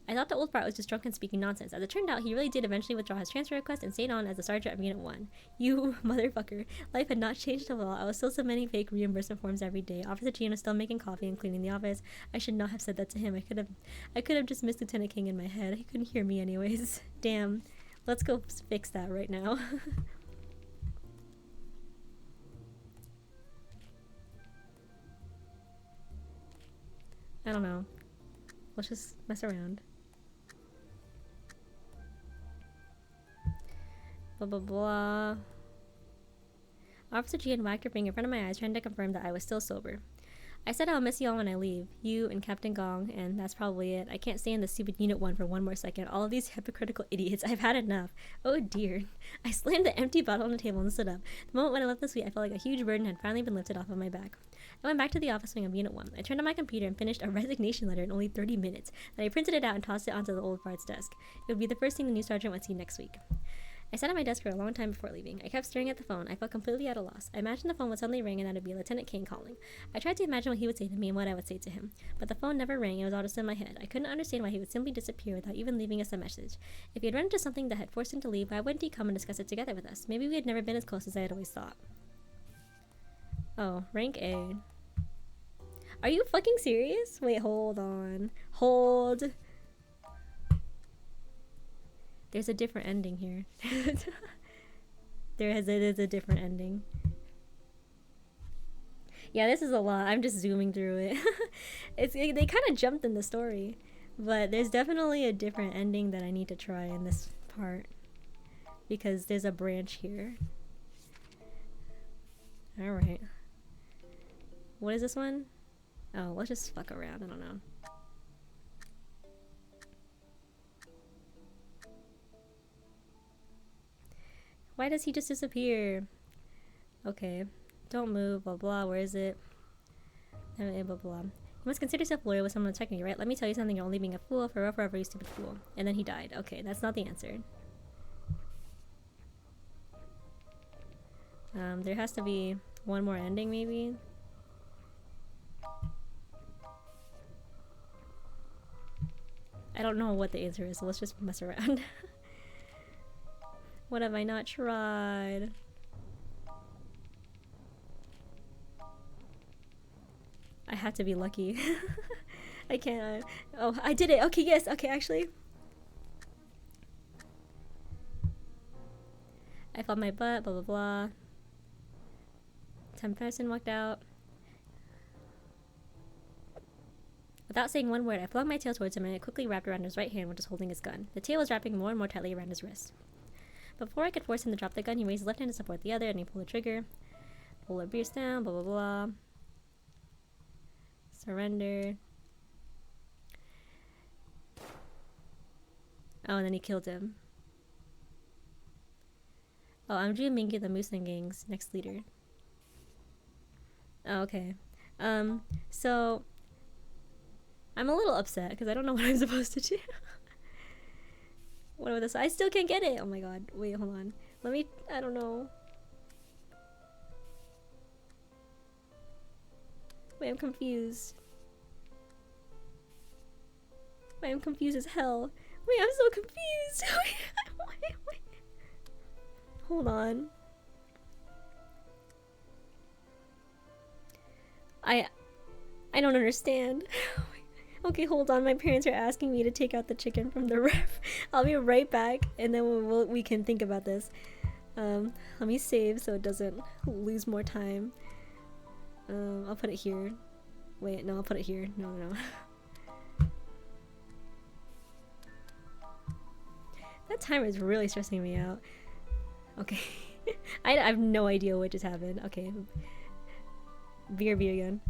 I thought the old brat was just drunk and speaking nonsense. As it turned out, he really did eventually withdraw his transfer request and stayed on as the sergeant of Unit 1. You motherfucker. Life had not changed at all. I was still submitting fake reimbursement forms every day. Officer Jean was still making coffee and cleaning the office. I should not have said that to him. I could have just missed Lieutenant King in my head. He couldn't hear me anyways. Damn. Let's go fix that right now. I don't know. Let's just mess around. Blah blah blah. Officer Jian whacked her finger in front of my eyes, trying to confirm that I was still sober. I said I'll miss you all when I leave. You and Captain Gong, and that's probably it. I can't stay in the stupid Unit 1 for one more second. All of these hypocritical idiots. I've had enough. Oh dear. I slammed the empty bottle on the table and stood up. The moment when I left the suite, I felt like a huge burden had finally been lifted off of my back. I went back to the office wing of Unit 1. I turned on my computer and finished a resignation letter in only 30 minutes. Then I printed it out and tossed it onto the old guard's desk. It would be the first thing the new sergeant would see next week. I sat at my desk for a long time before leaving. I kept staring at the phone. I felt completely at a loss. I imagined the phone would suddenly ring and that it would be Lieutenant King calling. I tried to imagine what he would say to me and what I would say to him. But the phone never rang. It was all just in my head. I couldn't understand why he would simply disappear without even leaving us a message. If he had run into something that had forced him to leave, why wouldn't he come and discuss it together with us? Maybe we had never been as close as I had always thought. Oh, rank A. Are you fucking serious? Wait, hold on. Hold. There's a different ending here. It is a different ending. Yeah, this is a lot. I'm just zooming through it. They kind of jumped in the story, but there's definitely a different ending that I need to try in this part because there's a branch here. All right. What is this one? Oh, let's just fuck around. I don't know. Why does he just disappear? Okay. Don't move, blah blah. Where is it? Blah blah blah. You must consider yourself loyal with someone checking you, right? Let me tell you something, you're only being a fool. Forever, you stupid fool. And then he died. Okay, that's not the answer. There has to be one more ending, maybe? I don't know what the answer is, so let's just mess around. What have I not tried? I had to be lucky. I can't. Oh, I did it. Okay, yes. Okay, actually. I felt my butt, blah blah blah. 10% walked out. Without saying one word, I flung my tail towards him and it quickly wrapped around his right hand, which was holding his gun. The tail was wrapping more and more tightly around his wrist. Before I could force him to drop the gun, he raised his left hand to support the other and he pulled the trigger. Pull our beers down, blah blah blah. Surrender. Oh, and then he killed him. Oh, I'm Ju Mingi, the Muslim Gang's next leader. Oh, okay. So I'm a little upset because I don't know what I'm supposed to do. What about this? I still can't get it. Oh my god. Wait, hold on. Let me. I don't know. Wait, I'm confused. Wait, I'm confused as hell. Wait, I'm so confused. wait. Hold on. I don't understand. Okay, hold on. My parents are asking me to take out the chicken from the ref. I'll be right back, and then we can think about this. Let me save so it doesn't lose more time. I'll put it here. Wait, no, I'll put it here. No. That timer is really stressing me out. Okay. I have no idea what just happened. Okay. Beer again.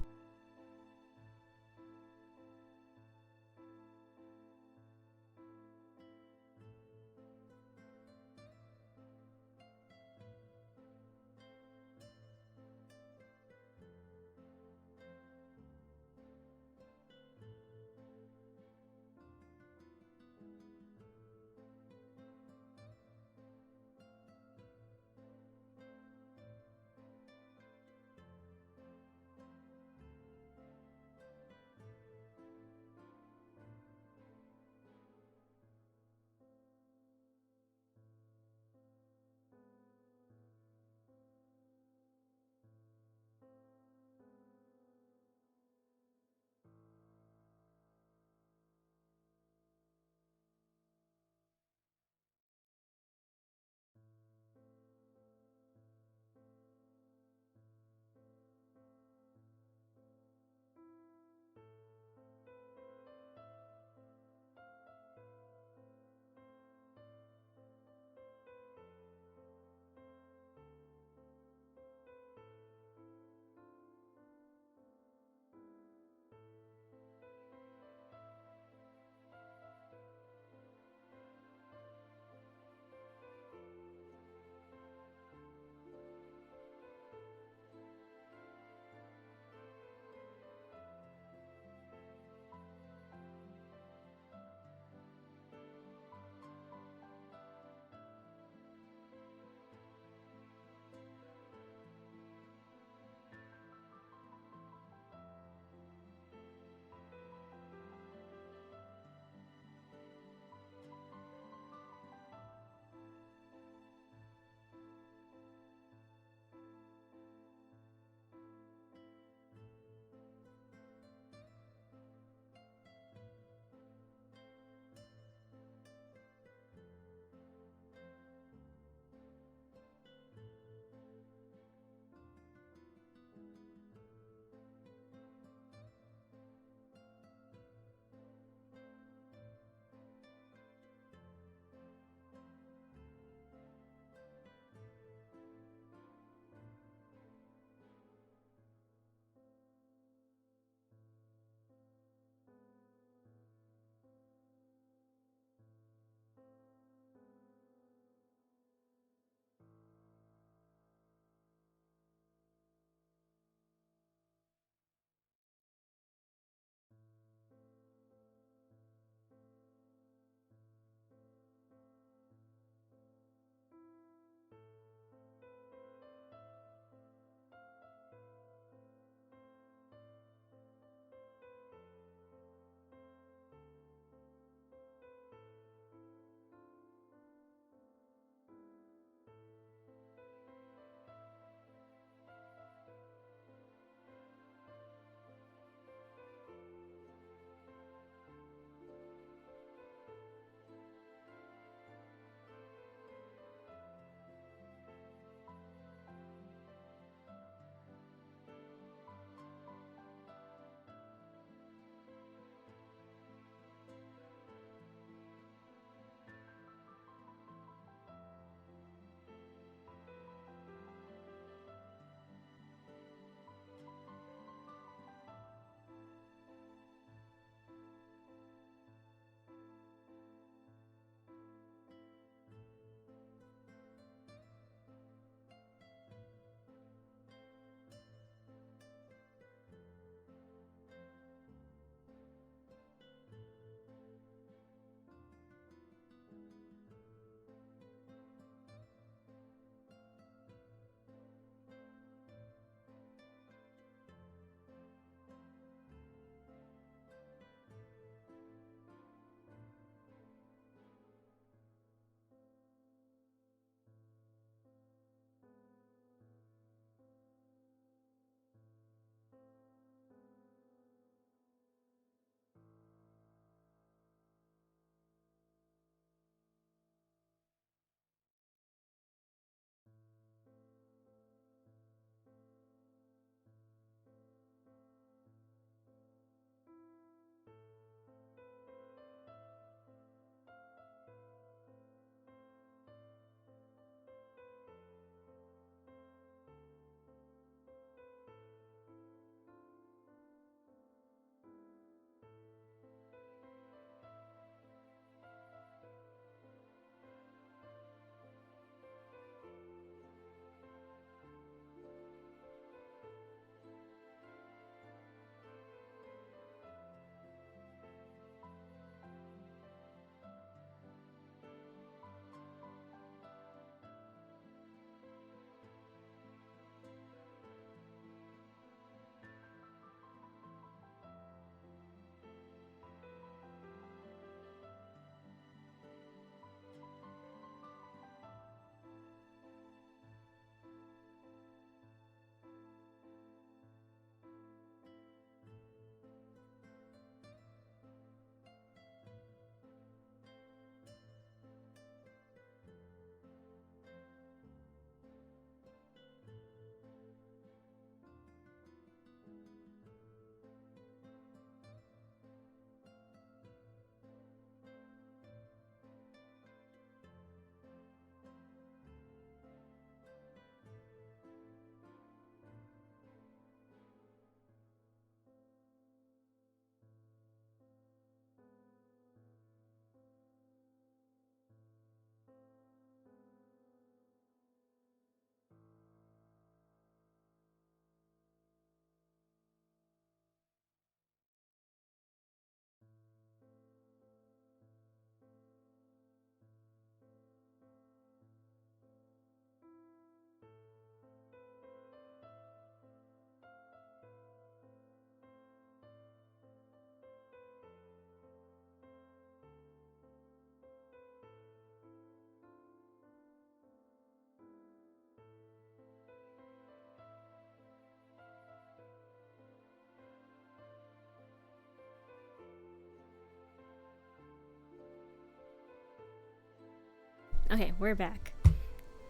Okay, we're back.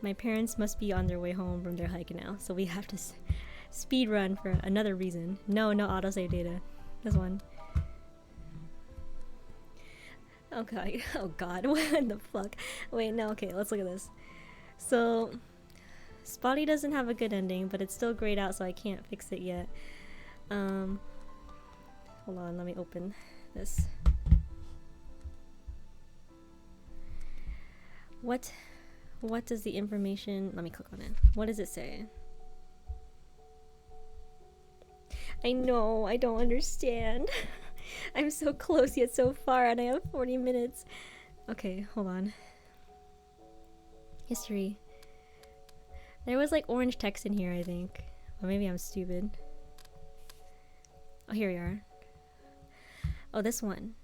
My parents must be on their way home from their hike now, so we have to speed run for another reason. No autosave data. This one. Oh god. Oh god. What the fuck? Wait, no, okay, let's look at this. So, Spotty doesn't have a good ending, but it's still grayed out, so I can't fix it yet. Hold on, let me open this. What does the information... Let me click on it. What does it say? I know, I don't understand. I'm so close yet so far, and I have 40 minutes. Okay, hold on. History. There was like orange text in here, I think. Or maybe I'm stupid. Oh, here we are. Oh, this one.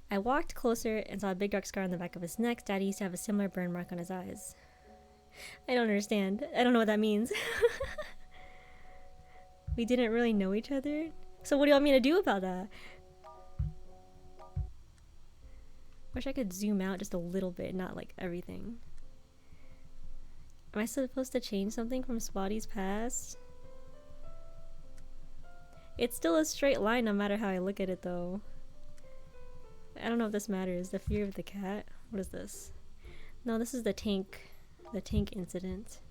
I walked closer and saw a big dark scar on the back of his neck. Daddy used to have a similar burn mark on his eyes. I don't understand. I don't know what that means. We didn't really know each other? So what do you want me to do about that? Wish I could zoom out just a little bit, not like everything. Am I supposed to change something from Spotty's past? It's still a straight line no matter how I look at it though. I don't know if this matters. The fear of the cat? What is this? No, this is the tank incident.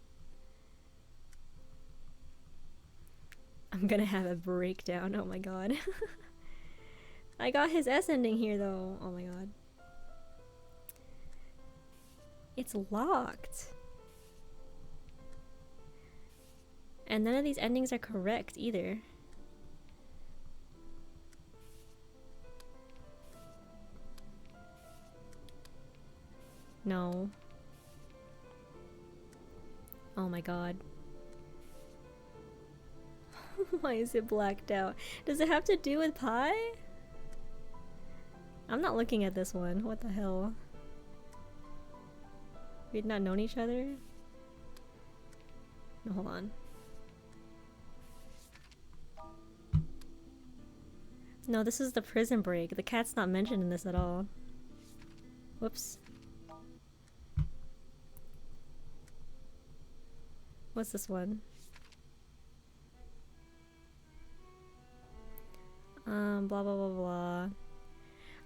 I'm gonna have a breakdown. Oh my god. I got his S ending here though. Oh my god. It's locked. And none of these endings are correct either. No. Oh my god. Why is it blacked out? Does it have to do with pie? I'm not looking at this one. What the hell? We'd not known each other? No, hold on. No, this is the prison break. The cat's not mentioned in this at all. Whoops. What's this one? Blah blah blah blah.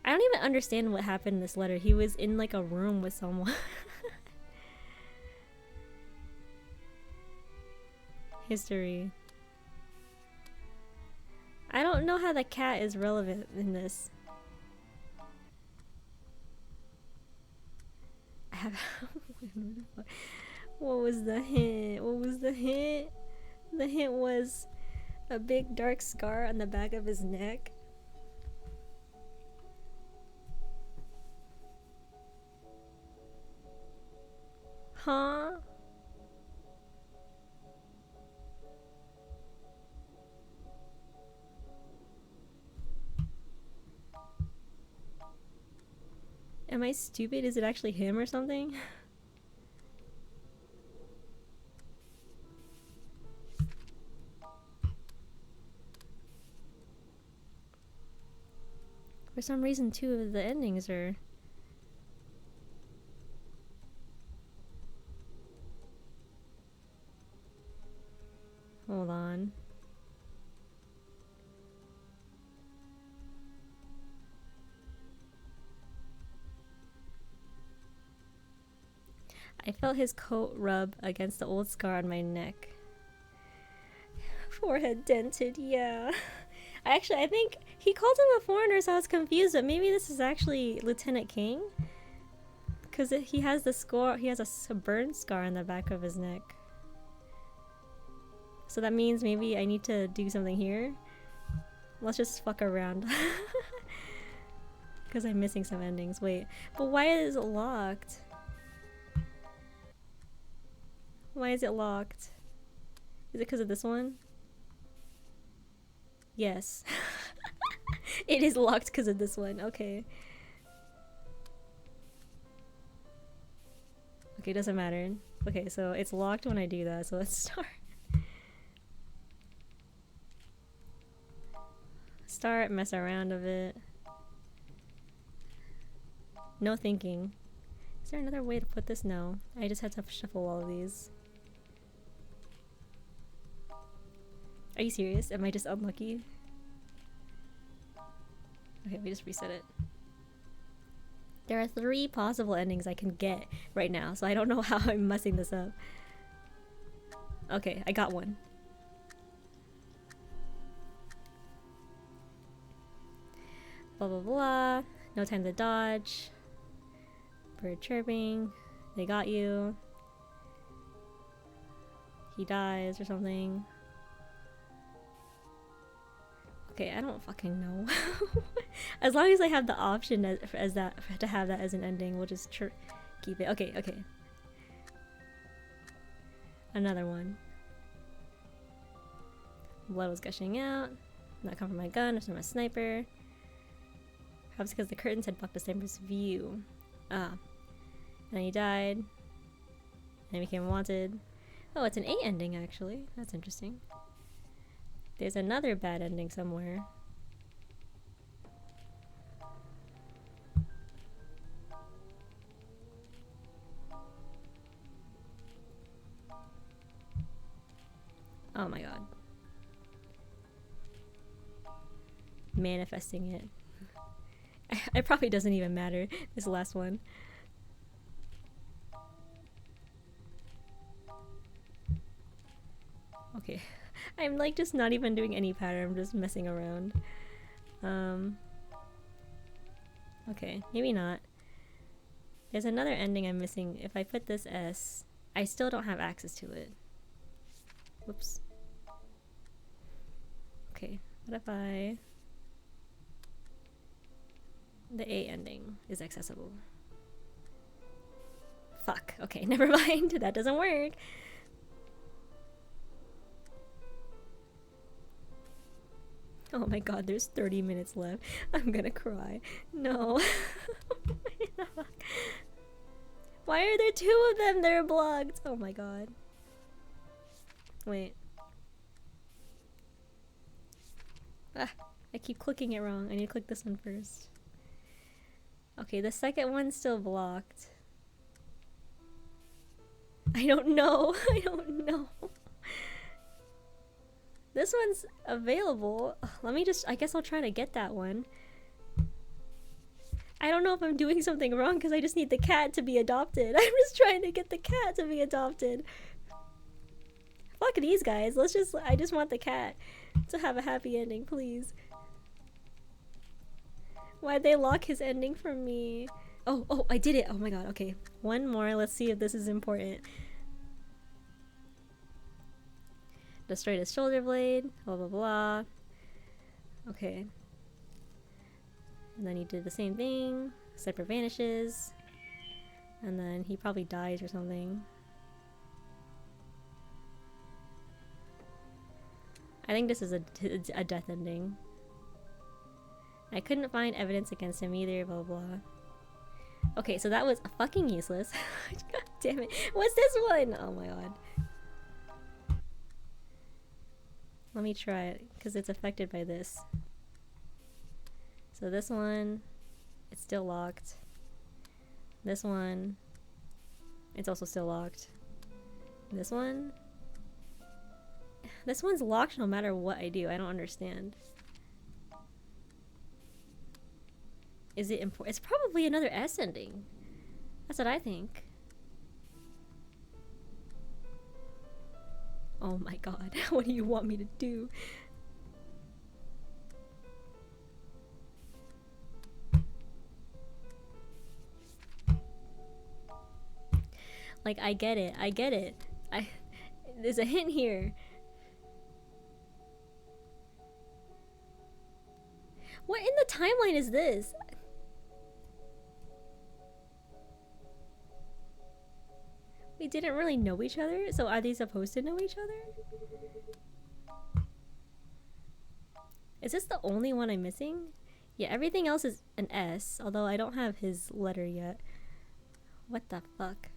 I don't even understand what happened in this letter. He was in like a room with someone. History. I don't know how the cat is relevant in this. I have... What was the hint? What was the hint? The hint was a big dark scar on the back of his neck. Huh? Am I stupid? Is it actually him or something? For some reason, two of the endings are... Hold on. I felt his coat rub against the old scar on my neck. Forehead dented, yeah. I think he called him a foreigner, so I was confused, but maybe this is actually Lieutenant King? Because he has the scar, he has a burn scar on the back of his neck. So that means maybe I need to do something here. Let's just fuck around. Because I'm missing some endings. Wait, but why is it locked? Why is it locked? Is it because of this one? Yes. It is locked because of this one. Okay. Okay, doesn't matter. Okay, so it's locked when I do that, so let's start. Start, mess around a bit. No thinking. Is there another way to put this? No. I just had to shuffle all of these. Are you serious? Am I just unlucky? Okay, we just reset it. There are 3 possible endings I can get right now, so I don't know how I'm messing this up. Okay, I got one. Blah blah blah. No time to dodge. Bird chirping. They got you. He dies or something. Okay, I don't fucking know. As long as I have the option as that to have that as an ending, we'll just keep it. Okay, okay. Another one. Blood was gushing out. Not come from my gun or from a sniper. Perhaps because the curtains had blocked the sniper's view. Ah. And then he died. And he became wanted. Oh, it's an A ending actually. That's interesting. There's another bad ending somewhere. Oh my god. Manifesting it. It probably doesn't even matter, this last one. Okay. I'm like just not even doing any pattern, I'm just messing around. Okay, maybe not. There's another ending I'm missing. If I put this S, I still don't have access to it. Whoops. Okay, what if I... The A ending is accessible. Fuck, okay, never mind, that doesn't work. Oh my god, there's 30 minutes left. I'm gonna cry. No. Why are there 2 of them that are blocked? Oh my god. Wait. Ah, I keep clicking it wrong. I need to click this one first. Okay, the second one's still blocked. I don't know. I don't know. This one's available. Let me just, I guess I'll try to get that one. I don't know if I'm doing something wrong because I just need the cat to be adopted. I'm just trying to get the cat to be adopted. Fuck these guys. Let's just, I just want the cat to have a happy ending, please. Why'd they lock his ending from me? Oh, oh, I did it. Oh my god, okay. One more, let's see if this is important. Destroyed his shoulder blade, blah blah blah. Okay. And then he did the same thing. Sniper vanishes. And then he probably dies or something. I think this is a death ending. I couldn't find evidence against him either, blah blah. Okay, so that was fucking useless. God damn it. What's this one? Oh my god. Let me try it, because it's affected by this. So this one, it's still locked. This one, it's also still locked. This one's locked no matter what I do. I don't understand. Is it important? It's probably another S ending. That's what I think. Oh my god, what do you want me to do? Like, I get it, I get it. There's a hint here. What in the timeline is this? We didn't really know each other, so are they supposed to know each other? Is this the only one I'm missing? Yeah, everything else is an S, although I don't have his letter yet. What the fuck?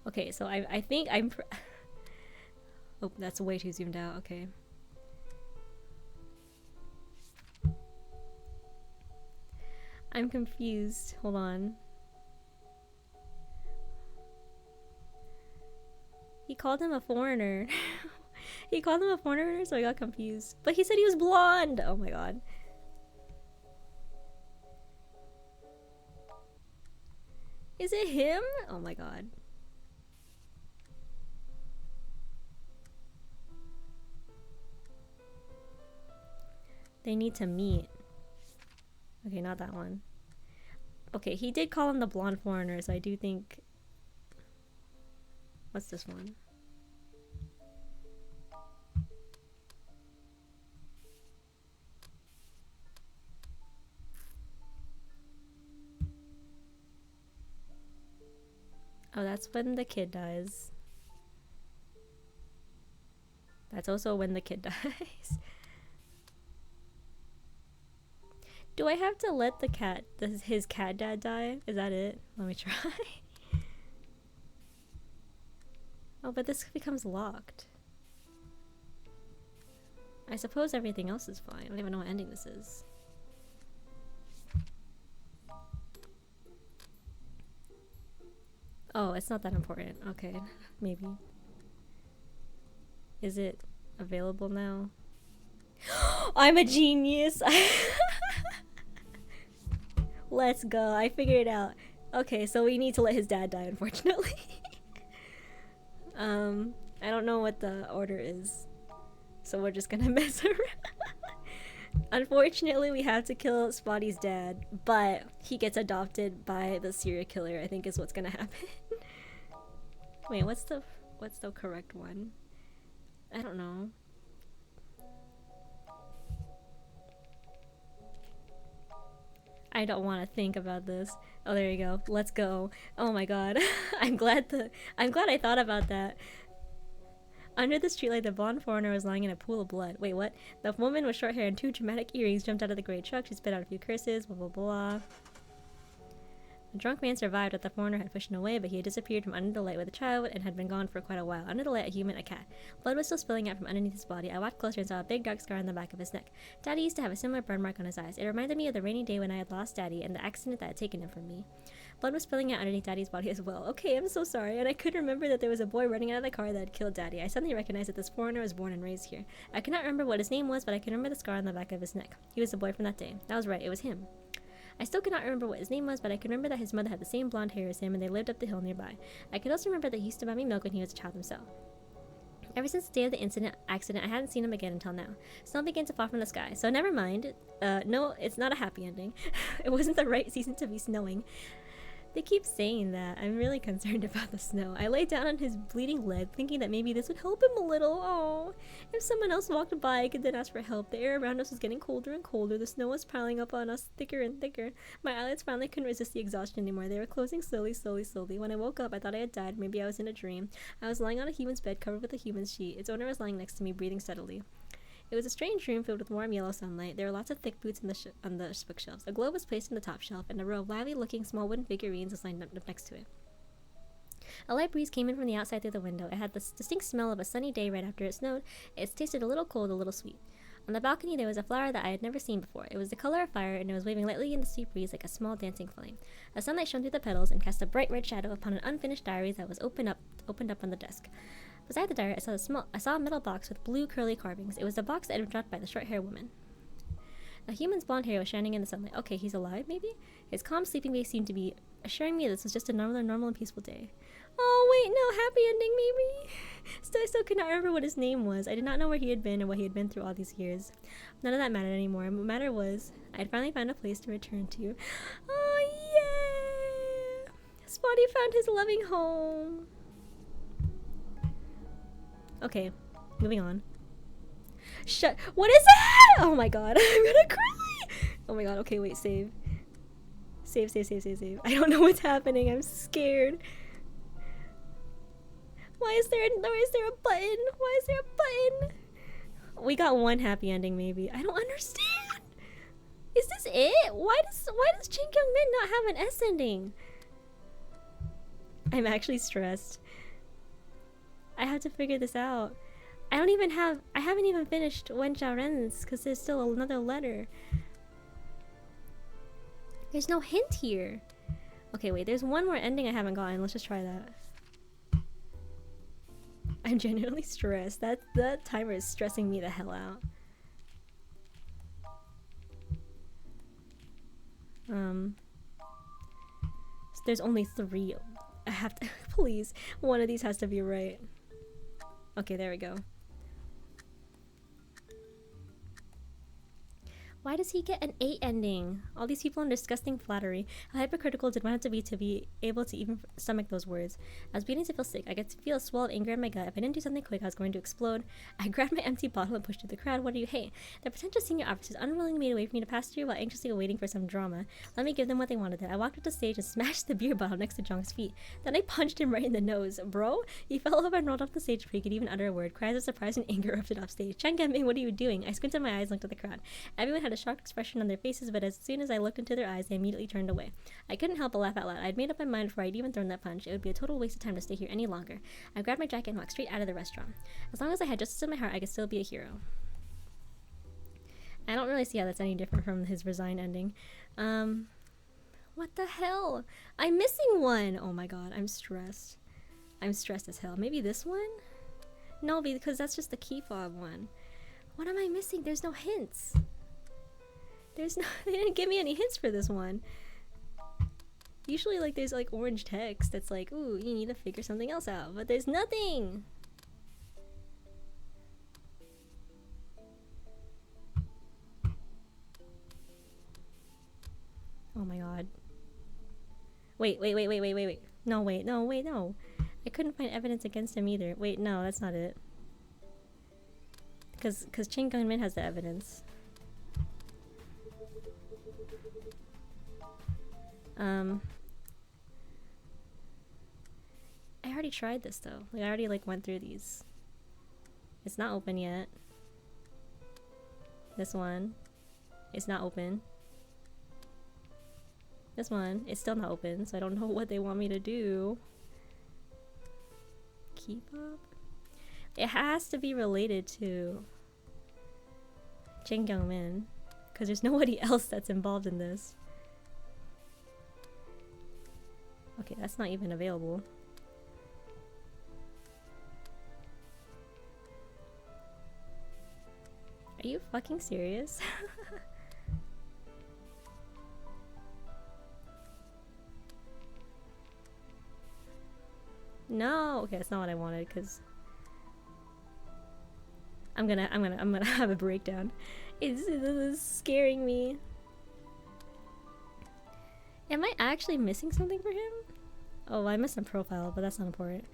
Okay, so I think I'm oh, that's way too zoomed out, okay. I'm confused. Hold on. He called him a foreigner. He called him a foreigner, so I got confused. But he said he was blonde. Oh my god. Is it him? Oh my god. They need to meet. Okay, not that one. Okay, he did call him the blonde foreigner, so I do think... What's this one? Oh, that's when the kid dies. That's also when the kid dies. Do I have to let the cat, his cat dad die? Is that it? Let me try. Oh, but this becomes locked. I suppose everything else is fine. I don't even know what ending this is. Oh, it's not that important. Okay, maybe. Is it available now? I'm a genius! Let's go. I figured it out. Okay, so we need to let his dad die, unfortunately. I don't know what the order is, so we're just gonna mess around. Unfortunately, we have to kill Spotty's dad, but he gets adopted by the serial killer, I think is what's gonna happen. Wait, what's the correct one? I don't know. I don't want to think about this. Oh, there you go. Let's go. Oh my god. I'm glad I thought about that. Under the streetlight, the blonde foreigner was lying in a pool of blood. Wait, what? The woman with short hair and 2 dramatic earrings jumped out of the gray truck. She spit out a few curses. Blah blah blah. The drunk man survived that the foreigner had pushed him away, but he had disappeared from under the light with a child and had been gone for quite a while. Under the light, a human, a cat. Blood was still spilling out from underneath his body. I walked closer and saw a big dark scar on the back of his neck. Daddy used to have a similar burn mark on his eyes. It reminded me of the rainy day when I had lost Daddy and the accident that had taken him from me. Blood was spilling out underneath Daddy's body as well. Okay, I'm so sorry, and I could remember that there was a boy running out of the car that had killed Daddy. I suddenly recognized that this foreigner was born and raised here. I could not remember what his name was, but I could remember the scar on the back of his neck. He was the boy from that day. That was right, it was him. I still could not remember what his name was, but I could remember that his mother had the same blonde hair as him and they lived up the hill nearby. I could also remember that he used to buy me milk when he was a child himself. Ever since the day of the accident, I hadn't seen him again until now. Snow began to fall from the sky, so never mind. No, it's not a happy ending. It wasn't the right season to be snowing. They keep saying that. I'm really concerned about the snow. I lay down on his bleeding leg, thinking that maybe this would help him a little. Oh, if someone else walked by, I could then ask for help. The air around us was getting colder and colder. The snow was piling up on us thicker and thicker. My eyelids finally couldn't resist the exhaustion anymore. They were closing slowly, slowly, slowly. When I woke up, I thought I had died. Maybe I was in a dream. I was lying on a human's bed covered with a human sheet. Its owner was lying next to me, breathing steadily. It was a strange room filled with warm yellow sunlight. There were lots of thick boots on the bookshelves. A globe was placed on the top shelf, and a row of lively-looking small wooden figurines was lined up next to it. A light breeze came in from the outside through the window. It had the distinct smell of a sunny day right after it snowed. It tasted a little cold, a little sweet. On the balcony there was a flower that I had never seen before. It was the color of fire, and it was waving lightly in the sweet breeze like a small dancing flame. The sunlight shone through the petals and cast a bright red shadow upon an unfinished diary that was opened up on the desk. Beside the diary, I saw a metal box with blue curly carvings. It was the box that had been dropped by the short-haired woman. The human's blonde hair was shining in the sunlight. Okay, he's alive, maybe? His calm, sleeping face seemed to be assuring me this was just a normal and peaceful day. Oh, wait, no, happy ending, maybe? I still could not remember what his name was. I did not know where he had been and what he had been through all these years. None of that mattered anymore. What mattered was, I had finally found a place to return to. Oh, yeah! Spotty found his loving home. Okay, moving on. Shut. What is that? Oh my god, I'm gonna cry. Oh my god, okay, wait, save. Save. I don't know what's happening. I'm scared. Why is there a button? Why is there a button? We got one happy ending, maybe. I don't understand. Is this it? Why does Jin Kyung Min not have an S ending? I'm actually stressed. I have to figure this out. I haven't even finished Wen Xiaoren's because there's still another letter. There's no hint here. Okay, wait, there's one more ending I haven't gotten. Let's just try that. I'm genuinely stressed. That timer is stressing me the hell out. So there's only 3. I have to please, one of these has to be right. Okay, there we go. Why does he get an 8 ending? All these people in disgusting flattery. How hypocritical did one have to be able to even stomach those words? I was beginning to feel sick. I could feel a swell of anger in my gut. If I didn't do something quick, I was going to explode. I grabbed my empty bottle and pushed through the crowd. What do you hate? The potential senior officers unwillingly made a way for me to pass through while anxiously waiting for some drama. Let me give them what they wanted. I walked up the stage and smashed the beer bottle next to Jong's feet. Then I punched him right in the nose. Bro? He fell over and rolled off the stage before he could even utter a word. Cries of surprise and anger erupted off stage. Chang Genming, what are you doing? I squinted my eyes and looked at the crowd. Everyone had a shocked expression on their faces, but as soon as I looked into their eyes, they immediately turned away. I couldn't help but laugh out loud. I'd made up my mind before I'd even thrown that punch. It would be a total waste of time to stay here any longer. I grabbed my jacket and walked straight out of the restaurant. As long as I had justice in my heart, I could still be a hero. I don't really see how that's any different from his resign ending. What the hell? I'm missing one! Oh my god, I'm stressed. I'm stressed as hell. Maybe this one? No, because that's just the key fob one. What am I missing? There's no hints. They didn't give me any hints for this one. Usually, like, there's, like, orange text that's like, ooh, you need to figure something else out. But there's nothing! Oh my god. Wait. No, wait, no. I couldn't find evidence against him either. Wait, no, that's not it. Because Chang Genming has the evidence. I already tried this though. Like, I already like went through these. It's not open yet. This one, it's not open. This one, it's still not open, so I don't know what they want me to do. Keep up? It has to be related to Chang Genming, because there's nobody else that's involved in this. Okay, that's not even available. Are you fucking serious? No, okay, that's not what I wanted, because I'm gonna have a breakdown. It's scaring me. Am I actually missing something for him? Oh, I missed a profile, but that's not important.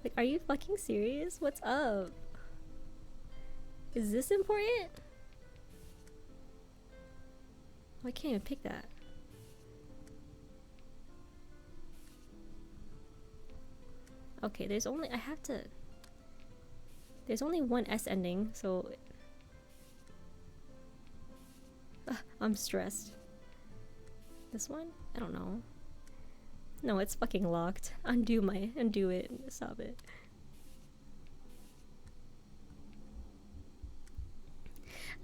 Like, are you fucking serious? What's up? Is this important? Oh, I can't even pick that. Okay, there's only one S ending, so I'm stressed. This one? I don't know. No, it's fucking locked. Undo it. Stop it.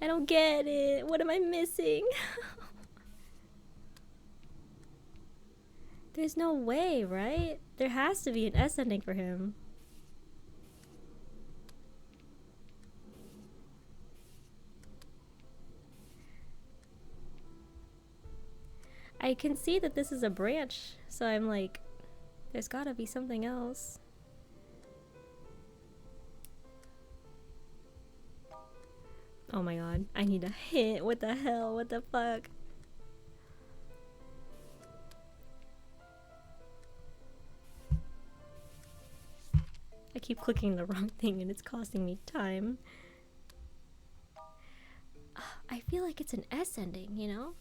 I don't get it. What am I missing? There's no way, right? There has to be an S ending for him. I can see that this is a branch, so I'm like, there's gotta be something else. Oh my god, I need a hint. What the hell? What the fuck? I keep clicking the wrong thing and it's costing me time. I feel like it's an S ending, you know?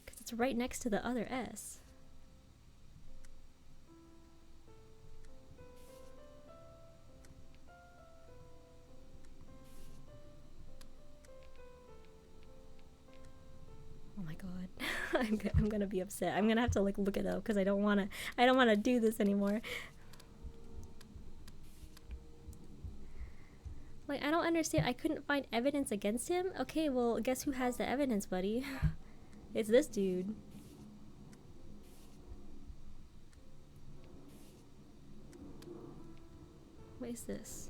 Because it's right next to the other S. Oh my god. I'm gonna be upset. I'm gonna have to like look it up because I don't wanna do this anymore. Like, I don't understand. I couldn't find evidence against him? Okay, well, guess who has the evidence, buddy? It's this dude. What is this?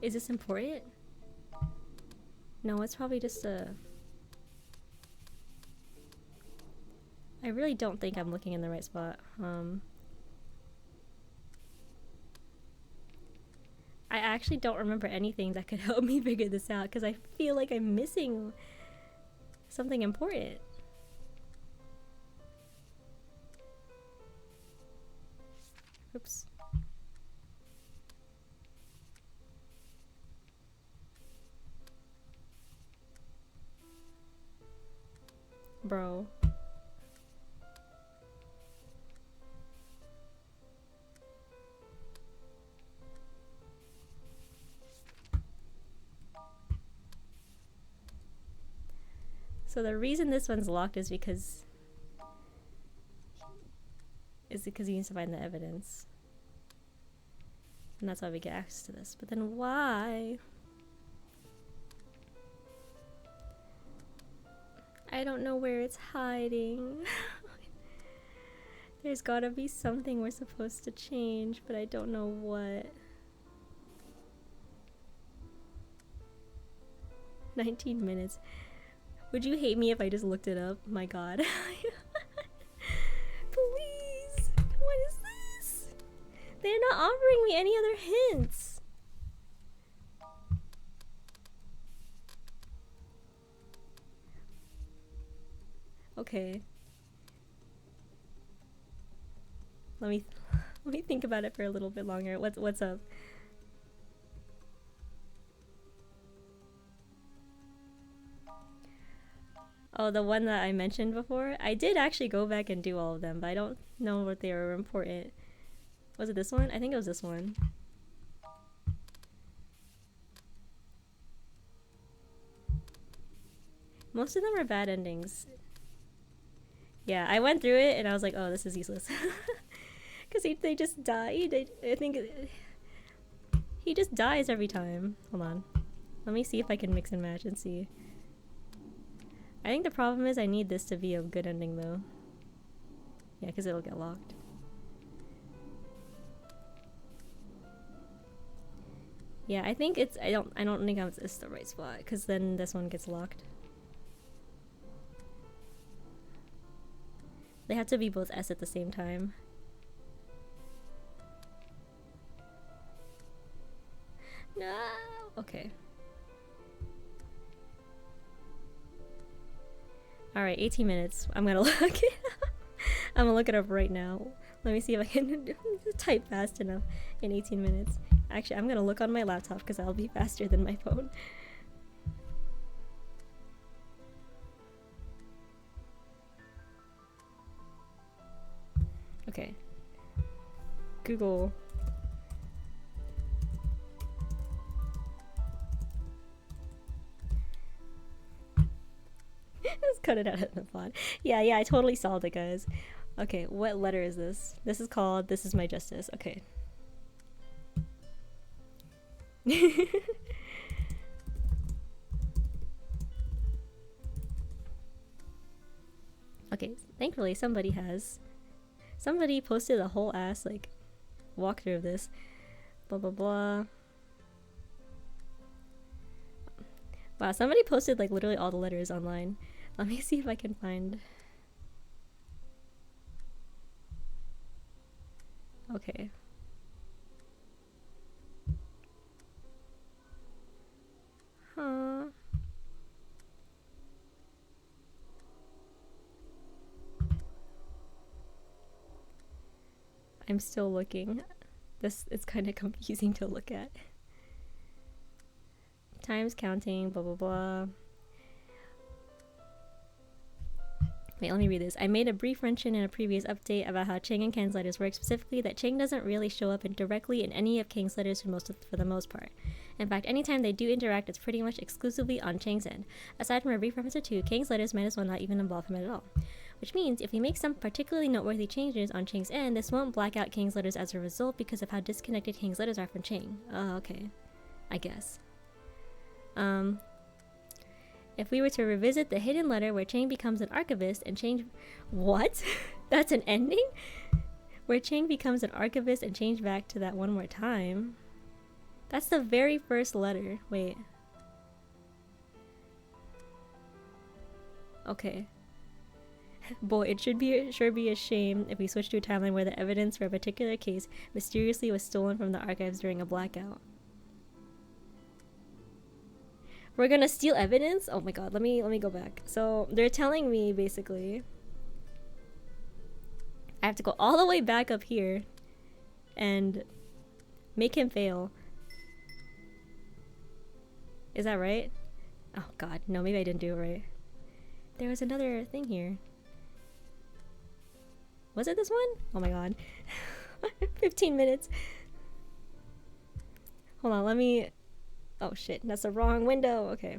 Is this important? No, it's probably just a... I really don't think I'm looking in the right spot. I actually don't remember anything that could help me figure this out because I feel like I'm missing something important. Oops. Bro. So the reason this one's locked is because he needs to find the evidence. And that's why we get access to this. But then why? I don't know where it's hiding. There's gotta be something we're supposed to change, but I don't know what. 19 minutes. Would you hate me if I just looked it up? My god. Please! What is this? They're not offering me any other hints. Okay. Let me think about it for a little bit longer. What's up? Oh, the one that I mentioned before? I did actually go back and do all of them, but I don't know what they were important. Was it this one? I think it was this one. Most of them are bad endings. Yeah, I went through it and I was like, oh, this is useless. Because they just died. I think he just dies every time. Hold on. Let me see if I can mix and match and see. I think the problem is I need this to be a good ending though. Yeah, because it'll get locked. Yeah, I think it's I don't think it's the right spot because then this one gets locked. They have to be both S at the same time. No. Okay. Alright, 18 minutes. I'm gonna look it up. I'm gonna look it up right now. Let me see if I can type fast enough in 18 minutes. Actually, I'm gonna look on my laptop because I'll be faster than my phone. Okay. Google. Let's cut it out of the font. Yeah, I totally solved it, guys. Okay, what letter is this? This is called This Is My Justice. Okay. Okay, thankfully somebody posted a whole ass like walkthrough of this. Blah blah blah. Wow, somebody posted like literally all the letters online. Let me see if I can find. Okay. Huh. I'm still looking. It's kind of confusing to look at. Times counting, blah blah blah. Wait, let me read this. I made a brief mention in a previous update about how Chang and Ken's letters work, specifically that Chang doesn't really show up directly in any of Kang's letters for the most part. In fact, anytime they do interact, it's pretty much exclusively on Chang's end. Aside from a brief reference or two, Kang's letters might as well not even involve him at all. which means if we make some particularly noteworthy changes on Chang's end, this won't black out Kang's letters as a result because of how disconnected Kang's letters are from Chang. Oh, okay. I guess. If we were to revisit the hidden letter where Chang becomes an archivist and change... What? That's an ending? Where Chang becomes an archivist and change back to that one more time. That's the very first letter. Wait. Okay. Boy, it should sure be a shame if we switch to a timeline where the evidence for a particular case mysteriously was stolen from the archives during a blackout. We're gonna steal evidence? Oh my god, let me go back. So they're telling me basically I have to go all the way back up here and make him fail. Is that right? Oh god, no, maybe I didn't do it right. There was another thing here. Was it this one? Oh my god. 15 minutes. Hold on, let me... Oh shit, that's the wrong window. Okay.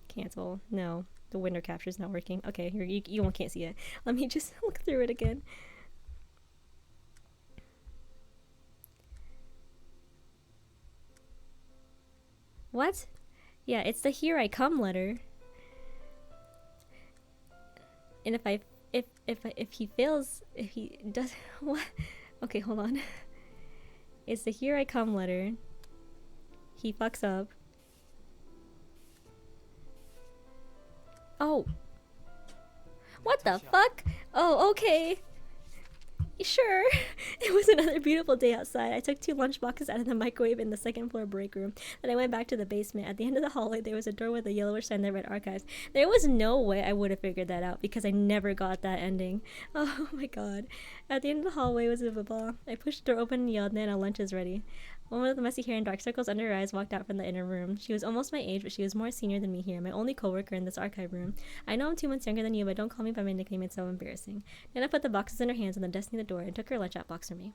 Cancel. No, the window capture is not working. Okay, you can't see it. Let me just look through it again. What? Yeah, it's the "Here I Come" letter. And if he fails, if he does what? Okay, hold on. It's the "Here I Come" letter. He fucks up. Oh. What the fuck? Oh, okay. Sure. It was another beautiful day outside. I took 2 lunchboxes out of the microwave in the second floor break room. Then I went back to the basement. At the end of the hallway, there was a door with a yellowish sign that read archives. There was no way I would have figured that out because I never got that ending. Oh my god. At the end of the hallway was a blah. I pushed the door open and yelled, "Nana, lunch is ready." One with the messy hair and dark circles under her eyes walked out from the inner room. She was almost my age, but she was more senior than me here, my only co-worker in this archive room. I know I'm 2 months younger than you, but don't call me by my nickname, it's so embarrassing. Nana put the boxes in her hands on the desk near the door and took her lunch out box from me.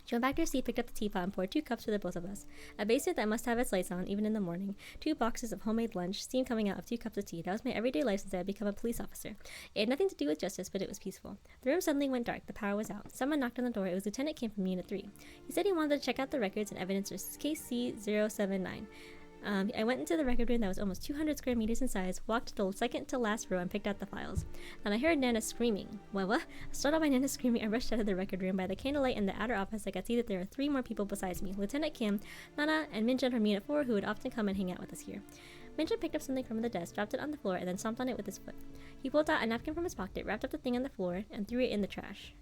She went back to her seat, picked up the teapot, and poured 2 cups for the both of us. A basement that must have its lights on, even in the morning. 2 boxes of homemade lunch, steam coming out of 2 cups of tea. That was my everyday life since I had become a police officer. It had nothing to do with justice, but it was peaceful. The room suddenly went dark. The power was out. Someone knocked on the door. It was Lieutenant Kim from Unit 3. He said he wanted to check out the records and evidence for case C079. I went into the record room that was almost 200 square meters in size, walked to the second to last row, and picked out the files. Then I heard Nana screaming. What? Startled by Nana screaming, I rushed out of the record room. By the candlelight in the outer office, I could see that there were 3 more people besides me: Lieutenant Kim, Nana, and Minjun from Unit 4, who would often come and hang out with us here. Minjun picked up something from the desk, dropped it on the floor, and then stomped on it with his foot. He pulled out a napkin from his pocket, wrapped up the thing on the floor, and threw it in the trash.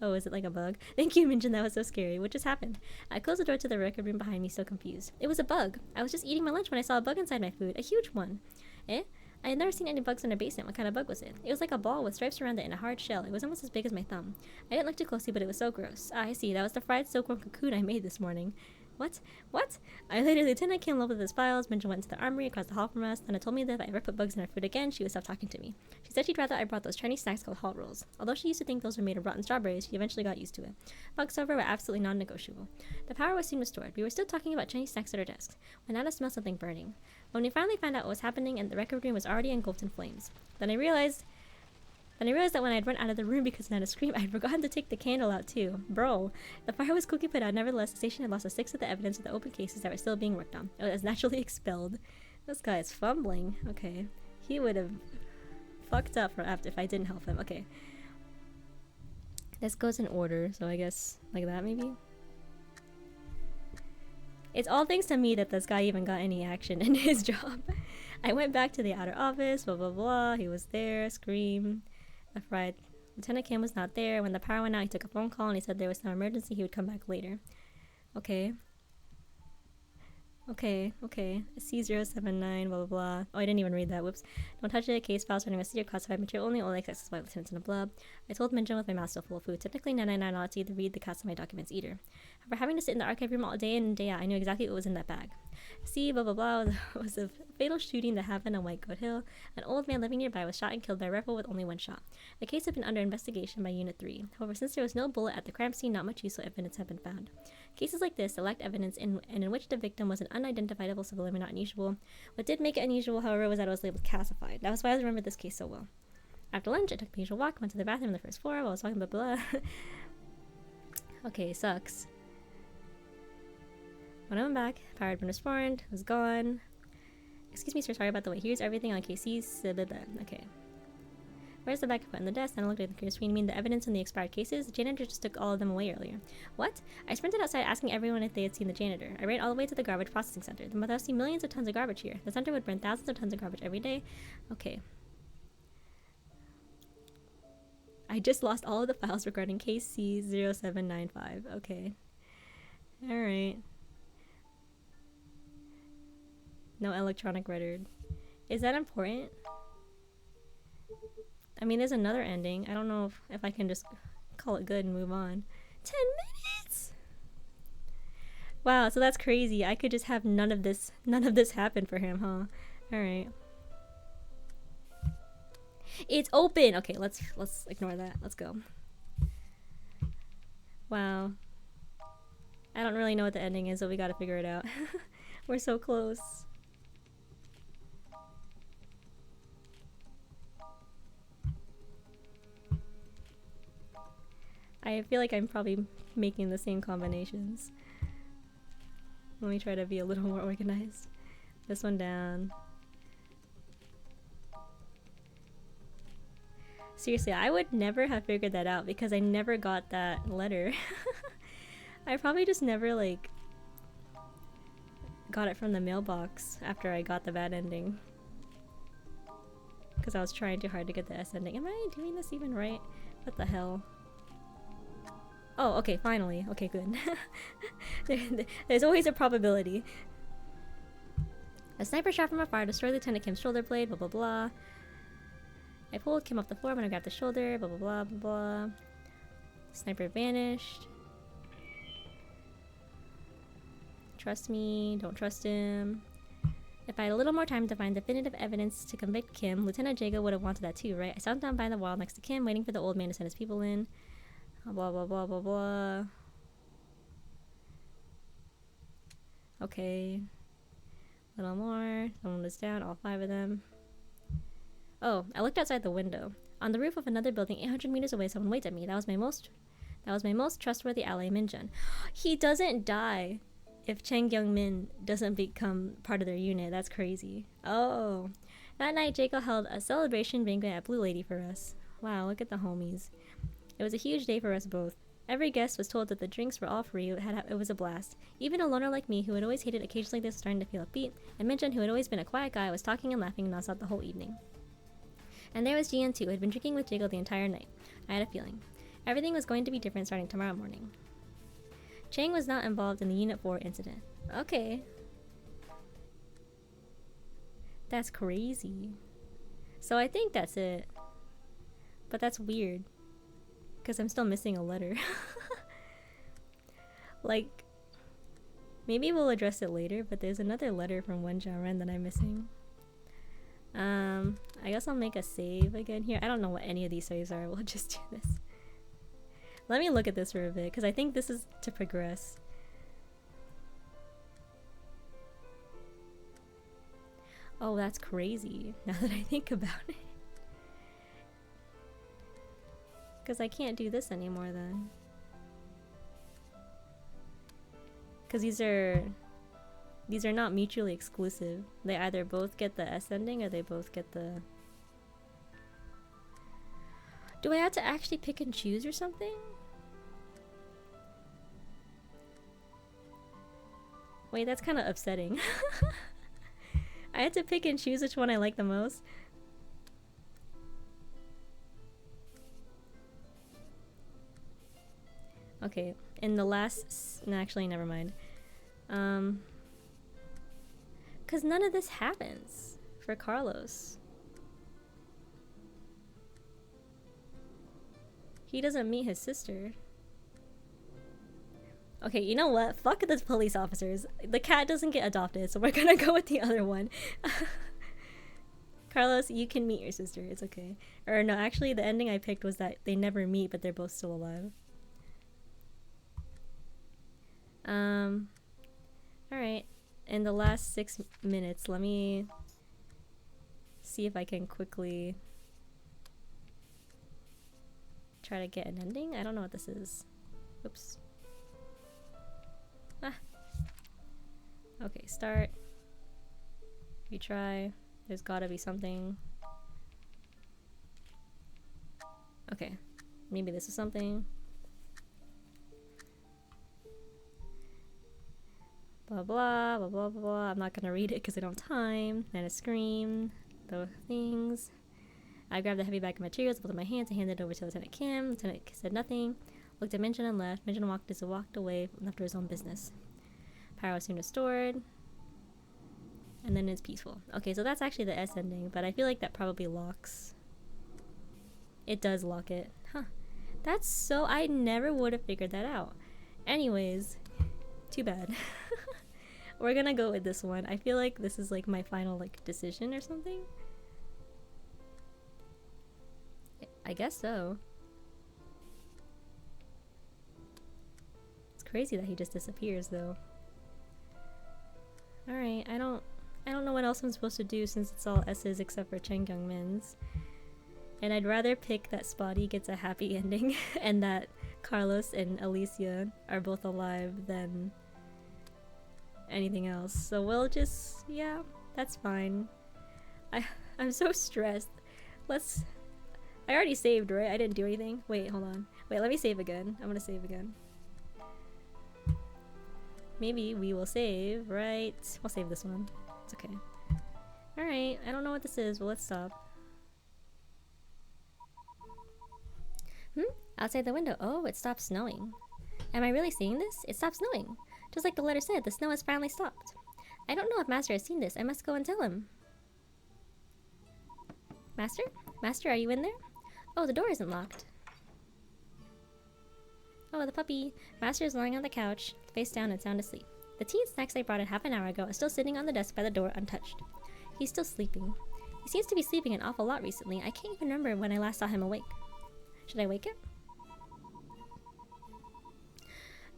Oh, is it like a bug? Thank you, Minjin, that was so scary. What just happened? I closed the door to the record room behind me, so confused. It was a bug. I was just eating my lunch when I saw a bug inside my food. A huge one. Eh? I had never seen any bugs in a basement. What kind of bug was it? It was like a ball with stripes around it and a hard shell. It was almost as big as my thumb. I didn't look too closely, but it was so gross. Ah, I see. That was the fried silkworm cocoon I made this morning. What? I later, Lieutenant came in love with his files. Minjin went into the armory across the hall from us. Then it told me that if I ever put bugs in her food again, she would stop talking to me. She said she'd rather I brought those Chinese snacks called hot rolls. Although she used to think those were made of rotten strawberries, she eventually got used to it. Bugs, however, were absolutely non-negotiable. The power was soon restored. We were still talking about Chinese snacks at our desks when Nana smelled something burning. When we finally found out what was happening, and the record room was already engulfed in flames. Then I realized that when I'd run out of the room because Nana screamed, I'd forgotten to take the candle out too. Bro. The fire was quickly put out. Nevertheless, the station had lost 1/6 of the evidence of the open cases that were still being worked on. It was naturally expelled. This guy is fumbling. Okay. He would have fucked up if I didn't help him. Okay. This goes in order, so I guess like that maybe? It's all thanks to me that this guy even got any action in his job. I went back to the outer office, blah blah blah. He was there, scream. Fried. Lieutenant Kim was not there. When the power went out, he took a phone call and he said there was no emergency. He would come back later. Okay. C079, blah blah blah. Oh, I didn't even read that. Whoops. Don't touch it. Case files running with secret classified material only accessed by lieutenants in a blub. I told Minjun with my mouth still full of food. Technically, Nana and I are not to either read the classified documents either. However, having to sit in the archive room all day in and day out, I knew exactly what was in that bag. C blah blah blah was a fatal shooting that happened on White Goat Hill. An old man living nearby was shot and killed by a rifle with only 1 shot. The case had been under investigation by Unit 3. However, since there was no bullet at the crime scene, not much useful evidence had been found. Cases like this lacked evidence and in which the victim was an unidentifiable civilian were not unusual. What did make it unusual, however, was that it was labeled classified. That was why I remembered this case so well. After lunch, I took my usual walk, went to the bathroom on the first floor while I was talking blah blah. Okay, sucks. When I went back, power had been restored, was gone. Excuse me, sir, sorry about the wait. Here's everything on KC's. Okay. Where's the bag I put in the desk? Then I looked at the computer screen. You mean the evidence in the expired cases? The janitor just took all of them away earlier. What? I sprinted outside asking everyone if they had seen the janitor. I ran all the way to the garbage processing center. There must be millions of tons of garbage here. The center would burn thousands of tons of garbage every day. Okay. I just lost all of the files regarding KC0795. Okay. Alright. No electronic record. Is that important? I mean, there's another ending. I don't know if I can just call it good and move on. 10 minutes! Wow, so that's crazy. I could just have none of this happen for him, huh? Alright. It's open! Okay, let's ignore that. Let's go. Wow. I don't really know what the ending is, so we gotta figure it out. We're so close. I feel like I'm probably making the same combinations. Let me try to be a little more organized. This one down. Seriously, I would never have figured that out because I never got that letter. I probably just never, like, got it from the mailbox after I got the bad ending. Because I was trying too hard to get the S ending. Am I doing this even right? What the hell? Oh, okay, finally. Okay, good. There's always a probability. A sniper shot from afar destroyed Lieutenant Kim's shoulder blade, blah blah blah. I pulled Kim off the floor when I grabbed the shoulder, blah blah blah blah blah. Sniper vanished. Trust me, don't trust him. If I had a little more time to find definitive evidence to convict Kim, Lieutenant Jago would have wanted that too, right? I sat down by the wall next to Kim, waiting for the old man to send his people in. Blah blah blah blah blah. Okay. A little more. Someone was down, all 5 of them. Oh, I looked outside the window. On the roof of another building 800 meters away, someone waved at me. That was my most trustworthy ally, Minjun. He doesn't die if Chang Young-min doesn't become part of their unit. That's crazy. Oh. That night, Jacob held a celebration banquet at Blue Lady for us. Wow, look at the homies. It was a huge day for us both. Every guest was told that the drinks were all free. It was a blast. Even a loner like me, who had always hated occasions like this, was starting to feel upbeat, and Minjun, who had always been a quiet guy, was talking and laughing nonstop the whole evening. And there was Jian too, who had been drinking with Jago the entire night. I had a feeling. Everything was going to be different starting tomorrow morning. Chang was not involved in the Unit 4 incident. Okay. That's crazy. So I think that's it. But that's weird. Because I'm still missing a letter. Like, maybe we'll address it later, but there's another letter from Wen Jiaren that I'm missing. I guess I'll make a save again here. I don't know what any of these saves are. We'll just do this. Let me look at this for a bit, because I think this is to progress. Oh, that's crazy, now that I think about it. Because I can't do this anymore then. Because these are not mutually exclusive. They either both get the S ending or they both get the... Do I have to actually pick and choose or something? Wait, that's kind of upsetting. I had to pick and choose which one I like the most. Okay, in the last... No, actually, never mind. Because none of this happens for Carlos. He doesn't meet his sister. Okay, you know what? Fuck the police officers. The cat doesn't get adopted, so we're gonna go with the other one. Carlos, you can meet your sister. It's okay. Or no, actually, the ending I picked was that they never meet, but they're both still alive. Alright. In the last 6 minutes, let me see if I can quickly try to get an ending. I don't know what this is. Oops. Ah. Okay, start. Retry. There's gotta be something. Okay. Maybe this is something. Blah blah blah blah blah. I'm not gonna read it because I don't have time. Then a scream. The things. I grabbed the heavy bag of materials, pulled in my hands, and handed it over to Lieutenant Kim. Lieutenant said nothing. Looked at Minjin and left. Minjin walked as he walked away, left to his own business. Power was soon restored. And then it's peaceful. Okay, so that's actually the S ending, but I feel like that probably locks. It does lock it. Huh. That's so... I never would have figured that out. Anyways, too bad. We're gonna go with this one. I feel like this is like my final like decision or something. I guess so. It's crazy that he just disappears though. Alright, I don't know what else I'm supposed to do since it's all S's except for Chang Kyung-min's. And I'd rather pick that Spotty gets a happy ending and that Carlos and Alicia are both alive than anything else. So we'll just, yeah, that's fine. I'm so stressed. I already saved, right? I didn't do anything. Wait, hold on. Wait, let me save again. I'm gonna save again. Maybe we will save, right? We'll save this one. It's okay. Alright, I don't know what this is, but let's stop. Outside the window. Oh, it stopped snowing. Am I really seeing this? It stopped snowing. Just like the letter said, the snow has finally stopped. I don't know if Master has seen this. I must go and tell him. Master? Master, are you in there? Oh, the door isn't locked. Oh, the puppy. Master is lying on the couch, face down and sound asleep. The tea and snacks I brought in half an hour ago are still sitting on the desk by the door untouched. He's still sleeping. He seems to be sleeping an awful lot recently. I can't even remember when I last saw him awake. Should I wake him?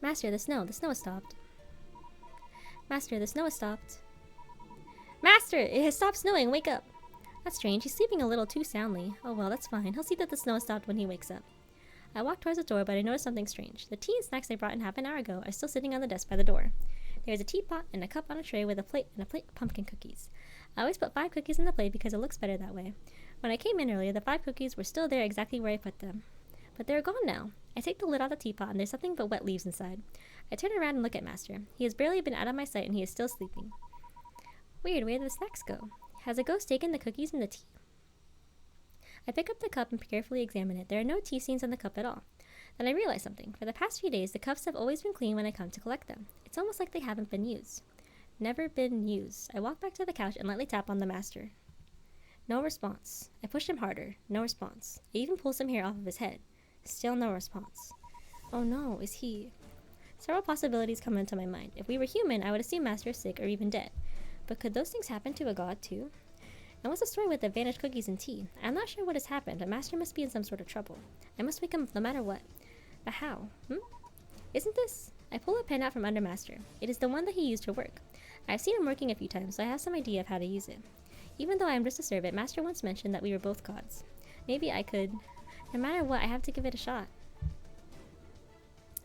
Master, the snow has stopped. Master, the snow has stopped. Master, it has stopped snowing. Wake up. That's strange. He's sleeping a little too soundly. Oh well, that's fine. He'll see that the snow has stopped when he wakes up. I walked towards the door, but I noticed something strange. The tea and snacks I brought in half an hour ago are still sitting on the desk by the door. There is a teapot and a cup on a tray with a plate and a plate of pumpkin cookies. I always put 5 cookies in the plate because it looks better that way. When I came in earlier, the 5 cookies were still there exactly where I put them. But they're gone now. I take the lid off the teapot and there's nothing but wet leaves inside. I turn around and look at Master. He has barely been out of my sight and he is still sleeping. Weird, where did the snacks go? Has a ghost taken the cookies and the tea? I pick up the cup and carefully examine it. There are no tea stains on the cup at all. Then I realize something. For the past few days, the cups have always been clean when I come to collect them. It's almost like they haven't been used. Never been used. I walk back to the couch and lightly tap on the Master. No response. I push him harder. No response. I even pull some hair off of his head. Still no response. Oh no, is he... Several possibilities come into my mind. If we were human, I would assume Master is sick or even dead. But could those things happen to a god too? And what's the story with the vanished cookies and tea? I'm not sure what has happened, but Master must be in some sort of trouble. I must wake him no matter what. But how? Isn't this... I pull a pen out from under Master. It is the one that he used for work. I've seen him working a few times, so I have some idea of how to use it. Even though I am just a servant, Master once mentioned that we were both gods. Maybe I could... No matter what, I have to give it a shot.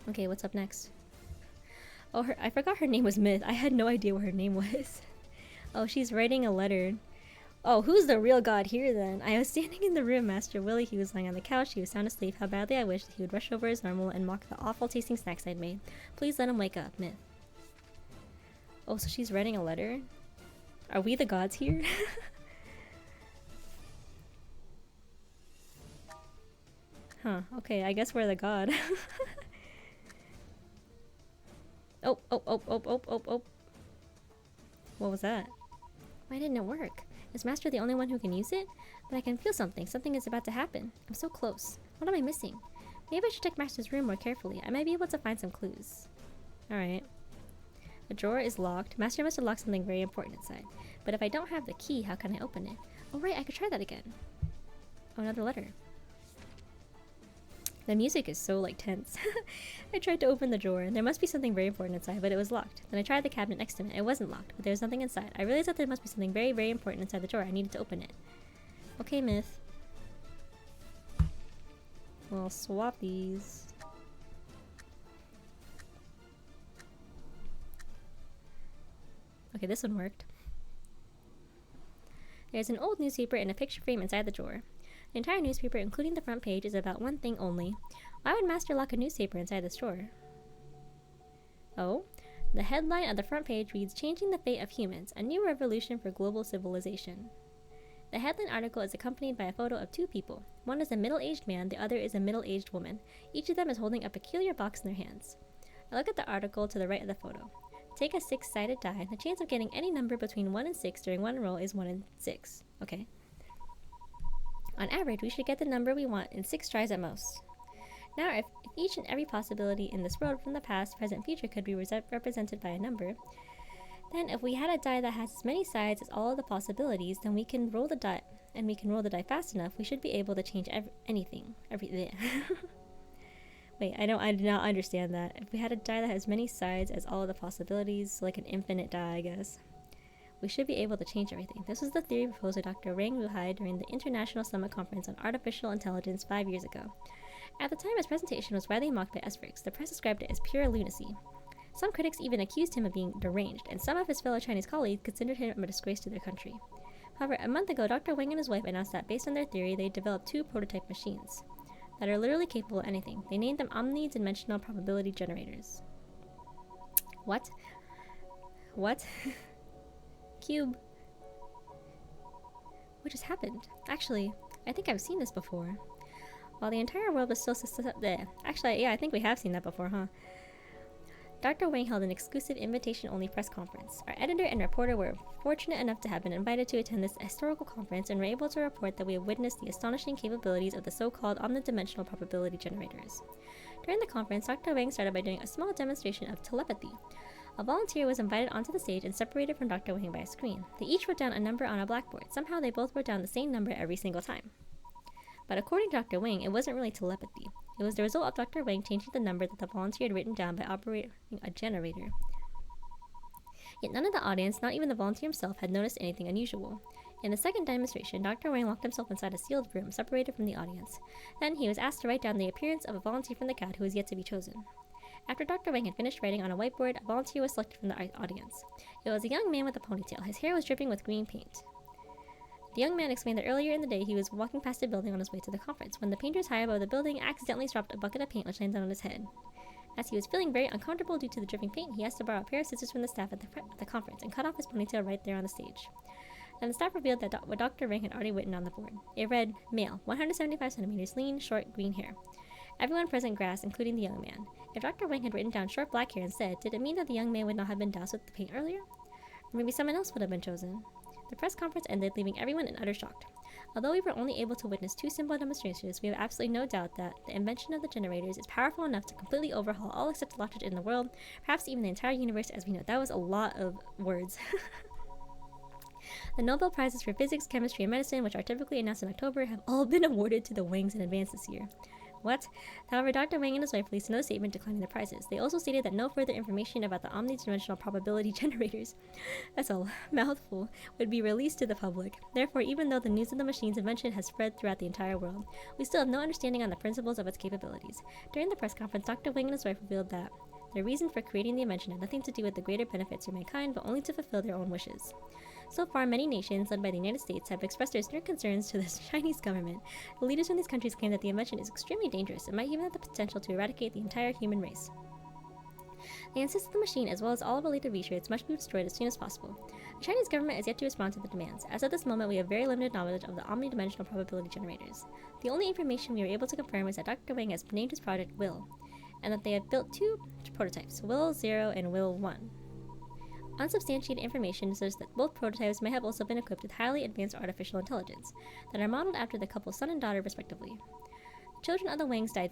Okay, what's up next? Oh, I forgot her name was Myth. I had no idea what her name was. Oh, she's writing a letter. Oh, who's the real god here then? I was standing in the room, Master Willie. He was lying on the couch. He was sound asleep. How badly I wished he would rush over as normal and mock the awful tasting snacks I'd made. Please let him wake up, Myth. Oh, so she's writing a letter? Are we the gods here? Huh, okay, I guess we're the god. Oh. What was that? Why didn't it work? Is Master the only one who can use it? But I can feel something. Something is about to happen. I'm so close. What am I missing? Maybe I should check Master's room more carefully. I might be able to find some clues. Alright. The drawer is locked. Master must have locked something very important inside. But if I don't have the key, how can I open it? Oh right, I could try that again. Oh, another letter. The music is so, like, tense. I tried to open the drawer. There must be something very important inside, but it was locked. Then I tried the cabinet next to it. It wasn't locked, but there was nothing inside. I realized that there must be something very, very important inside the drawer. I needed to open it. Okay, Myth. We'll swap these. Okay, this one worked. There's an old newspaper in a picture frame inside the drawer. The entire newspaper, including the front page, is about one thing only. Why would Master lock a newspaper inside this drawer? Oh, the headline of the front page reads, "Changing the Fate of Humans, a New Revolution for Global Civilization." The headline article is accompanied by a photo of two people. One is a middle-aged man, the other is a middle-aged woman. Each of them is holding a peculiar box in their hands. I look at the article to the right of the photo. Take a 6-sided die. The chance of getting any number between 1 and 6 during one roll is 1 in 6. Okay. On average, we should get the number we want in 6 tries at most. Now, if each and every possibility in this world from the past, present, future could be represented by a number, then if we had a die that has as many sides as all of the possibilities, then we can roll the die, and we can roll the die fast enough, we should be able to change anything. Wait, I did not understand that. If we had a die that has many sides as all of the possibilities, like an infinite die, I guess, we should be able to change everything. This was the theory proposed by Dr. Wang Wuhai during the International Summit Conference on Artificial Intelligence 5 years ago. At the time, his presentation was widely mocked by experts. The press described it as pure lunacy. Some critics even accused him of being deranged, and some of his fellow Chinese colleagues considered him a disgrace to their country. However, a month ago, Dr. Wang and his wife announced that, based on their theory, they developed 2 prototype machines that are literally capable of anything. They named them omnidimensional probability generators. What? What? Cube. What just happened? Actually, I think I've seen this before. While the entire world was still there. Actually, yeah, I think we have seen that before, huh? Dr. Wang held an exclusive invitation-only press conference. Our editor and reporter were fortunate enough to have been invited to attend this historical conference and were able to report that we have witnessed the astonishing capabilities of the so-called omnidimensional probability generators. During the conference, Dr. Wang started by doing a small demonstration of telepathy. A volunteer was invited onto the stage and separated from Dr. Wang by a screen. They each wrote down a number on a blackboard. Somehow they both wrote down the same number every single time. But according to Dr. Wang, it wasn't really telepathy. It was the result of Dr. Wang changing the number that the volunteer had written down by operating a generator. Yet none of the audience, not even the volunteer himself, had noticed anything unusual. In the second demonstration, Dr. Wang locked himself inside a sealed room, separated from the audience. Then he was asked to write down the appearance of a volunteer from the crowd who was yet to be chosen. After Dr. Wang had finished writing on a whiteboard, a volunteer was selected from the audience. It was a young man with a ponytail. His hair was dripping with green paint. The young man explained that earlier in the day he was walking past a building on his way to the conference when the painters high above the building accidentally dropped a bucket of paint which landed on his head. As he was feeling very uncomfortable due to the dripping paint, he asked to borrow a pair of scissors from the staff at the conference and cut off his ponytail right there on the stage. Then the staff revealed that what Dr. Wang had already written on the board. It read, "Male, 175 centimeters, lean, short, green hair." Everyone present grasped, including the young man. If Dr. Wang had written down short black hair instead, did it mean that the young man would not have been doused with the paint earlier? Or maybe someone else would have been chosen? The press conference ended, leaving everyone in utter shock. Although we were only able to witness 2 simple demonstrations, we have absolutely no doubt that the invention of the generators is powerful enough to completely overhaul all accepted logic in the world, perhaps even the entire universe as we know. That was a lot of words. The Nobel Prizes for Physics, Chemistry, and Medicine, which are typically announced in October, have all been awarded to the Wangs in advance this year. What? However, Dr. Wang and his wife released another statement declining the prizes. They also stated that no further information about the omnidimensional probability generators, that's a mouthful, would be released to the public. Therefore, even though the news of the machine's invention has spread throughout the entire world, we still have no understanding on the principles of its capabilities. During the press conference, Dr. Wang and his wife revealed that their reason for creating the invention had nothing to do with the greater benefits to mankind, but only to fulfill their own wishes. So far, many nations, led by the United States, have expressed their stern concerns to the Chinese government. The leaders from these countries claim that the invention is extremely dangerous and might even have the potential to eradicate the entire human race. They insist that the machine, as well as all related research, must be destroyed as soon as possible. The Chinese government is yet to respond to the demands. As of this moment, we have very limited knowledge of the omnidimensional probability generators. The only information we are able to confirm is that Dr. Wang has named his project Will, and that they have built 2 prototypes, Will 0 and Will 1. Unsubstantiated information suggests that both prototypes may have also been equipped with highly advanced artificial intelligence that are modeled after the couple's son and daughter, respectively. The children of the Wangs died.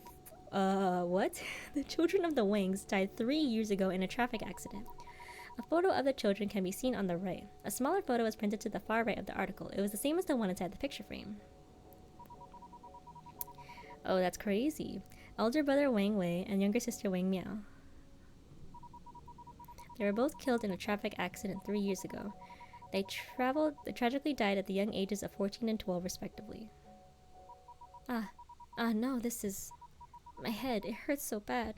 The children of the Wangs died 3 years ago in a traffic accident. A photo of the children can be seen on the right. A smaller photo was printed to the far right of the article. It was the same as the one inside the picture frame. Oh, that's crazy. Elder brother Wang Wei and younger sister Wang Miao. They were both killed in a traffic accident 3 years ago. They tragically died at the young ages of 14 and 12 respectively. No, this is... my head, it hurts so bad.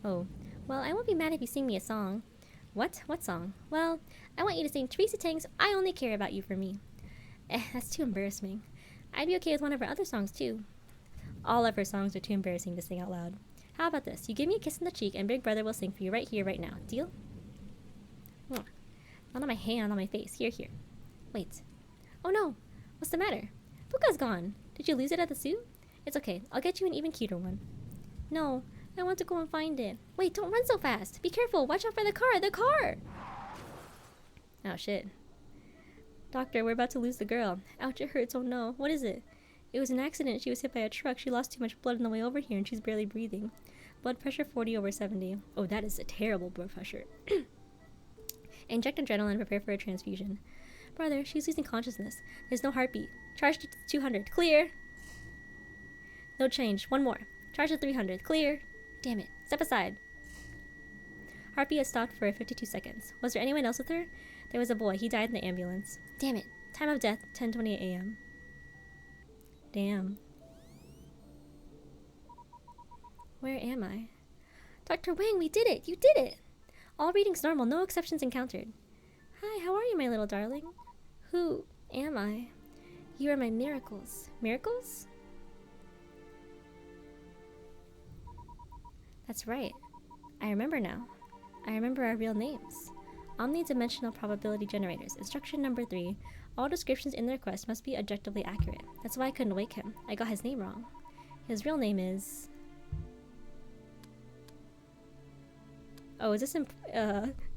Oh, well, I won't be mad if you sing me a song. What? What song? Well, I want you to sing Teresa Tang's I Only Care About You for me. That's too embarrassing. I'd be okay with one of her other songs, too. All of her songs are too embarrassing to sing out loud. How about this? You give me a kiss on the cheek and Big Brother will sing for you right here, right now. Deal? Not on my hand, on my face. Here, here. Wait. Oh no! What's the matter? Puka's gone. Did you lose it at the zoo? It's okay. I'll get you an even cuter one. No, I want to go and find it. Wait, don't run so fast. Be careful. Watch out for the car. The car! Oh, shit. Doctor, we're about to lose the girl. Ouch, it hurts. Oh no. What is it? It was an accident. She was hit by a truck. She lost too much blood on the way over here and she's barely breathing. Blood pressure 40/70. Oh, that is a terrible blood pressure. Inject adrenaline. Prepare for a transfusion. Brother, she's losing consciousness. There's no heartbeat. Charge to 200. Clear. No change. One more. Charge to 300. Clear. Damn it. Step aside. Heartbeat has stopped for 52 seconds. Was there anyone else with her? There was a boy. He died in the ambulance. Damn it. Time of death, 10:28 a.m. Damn. Where am I? Dr. Wang, we did it! You did it! All readings normal, no exceptions encountered. Hi, how are you, my little darling? Who am I? You are my miracles. Miracles? That's right. I remember now. I remember our real names. Omnidimensional probability generators. Instruction number 3. All descriptions in the request must be objectively accurate. That's why I couldn't wake him. I got his name wrong. His real name is... Oh, is this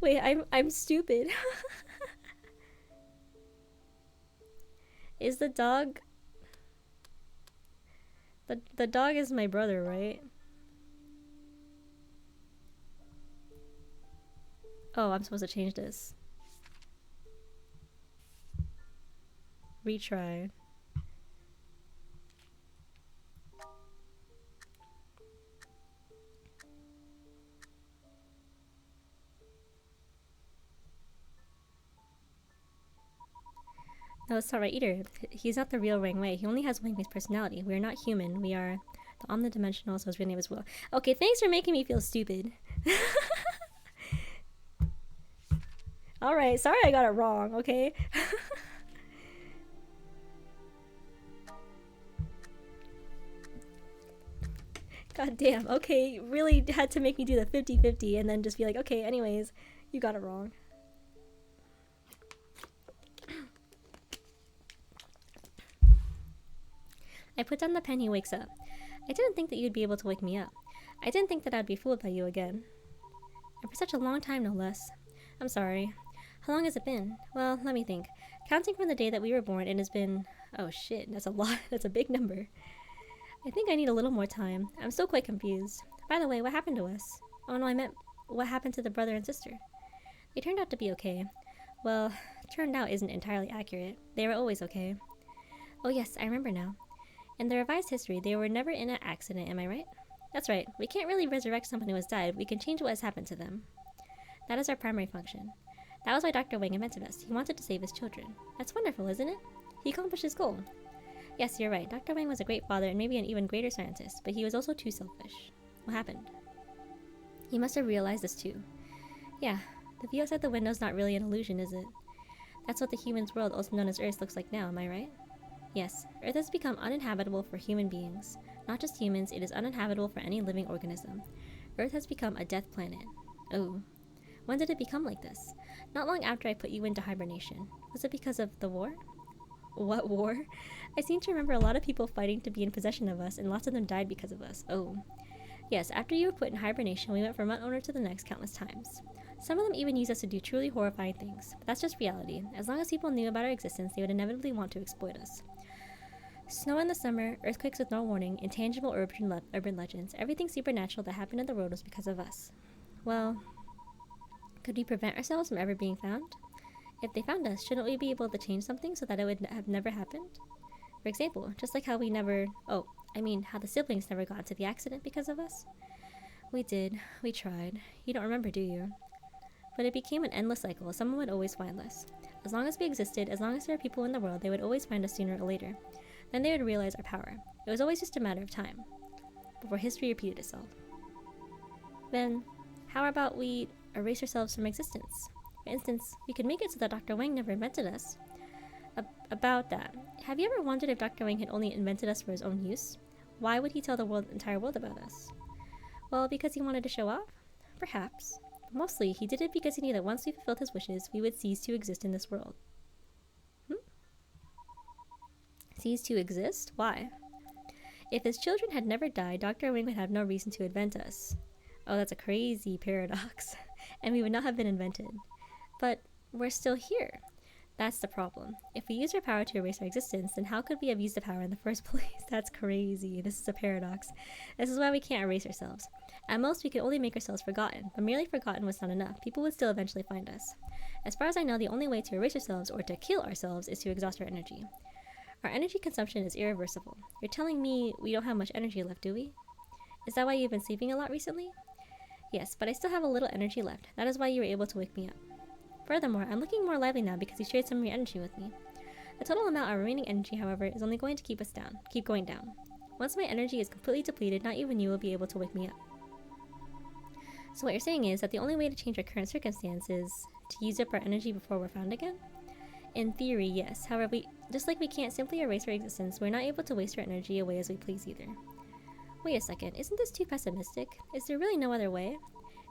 wait, I'm stupid. Is the dog... The dog is my brother, right? Oh, I'm supposed to change this. Retry. No, it's not right either. He's not the real Wang Wei. He only has Wang Wei's personality. We are not human. We are the omnidimensional, so his real name is Will. Okay, thanks for making me feel stupid. Alright, sorry I got it wrong, okay? God damn, okay, really had to make me do the 50-50 and then just be like, okay, anyways, you got it wrong. I put down the pen, he wakes up. I didn't think that you'd be able to wake me up. I didn't think that I'd be fooled by you again. And for such a long time, no less. I'm sorry. How long has it been? Well, let me think. Counting from the day that we were born, it has been... Oh shit, that's a lot. That's a big number. I think I need a little more time. I'm still quite confused. By the way, what happened to us? Oh no, I meant what happened to the brother and sister? They turned out to be okay. Well, turned out isn't entirely accurate. They were always okay. Oh yes, I remember now. In the revised history, they were never in an accident, am I right? That's right. We can't really resurrect someone who has died. We can change what has happened to them. That is our primary function. That was why Dr. Wang invented us. He wanted to save his children. That's wonderful, isn't it? He accomplished his goal. Yes, you're right. Dr. Wang was a great father and maybe an even greater scientist, but he was also too selfish. What happened? He must have realized this too. Yeah, the view outside the window is not really an illusion, is it? That's what the human's world, also known as Earth, looks like now, am I right? Yes, Earth has become uninhabitable for human beings. Not just humans, it is uninhabitable for any living organism. Earth has become a death planet. Oh. When did it become like this? Not long after I put you into hibernation. Was it because of the war? What war? I seem to remember a lot of people fighting to be in possession of us, and lots of them died because of us. Oh. Yes, after you were put in hibernation, we went from one owner to the next countless times. Some of them even used us to do truly horrifying things. But that's just reality. As long as people knew about our existence, they would inevitably want to exploit us. Snow in the summer, earthquakes with no warning, intangible urban legends, everything supernatural that happened in the world was because of us. Well, could we prevent ourselves from ever being found? If they found us, shouldn't we be able to change something so that it would have never happened? For example, just like how how the siblings never got into the accident because of us. We did. We tried. You don't remember, do you? But it became an endless cycle. Someone would always find us. As long as we existed, as long as there were people in the world, they would always find us sooner or later. Then they would realize our power. It was always just a matter of time before history repeated itself. Then, how about we erase ourselves from existence? For instance, we could make it so that Dr. Wang never invented us. About that, have you ever wondered if Dr. Wang had only invented us for his own use? Why would he tell the entire world about us? Well, because he wanted to show off? Perhaps. But mostly, he did it because he knew that once we fulfilled his wishes, we would cease to exist in this world. Cease to exist? Why? If his children had never died, Dr. Wang would have no reason to invent us. Oh, that's a crazy paradox. And we would not have been invented. But we're still here. That's the problem. If we use our power to erase our existence, then how could we have used the power in the first place? That's crazy. This is a paradox. This is why we can't erase ourselves. At most, we could only make ourselves forgotten, but merely forgotten was not enough. People would still eventually find us. As far as I know, the only way to erase ourselves or to kill ourselves is to exhaust our energy. Our energy consumption is irreversible. You're telling me we don't have much energy left, do we? Is that why you've been sleeping a lot recently? Yes, but I still have a little energy left. That is why you were able to wake me up. Furthermore, I'm looking more lively now because you shared some of your energy with me. The total amount of remaining energy, however, is only going to keep going down. Once my energy is completely depleted, not even you will be able to wake me up. So what you're saying is that the only way to change our current circumstance is to use up our energy before we're found again? In theory, yes. However, just like we can't simply erase our existence, we're not able to waste our energy away as we please either. Wait a second, isn't this too pessimistic? Is there really no other way?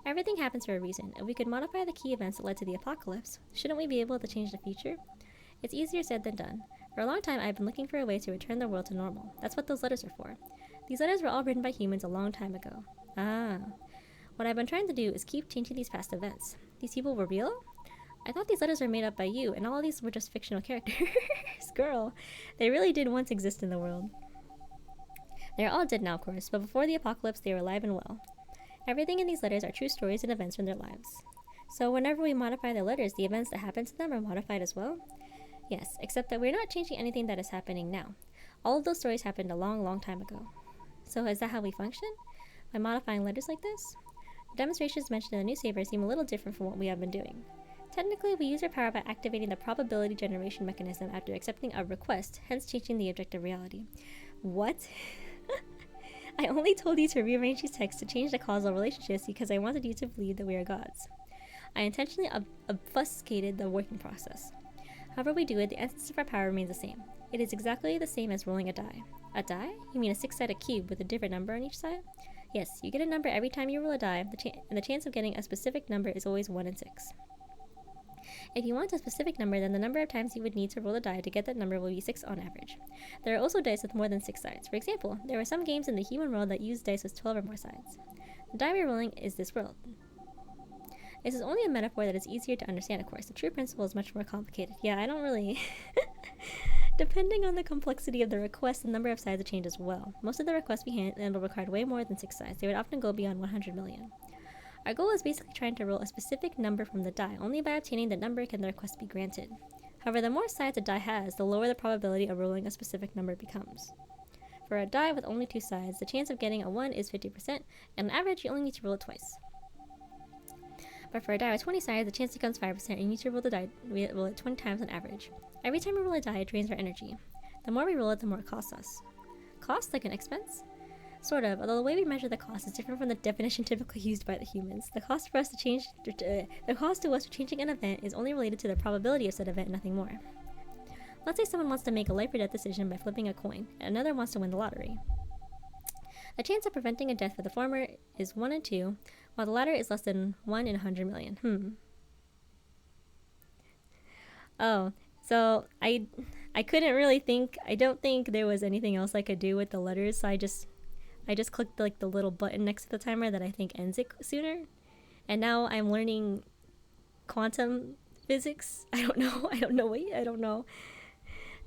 Everything happens for a reason. If we could modify the key events that led to the apocalypse, shouldn't we be able to change the future? It's easier said than done. For a long time, I've been looking for a way to return the world to normal. That's what those letters are for. These letters were all written by humans a long time ago. Ah. What I've been trying to do is keep changing these past events. These people were real? I thought these letters were made up by you, and all of these were just fictional characters. Girl, they really did once exist in the world. They're all dead now, of course, but before the apocalypse, they were alive and well. Everything in these letters are true stories and events from their lives. So whenever we modify their letters, the events that happen to them are modified as well? Yes, except that we're not changing anything that is happening now. All of those stories happened a long, long time ago. So is that how we function? By modifying letters like this? The demonstrations mentioned in the newspaper seem a little different from what we have been doing. Technically, we use our power by activating the probability generation mechanism after accepting a request, hence changing the objective reality. What? I only told you to rearrange these texts to change the causal relationships because I wanted you to believe that we are gods. I intentionally obfuscated the working process. However we do it, the essence of our power remains the same. It is exactly the same as rolling a die. A die? You mean a six-sided cube with a different number on each side? Yes, you get a number every time you roll a die, and the chance of getting a specific number is always 1 in 6. If you want a specific number, then the number of times you would need to roll a die to get that number will be 6 on average. There are also dice with more than 6 sides. For example, there are some games in the human world that use dice with 12 or more sides. The die we're rolling is this world. This is only a metaphor that is easier to understand, of course. The true principle is much more complicated. Yeah, I don't really... Depending on the complexity of the request, the number of sides will change as well. Most of the requests we handle required way more than 6 sides. They would often go beyond 100 million. Our goal is basically trying to roll a specific number from the die. Only by obtaining that number can the request be granted. However, the more sides a die has, the lower the probability of rolling a specific number becomes. For a die with only 2 sides, the chance of getting a 1 is 50%, and on average, you only need to roll it twice. But for a die with 20 sides, the chance becomes 5%, and you need to roll it 20 times on average. Every time we roll a die, it drains our energy. The more we roll it, the more it costs us. Cost like an expense? Sort of, although the way we measure the cost is different from the definition typically used by the humans. The cost to us for changing an event is only related to the probability of said event, nothing more. Let's say someone wants to make a life or death decision by flipping a coin, and another wants to win the lottery. The chance of preventing a death for the former is 1 in 2, while the latter is less than 1 in 100 million. Oh, so I couldn't really think. I don't think there was anything else I could do with the letters, so I just clicked like the little button next to the timer that I think ends it sooner. And now I'm learning quantum physics. I don't know.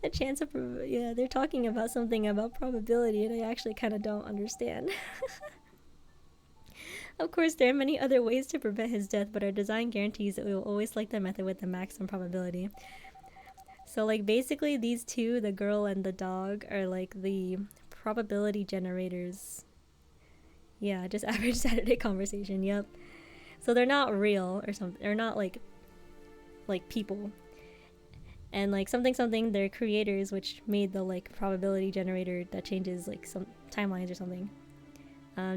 The chance of, they're talking about something about probability and I actually kind of don't understand. Of course, there are many other ways to prevent his death, but our design guarantees that we will always select the method with the maximum probability. So like basically these two, the girl and the dog, are like the probability generators. Yeah, just average Saturday conversation. Yep. So they're not real or something. They're not like people. And like something something, they're creators, which made the like probability generator that changes like some timelines or something.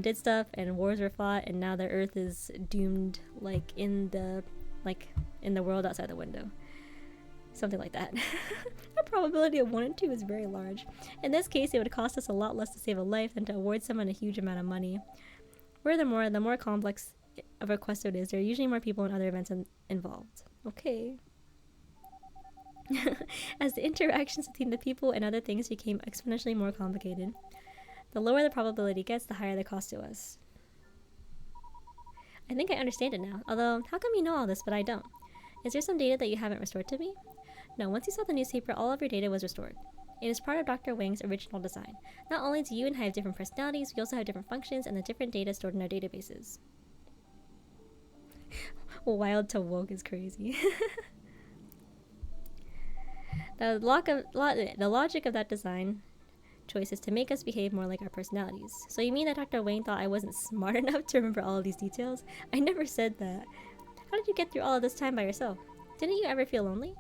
Did stuff and wars were fought, and now the Earth is doomed, like in the world outside the window. Something like that. The probability of 1 and 2 is very large. In this case, it would cost us a lot less to save a life than to award someone a huge amount of money. Furthermore, the more complex of a quest it is, there are usually more people and other events involved. Okay. As the interactions between the people and other things became exponentially more complicated, the lower the probability gets, the higher the cost to us. I think I understand it now, although how come you know all this but I don't? Is there some data that you haven't restored to me? No, once you saw the newspaper, all of your data was restored. It is part of Dr. Wang's original design. Not only do you and I have different personalities, we also have different functions and the different data stored in our databases. Wild to woke is crazy. The logic of that design choice is to make us behave more like our personalities. So you mean that Dr. Wang thought I wasn't smart enough to remember all of these details? I never said that. How did you get through all of this time by yourself? Didn't you ever feel lonely?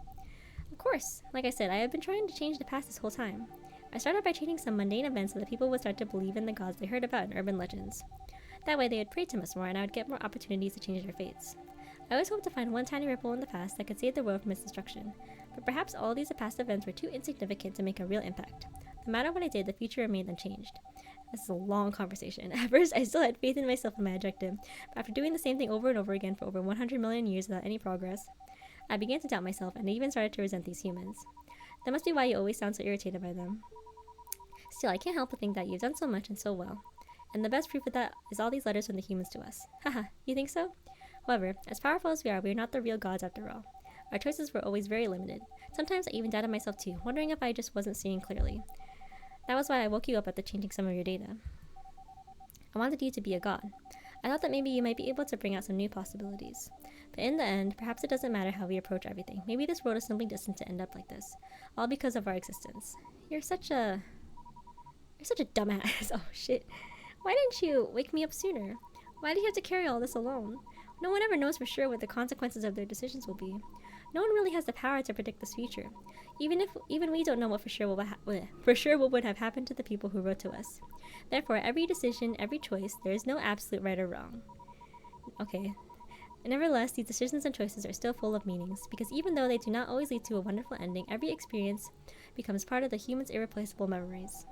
Of course. Like I said, I have been trying to change the past this whole time. I started by changing some mundane events so that people would start to believe in the gods they heard about in urban legends. That way they would pray to us more and I would get more opportunities to change their fates. I always hoped to find one tiny ripple in the past that could save the world from its destruction, but perhaps all these past events were too insignificant to make a real impact. No matter what I did, the future remained unchanged. This is a long conversation. At first, I still had faith in myself and my objective, but after doing the same thing over and over again for over 100 million years without any progress, I began to doubt myself and I even started to resent these humans. That must be why you always sound so irritated by them. Still, I can't help but think that you've done so much and so well. And the best proof of that is all these letters from the humans to us. Haha, you think so? However, as powerful as we are not the real gods after all. Our choices were always very limited. Sometimes I even doubted myself too, wondering if I just wasn't seeing clearly. That was why I woke you up after changing some of your data. I wanted you to be a god. I thought that maybe you might be able to bring out some new possibilities. But in the end, perhaps it doesn't matter how we approach everything. Maybe this world is simply destined to end up like this. All because of our existence. You're such a dumbass. Oh shit. Why didn't you wake me up sooner? Why do you have to carry all this alone? No one ever knows for sure what the consequences of their decisions will be. No one really has the power to predict this future. Even we don't know what for sure what would have happened to the people who wrote to us. Therefore, every decision, every choice, there is no absolute right or wrong. Okay. Nevertheless, these decisions and choices are still full of meanings, because even though they do not always lead to a wonderful ending, every experience becomes part of the human's irreplaceable memories.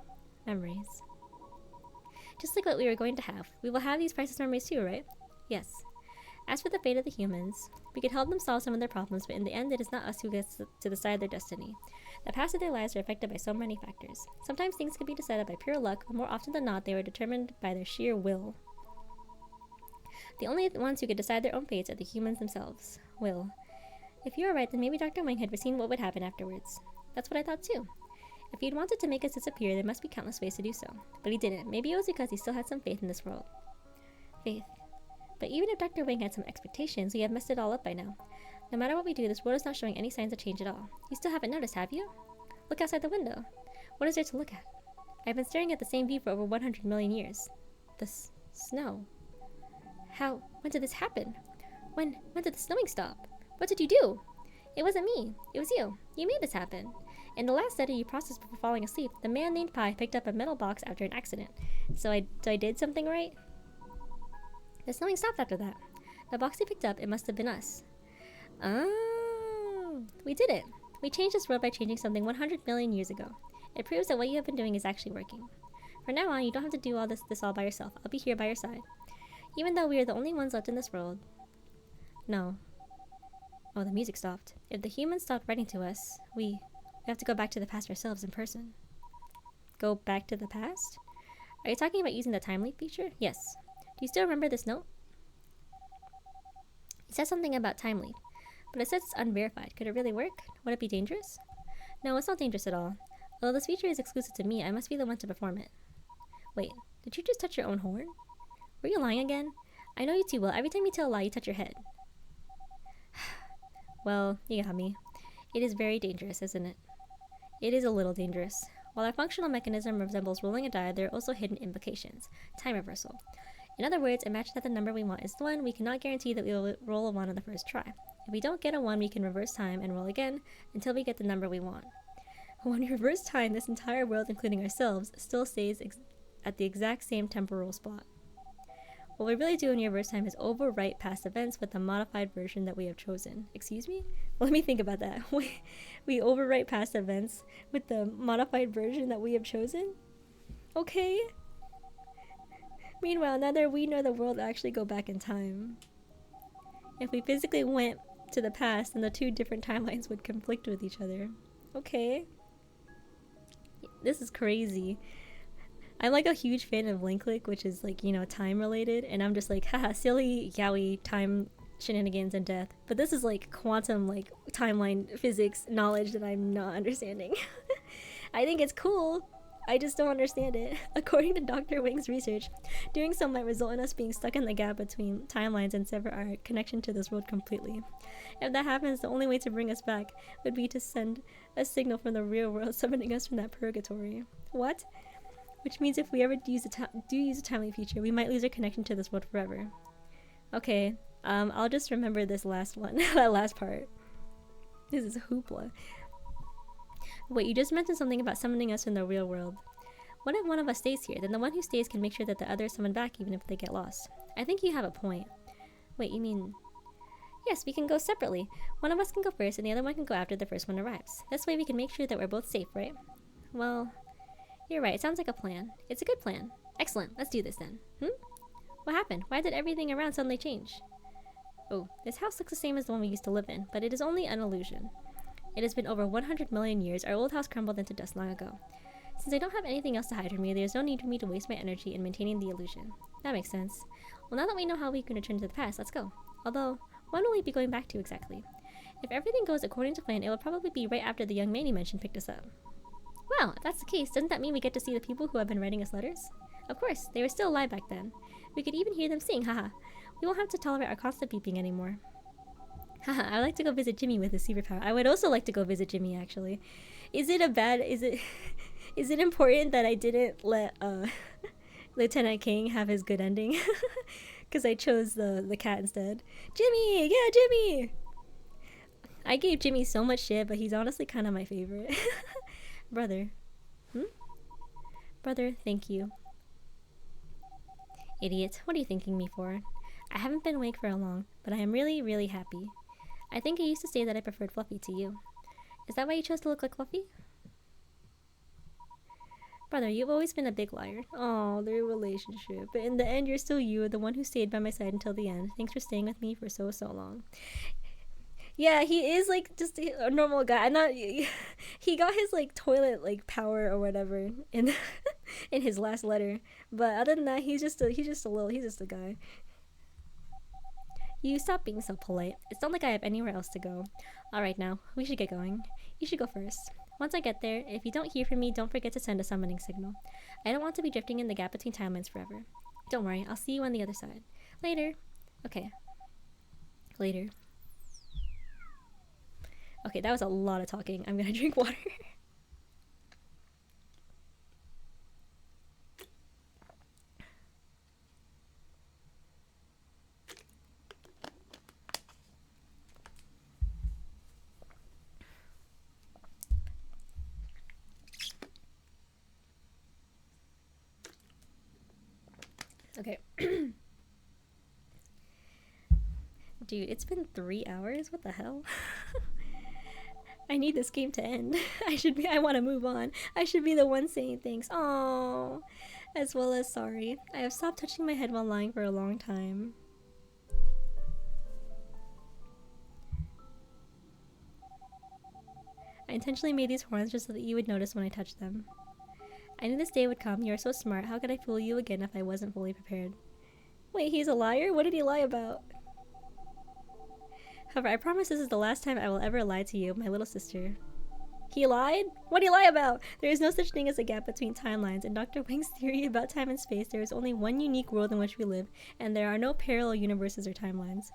Just like what we were going to have. We will have these priceless memories too, right? Yes. As for the fate of the humans, we could help them solve some of their problems, but in the end it is not us who gets to decide their destiny. The past of their lives are affected by so many factors. Sometimes things can be decided by pure luck, but more often than not they were determined by their sheer will. The only ones who could decide their own fates are the humans themselves. Will. If you are right, then maybe Dr. Wang had foreseen what would happen afterwards. That's what I thought too. If he'd wanted to make us disappear, there must be countless ways to do so. But he didn't. Maybe it was because he still had some faith in this world. Faith. But even if Dr. Wang had some expectations, we have messed it all up by now. No matter what we do, this world is not showing any signs of change at all. You still haven't noticed, have you? Look outside the window. What is there to look at? I've been staring at the same view for over 100 million years. The snow. When did this happen? When did the snowing stop? What did you do? It wasn't me. It was you. You made this happen. In the last study you processed before falling asleep, the man named Pi picked up a metal box after an accident. So I did something right? The snowing stopped after that. The box he picked up, it must have been us. Oh, we did it. We changed this world by changing something 100 million years ago. It proves that what you have been doing is actually working. From now on, you don't have to do all this all by yourself. I'll be here by your side. Even though we are the only ones left in this world. No. Oh, the music stopped. If the humans stopped writing to us, we have to go back to the past ourselves in person. Go back to the past? Are you talking about using the time leap feature? Yes. Do you still remember this note? It says something about time leap, but it says it's unverified. Could it really work? Would it be dangerous? No, it's not dangerous at all. Although this feature is exclusive to me, I must be the one to perform it. Wait, did you just touch your own horn? Were you lying again? I know you too well. Every time you tell a lie, you touch your head. Well, you got me. It is very dangerous, isn't it? It is a little dangerous. While our functional mechanism resembles rolling a die, there are also hidden implications. Time reversal. In other words, imagine that the number we want is 1. We cannot guarantee that we will roll a 1 on the first try. If we don't get a 1, we can reverse time and roll again until we get the number we want. When we reverse time, this entire world, including ourselves, still stays at the exact same temporal spot. What we really do in reverse time is overwrite past events with the modified version that we have chosen. Excuse me? Well, let me think about that. We overwrite past events with the modified version that we have chosen? Okay. Meanwhile, neither we nor the world actually go back in time. If we physically went to the past, then the two different timelines would conflict with each other. Okay. This is crazy. I'm like a huge fan of link click, which is like, time related, and I'm just like, haha, silly yaoi time shenanigans and death. But this is like quantum, like timeline physics knowledge that I'm not understanding. I think it's cool. I just don't understand it. According to Dr. Wing's research, doing so might result in us being stuck in the gap between timelines and sever our connection to this world completely. If that happens, the only way to bring us back would be to send a signal from the real world summoning us from that purgatory. What? Which means if we ever do use a timely feature, we might lose our connection to this world forever. Okay, I'll just remember this last one, that last part. This is hoopla. Wait, you just mentioned something about summoning us in the real world. What if one of us stays here? Then the one who stays can make sure that the others summon back even if they get lost. I think you have a point. Wait, you mean... Yes, we can go separately. One of us can go first and the other one can go after the first one arrives. This way we can make sure that we're both safe, right? Well... You're right, it sounds like a plan. It's a good plan. Excellent, let's do this then. What happened? Why did everything around suddenly change? Oh, this house looks the same as the one we used to live in, but it is only an illusion. It has been over 100 million years. Our old house crumbled into dust long ago. Since I don't have anything else to hide from me, there's no need for me to waste my energy in maintaining the illusion. That makes sense. Well, now that we know how we can return to the past, let's go. Although, when will we be going back to exactly? If everything goes according to plan, it will probably be right after the young man you mentioned picked us up. Well, if that's the case, doesn't that mean we get to see the people who have been writing us letters? Of course, they were still alive back then. We could even hear them sing, haha. We won't have to tolerate our constant beeping anymore. Haha, I'd like to go visit Jimmy with his superpower. I would also like to go visit Jimmy, actually. Is it important that I didn't let Lieutenant King have his good ending? Because I chose the cat instead. Jimmy! Yeah, Jimmy! I gave Jimmy so much shit, but he's honestly kind of my favorite. Brother. Brother, thank you. Idiot, what are you thanking me for? I haven't been awake for long, but I am really, really happy. I think I used to say that I preferred Fluffy to you. Is that why you chose to look like Fluffy? Brother, you've always been a big liar. Oh, their relationship. But in the end, you're still you, the one who stayed by my side until the end. Thanks for staying with me for so long. Yeah, he is like just a normal guy. I'm not. He got his like toilet like power or whatever in in his last letter. But other than that, he's just a guy. You stop being so polite. It's not like I have anywhere else to go. Alright now, we should get going. You should go first. Once I get there, if you don't hear from me, don't forget to send a summoning signal. I don't want to be drifting in the gap between timelines forever. Don't worry, I'll see you on the other side. Later. Okay. Later. Okay, that was a lot of talking. I'm gonna drink water. Okay. Dude, it's been 3 hours? What the hell? I need this game to end. I want to move on. I should be the one saying thanks. Aww. As well as sorry. I have stopped touching my head while lying for a long time. I intentionally made these horns just so that you would notice when I touched them. I knew this day would come. You are so smart. How could I fool you again if I wasn't fully prepared? Wait, he's a liar? What did he lie about? However, I promise this is the last time I will ever lie to you, my little sister. He lied? What did he lie about? There is no such thing as a gap between timelines. In Dr. Wing's theory about time and space, there is only one unique world in which we live, and there are no parallel universes or timelines.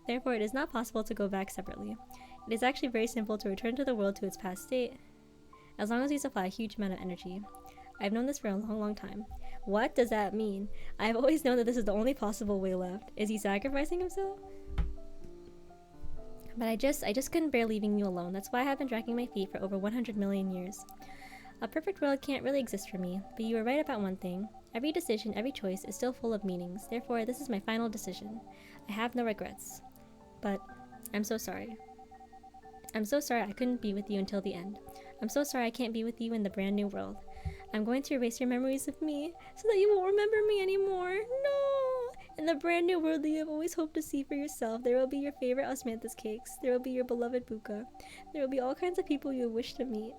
Therefore, it is not possible to go back separately. It is actually very simple to return to the world to its past state, as long as you supply a huge amount of energy. I've known this for a long time. What does that mean? I've always known that this is the only possible way left. Is he sacrificing himself? But I just couldn't bear leaving you alone. That's why I have been dragging my feet for over 100 million years. A perfect world can't really exist for me, but you were right about one thing. Every decision, every choice is still full of meanings. Therefore, this is my final decision. I have no regrets. But I'm so sorry. I'm so sorry I couldn't be with you until the end. I'm so sorry I can't be with you in the brand new world. I'm going to erase your memories of me so that you won't remember me anymore. No! In the brand new world that you have always hoped to see for yourself, there will be your favorite osmanthus cakes. There will be your beloved buka. There will be all kinds of people you wish to meet.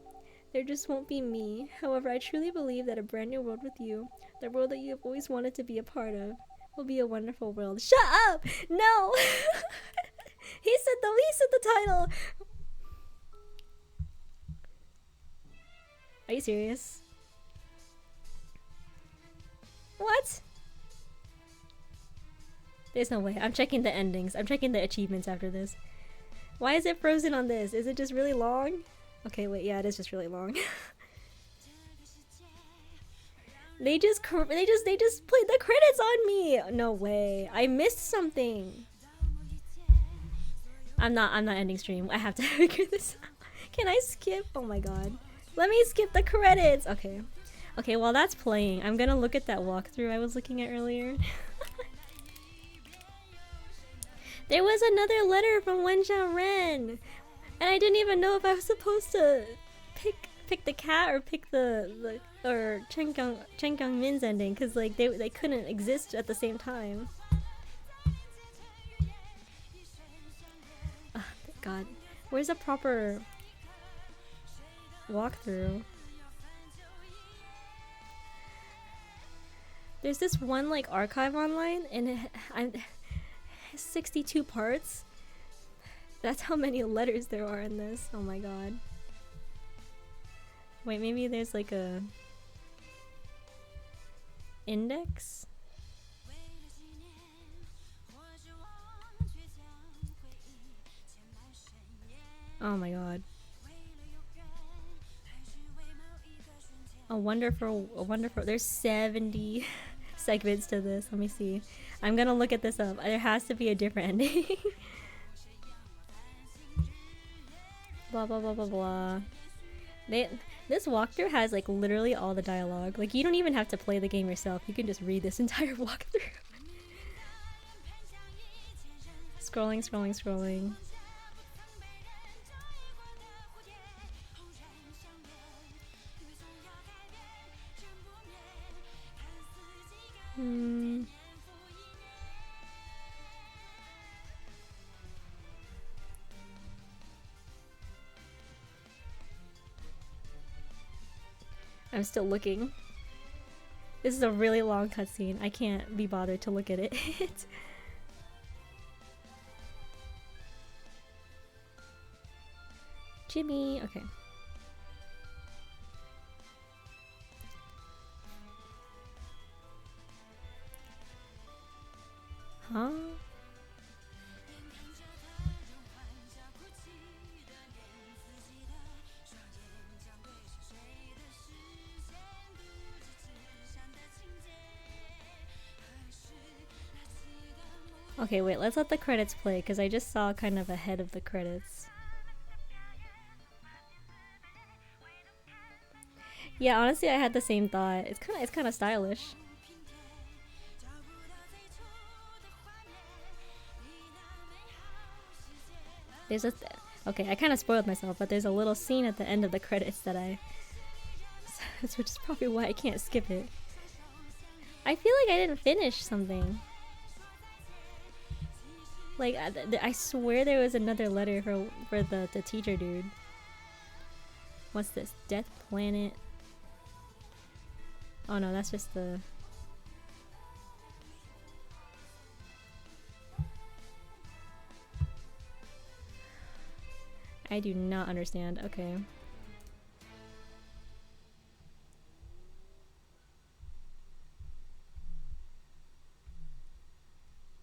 There just won't be me. However, I truly believe that a brand new world with you, the world that you have always wanted to be a part of, will be a wonderful world. Shut up! No! He said the title! Are you serious? What? There's no way. I'm checking the endings. I'm checking the achievements after this. Why is it frozen on this? Is it just really long? Okay, wait, yeah, it is just really long. They just played the credits on me. No way. I missed something. I'm not ending stream. I have to figure this out. Can I skip? Oh my god. Let me skip the credits. Okay. Okay, while that's playing, I'm gonna look at that walkthrough I was looking at earlier. There was another letter from Wen Xiaoren, and I didn't even know if I was supposed to pick the cat or pick the Chen Gangmin's ending, because like they couldn't exist at the same time. Oh, thank God. Where's a proper walkthrough? There's this one like archive online, and it has 62 parts. That's how many letters there are in this. Oh my god. Wait, maybe there's like a index? Oh my god. A wonderful, there's 70 segments to this. Let me see. I'm gonna look at this up. There has to be a different ending. Blah blah blah blah blah. This walkthrough has like literally all the dialogue. Like you don't even have to play the game yourself. You can just read this entire walkthrough. Scrolling. I'm still looking. This is a really long cutscene. I can't be bothered to look at it. Jimmy, okay. Huh? Okay, wait, let's let the credits play, because I just saw kind of ahead of the credits. Yeah, honestly, I had the same thought. It's kind of stylish. There's a okay, I kind of spoiled myself, but there's a little scene at the end of the credits that which is probably why I can't skip it. I feel like I didn't finish something. Like, I swear there was another letter for the teacher dude. What's this? Death Planet? Oh no, that's just the... I do not understand. Okay.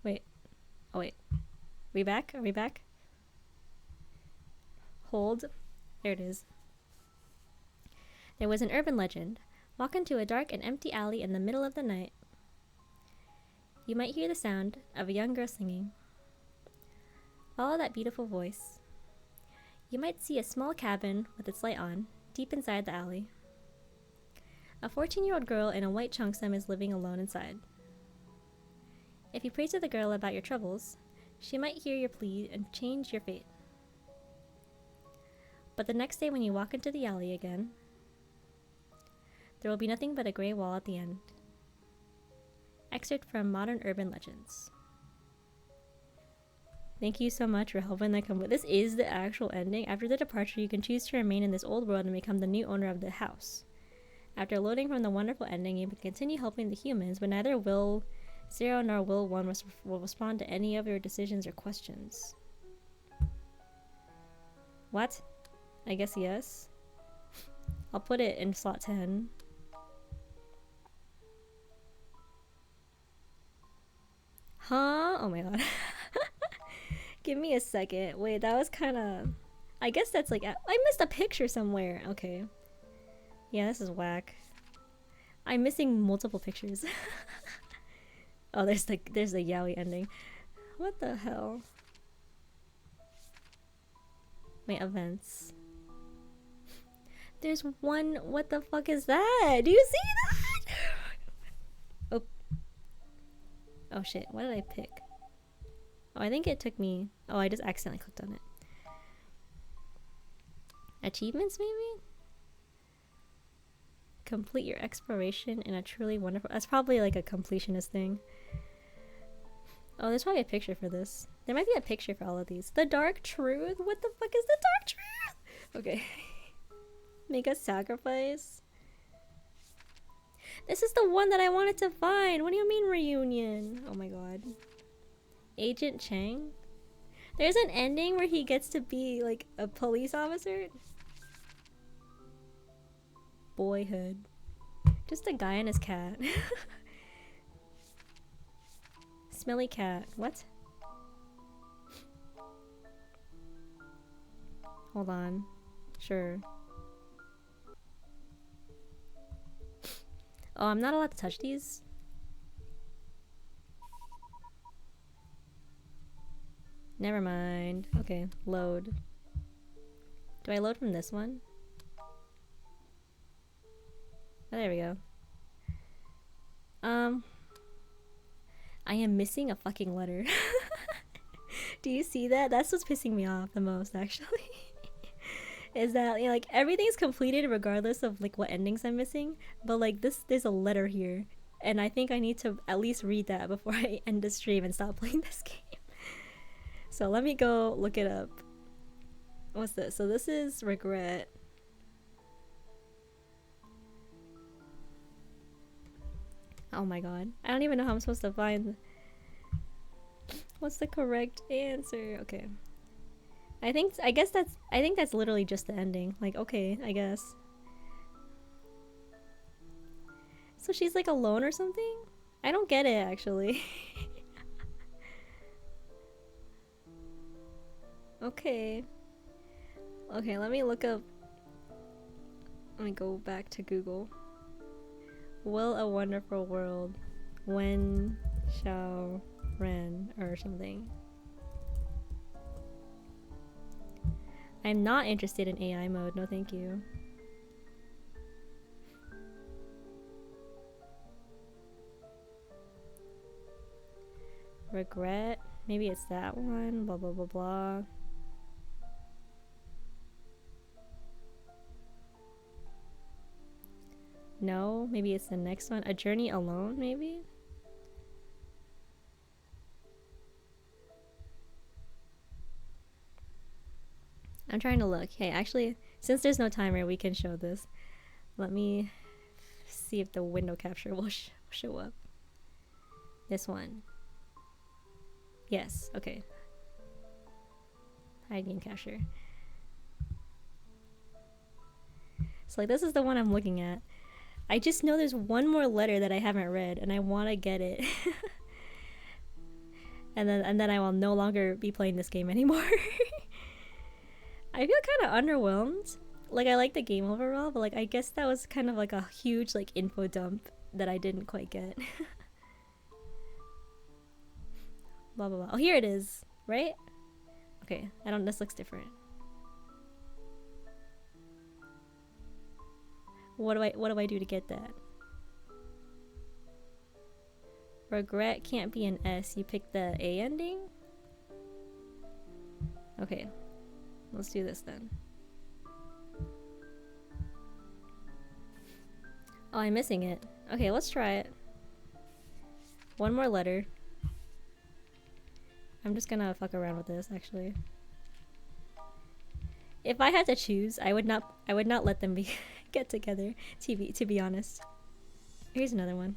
Wait. Oh wait. We back? Are we back? Hold. There it is. There was an urban legend. Walk into a dark and empty alley in the middle of the night. You might hear the sound of a young girl singing. Follow that beautiful voice. You might see a small cabin with its light on, deep inside the alley. A 14-year-old girl in a white cheongsam is living alone inside. If you pray to the girl about your troubles, she might hear your plea and change your fate. But the next day when you walk into the alley again, there will be nothing but a gray wall at the end. Excerpt from Modern Urban Legends. Thank you so much for helping that come with. This is the actual ending. After the departure, you can choose to remain in this old world and become the new owner of the house. After loading from the wonderful ending, you can continue helping the humans, but neither Will 0 nor Will 1 will respond to any of your decisions or questions. What? I guess yes. I'll put it in slot 10. Huh? Oh my god. Give me a second. Wait, that was kind of... I guess that's like... I missed a picture somewhere. Okay. Yeah, this is whack. I'm missing multiple pictures. Oh, there's the yaoi ending. What the hell? Wait, events. There's one... What the fuck is that? Do you see that? Oh. Oh shit, what did I pick? Oh, I think it took me... Oh, I just accidentally clicked on it. Achievements, maybe? Complete your exploration in a truly wonderful... That's probably like a completionist thing. Oh, there's probably a picture for this. There might be a picture for all of these. The Dark Truth? What the fuck is the Dark Truth? Okay. Make a sacrifice? This is the one that I wanted to find. What do you mean reunion? Oh my god. Agent Chang? There's an ending where he gets to be like a police officer? Boyhood. Just a guy and his cat. Smelly cat. What? Hold on. Sure. Oh, I'm not allowed to touch these? Never mind. Okay, load. Do I load from this one? Oh, there we go. I am missing a fucking letter. Do you see that? That's what's pissing me off the most, actually. Is that, you know, like, everything's completed regardless of, like, what endings I'm missing. But, like, there's a letter here. And I think I need to at least read that before I end the stream and stop playing this game. So let me go look it up. What's this? So this is regret. Oh my god. I don't even know how I'm supposed to find... What's the correct answer? Okay. I think that's literally just the ending. Like, okay, I guess. So she's like alone or something? I don't get it, actually. Okay. Okay, let me look up... Let me go back to Google. Will a wonderful world. When shall Ren or something. I'm not interested in AI mode, no thank you. Regret? Maybe it's that one, blah blah blah blah. No, maybe it's the next one. A Journey Alone, maybe? I'm trying to look. Hey, actually, since there's no timer, we can show this. Let me see if the window capture will show up. This one. Yes, okay. Hide game capture. So like this is the one I'm looking at. I just know there's one more letter that I haven't read and I want to get it. and then I will no longer be playing this game anymore. I feel kind of underwhelmed. Like, I like the game overall, but like, I guess that was kind of like a huge like info dump that I didn't quite get. Blah blah blah. Oh, here it is, right? Okay, I don't. This looks different. What do I do to get that? Regret can't be an S. You pick the A ending? Okay. Let's do this then. Oh, I'm missing it. Okay, let's try it. One more letter. I'm just gonna fuck around with this, actually. If I had to choose, I would not let them be get together, to be honest. Here's another one.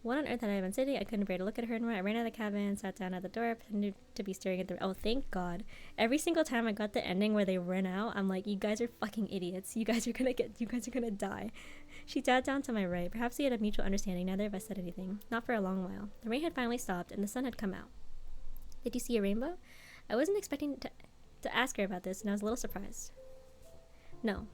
What on earth had I been sitting? I couldn't bear to look at her anymore. I ran out of the cabin, sat down at the door, pretended to be staring at the... Oh, thank God. Every single time I got the ending where they ran out, I'm like, you guys are fucking idiots. You guys are gonna die. She sat down to my right. Perhaps we had a mutual understanding. Neither of us said anything. Not for a long while. The rain had finally stopped, and the sun had come out. Did you see a rainbow? I wasn't expecting to ask her about this, and I was a little surprised. No.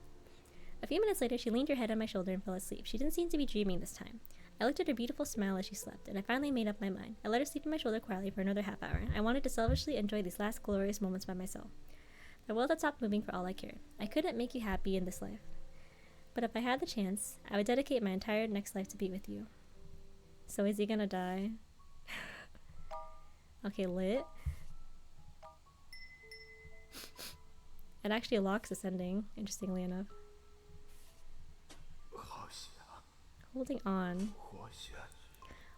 A few minutes later, she leaned her head on my shoulder and fell asleep. She didn't seem to be dreaming this time. I looked at her beautiful smile as she slept, and I finally made up my mind. I let her sleep on my shoulder quietly for another half hour. I wanted to selfishly enjoy these last glorious moments by myself. The world had stopped moving for all I cared. I couldn't make you happy in this life. But if I had the chance, I would dedicate my entire next life to be with you. So is he gonna die? Okay, lit. It actually locks this ending, interestingly enough. Holding on.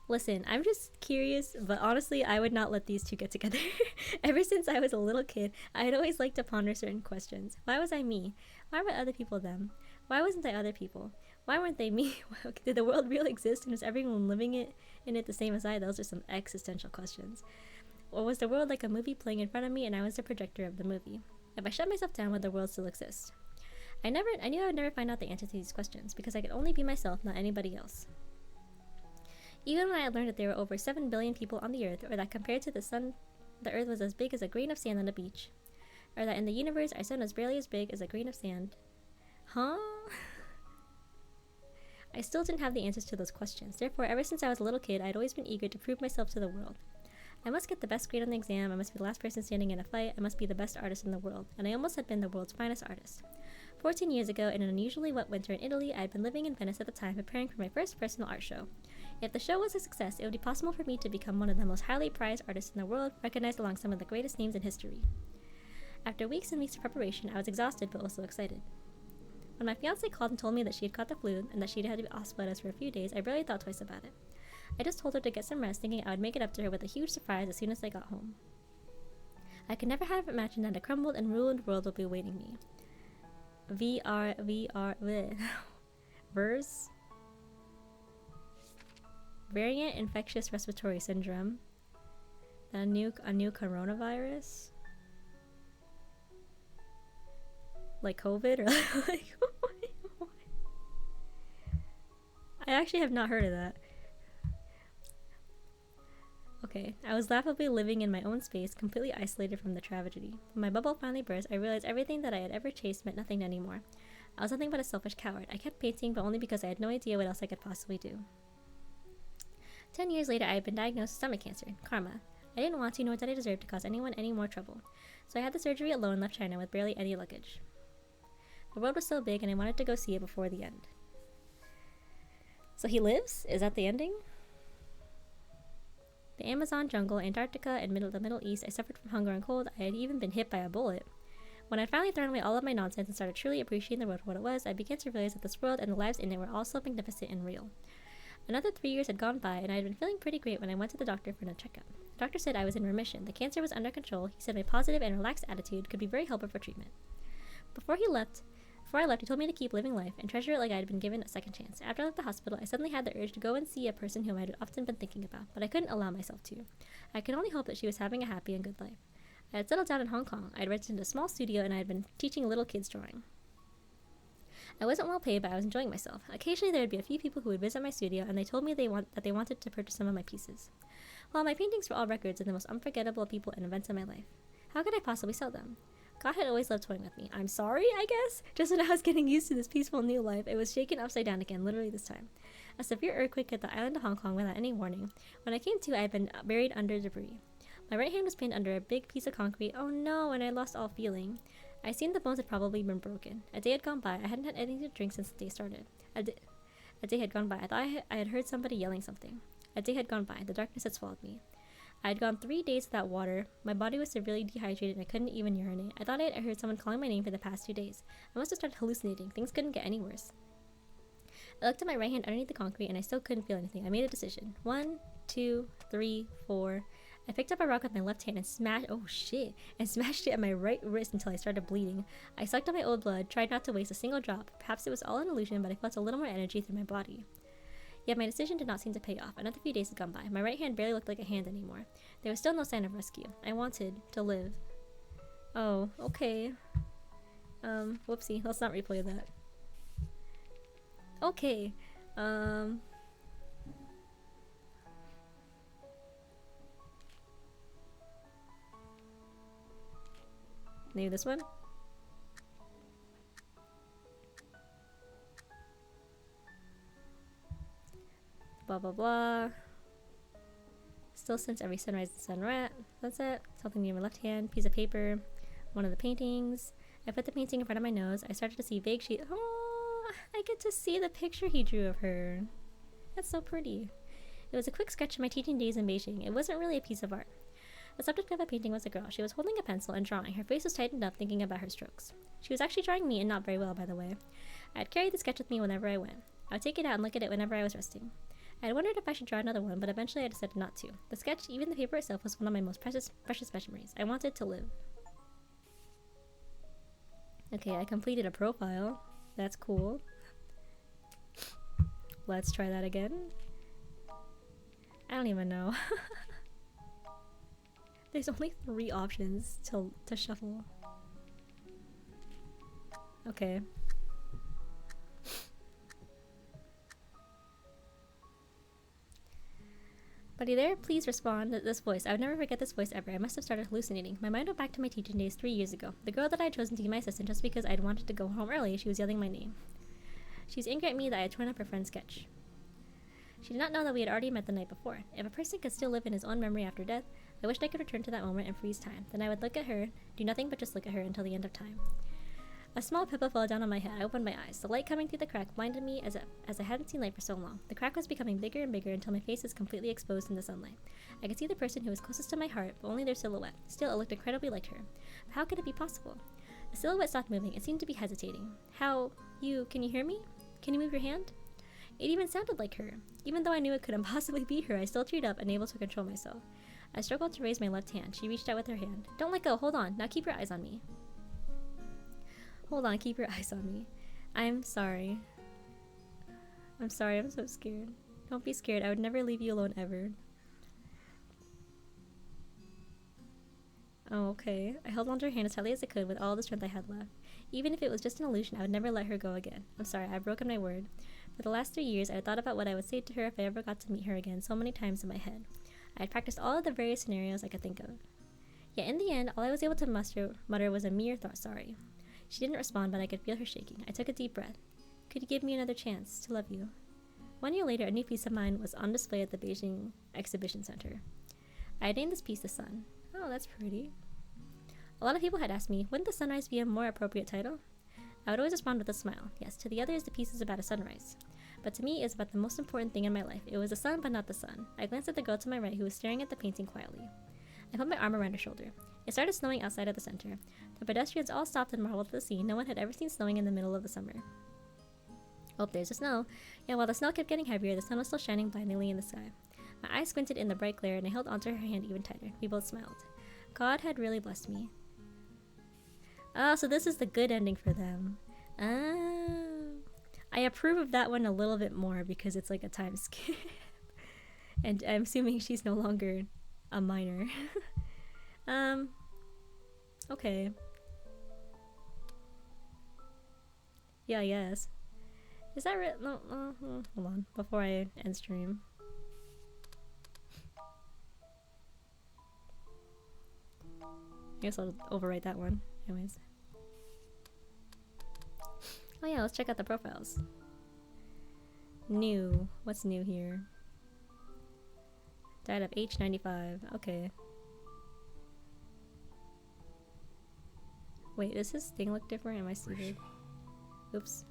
Listen, I'm just curious, but honestly, I would not let these two get together. Ever since I was a little kid, I had always liked to ponder certain questions. Why was I me? Why were other people them? Why wasn't I other people? Why weren't they me? Did the world really exist, and was everyone living in it the same as I? Those are some existential questions. Or was the world like a movie playing in front of me, and I was the projector of the movie? If I shut myself down, would the world still exist? I knew I would never find out the answer to these questions, because I could only be myself, not anybody else. Even when I had learned that there were over 7 billion people on the earth, or that compared to the sun, the earth was as big as a grain of sand on a beach, or that in the universe our sun was barely as big as a grain of sand. Huh? I still didn't have the answers to those questions. Therefore, ever since I was a little kid, I'd always been eager to prove myself to the world. I must get the best grade on the exam, I must be the last person standing in a fight, I must be the best artist in the world, and I almost had been the world's finest artist. 14 years ago, in an unusually wet winter in Italy, I had been living in Venice at the time, preparing for my first personal art show. If the show was a success, it would be possible for me to become one of the most highly prized artists in the world, recognized among some of the greatest names in history. After weeks and weeks of preparation, I was exhausted but also excited. When my fiancée called and told me that she had caught the flu and that she'd had to be hospitalized for a few days, I barely thought twice about it. I just told her to get some rest, thinking I would make it up to her with a huge surprise as soon as I got home. I could never have imagined that a crumbled and ruined world would be awaiting me. VIRS? Variant Infectious Respiratory Syndrome. A new coronavirus? Like COVID? Or like what? I actually have not heard of that. Okay, I was laughably living in my own space, completely isolated from the tragedy. When my bubble finally burst, I realized everything that I had ever chased meant nothing anymore. I was nothing but a selfish coward. I kept painting, but only because I had no idea what else I could possibly do. 10 years later, I had been diagnosed with stomach cancer. Karma. I didn't want to, nor did I deserve to cause anyone any more trouble. So I had the surgery alone and left China with barely any luggage. The world was so big, and I wanted to go see it before the end. So he lives? Is that the ending? The Amazon jungle, Antarctica, and the Middle East, I suffered from hunger and cold. I had even been hit by a bullet. When I'd finally thrown away all of my nonsense and started truly appreciating the world for what it was, I began to realize that this world and the lives in it were all so magnificent and real. Another 3 years had gone by, and I had been feeling pretty great when I went to the doctor for a checkup. The doctor said I was in remission. The cancer was under control. He said my positive and relaxed attitude could be very helpful for treatment. Before I left, he told me to keep living life and treasure it like I had been given a second chance. After I left the hospital, I suddenly had the urge to go and see a person whom I had often been thinking about, but I couldn't allow myself to. I could only hope that she was having a happy and good life. I had settled down in Hong Kong. I had rented a small studio, and I had been teaching little kids drawing. I wasn't well paid, but I was enjoying myself. Occasionally, there would be a few people who would visit my studio, and they told me that they wanted to purchase some of my pieces. Well, my paintings were all records of the most unforgettable people and events in my life. How could I possibly sell them? God had always loved toying with me. I'm sorry, I guess? Just when I was getting used to this peaceful new life, it was shaken upside down again, literally this time. A severe earthquake hit the island of Hong Kong without any warning. When I came to, I had been buried under debris. My right hand was pinned under a big piece of concrete. Oh no, and I lost all feeling. I seen the bones had probably been broken. A day had gone by. I hadn't had anything to drink since the day started. A day had gone by. I thought I had heard somebody yelling something. A day had gone by. The darkness had swallowed me. I had gone 3 days without water. My body was severely dehydrated and I couldn't even urinate. I thought I had heard someone calling my name for the past 2 days. I must have started hallucinating. Things couldn't get any worse. I looked at my right hand underneath the concrete and I still couldn't feel anything. I made a decision. 1, 2, 3, 4. I picked up a rock with my left hand and smashed it at my right wrist until I started bleeding. I sucked on my old blood, tried not to waste a single drop. Perhaps it was all an illusion, but I felt a little more energy through my body. Yet my decision did not seem to pay off. Another few days had gone by. My right hand barely looked like a hand anymore. There was still no sign of rescue. I wanted to live. Oh, okay. Whoopsie. Let's not replay that. Okay. Maybe this one? Blah blah blah. Still since every sunrise and sunset. Something near my left hand. Piece of paper. One of the paintings. I put the painting in front of my nose. I started to see vague sheets. Oh, I get to see the picture he drew of her. That's so pretty. It was a quick sketch of my teaching days in Beijing. It wasn't really a piece of art. The subject of the painting was a girl. She was holding a pencil and drawing. Her face was tightened up, thinking about her strokes. She was actually drawing me, and not very well, by the way. I had carried the sketch with me whenever I went. I would take it out and look at it whenever I was resting. I had wondered if I should draw another one, but eventually I decided not to. The sketch, even the paper itself, was one of my most precious memories. I wanted to live. Okay, I completed a profile. That's cool. Let's try that again. I don't even know. There's only 3 options to shuffle. Okay. Buddy there, please respond. This voice. I would never forget this voice ever. I must have started hallucinating. My mind went back to my teaching days 3 years ago. The girl that I had chosen to be my assistant just because I'd wanted to go home early, she was yelling my name. She was angry at me that I had torn up her friend's sketch. She did not know that we had already met the night before. If a person could still live in his own memory after death, I wished I could return to that moment and freeze time. Then I would look at her, do nothing but just look at her until the end of time. A small pimple fell down on my head. I opened my eyes. The light coming through the crack blinded me as I hadn't seen light for so long. The crack was becoming bigger and bigger until my face was completely exposed in the sunlight. I could see the person who was closest to my heart, but only their silhouette. Still, it looked incredibly like her. But how could it be possible? The silhouette stopped moving. It seemed to be hesitating. Can you hear me? Can you move your hand? It even sounded like her. Even though I knew it couldn't possibly be her, I still teared up, unable to control myself. I struggled to raise my left hand. She reached out with her hand. Don't let go. Hold on. Now keep your eyes on me. Hold on. Keep your eyes on me. I'm sorry. I'm sorry. I'm so scared. Don't be scared. I would never leave you alone ever. Oh, okay. I held onto her hand as tightly as I could with all the strength I had left. Even if it was just an illusion, I would never let her go again. I'm sorry. I've broken my word. For the last 3 years, I had thought about what I would say to her if I ever got to meet her again so many times in my head. I had practiced all of the various scenarios I could think of. Yet in the end, all I was able to mutter was a mere thought, sorry. She didn't respond, but I could feel her shaking. I took a deep breath. Could you give me another chance to love you? 1 year later, a new piece of mine was on display at the Beijing Exhibition Center. I had named this piece The Sun. Oh, that's pretty. A lot of people had asked me, wouldn't The Sunrise be a more appropriate title? I would always respond with a smile. Yes, to the others, the piece is about a sunrise. But to me, it was about the most important thing in my life. It was the sun, but not the sun. I glanced at the girl to my right who was staring at the painting quietly. I put my arm around her shoulder. It started snowing outside of the center. The pedestrians all stopped and marveled at the scene. No one had ever seen snowing in the middle of the summer. Oh, there's the snow. Yeah, while the snow kept getting heavier, the sun was still shining blindingly in the sky. My eyes squinted in the bright glare, and I held onto her hand even tighter. We both smiled. God had really blessed me. Oh, so this is the good ending for them. I approve of that one a little bit more because it's like a time skip. And I'm assuming she's no longer a minor. Okay. Yeah, yes. Is that right? No, hold on. Before I end stream. I guess I'll overwrite that one. Anyways. Oh yeah, let's check out the profiles. New. What's new here? Died of age 95. Okay. Wait, does this thing look different? Am I stupid? Oops.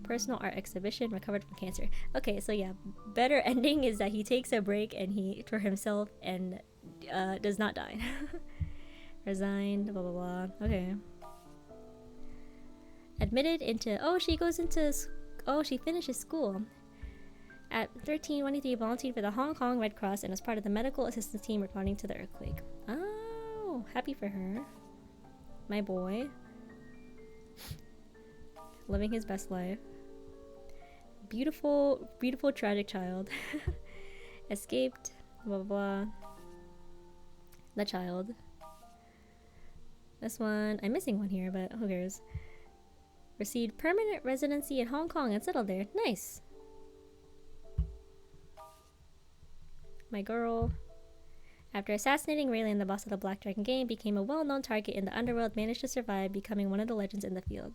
Personal art exhibition, recovered from cancer. Okay, so yeah, better ending is that he takes a break and for himself and does not die. Resigned, blah blah blah. Okay. Admitted into, she finishes school. At 13, 23, volunteered for the Hong Kong Red Cross and was part of the medical assistance team responding to the earthquake. Oh, happy for her. My boy. Living his best life. Beautiful, beautiful, tragic child. Escaped, blah, blah, blah. The child. This one, I'm missing one here, but who cares? Received permanent residency in Hong Kong and settled there. Nice. My girl. After assassinating Raylan, the boss of the Black Dragon gang, became a well-known target in the underworld, managed to survive, becoming one of the legends in the field.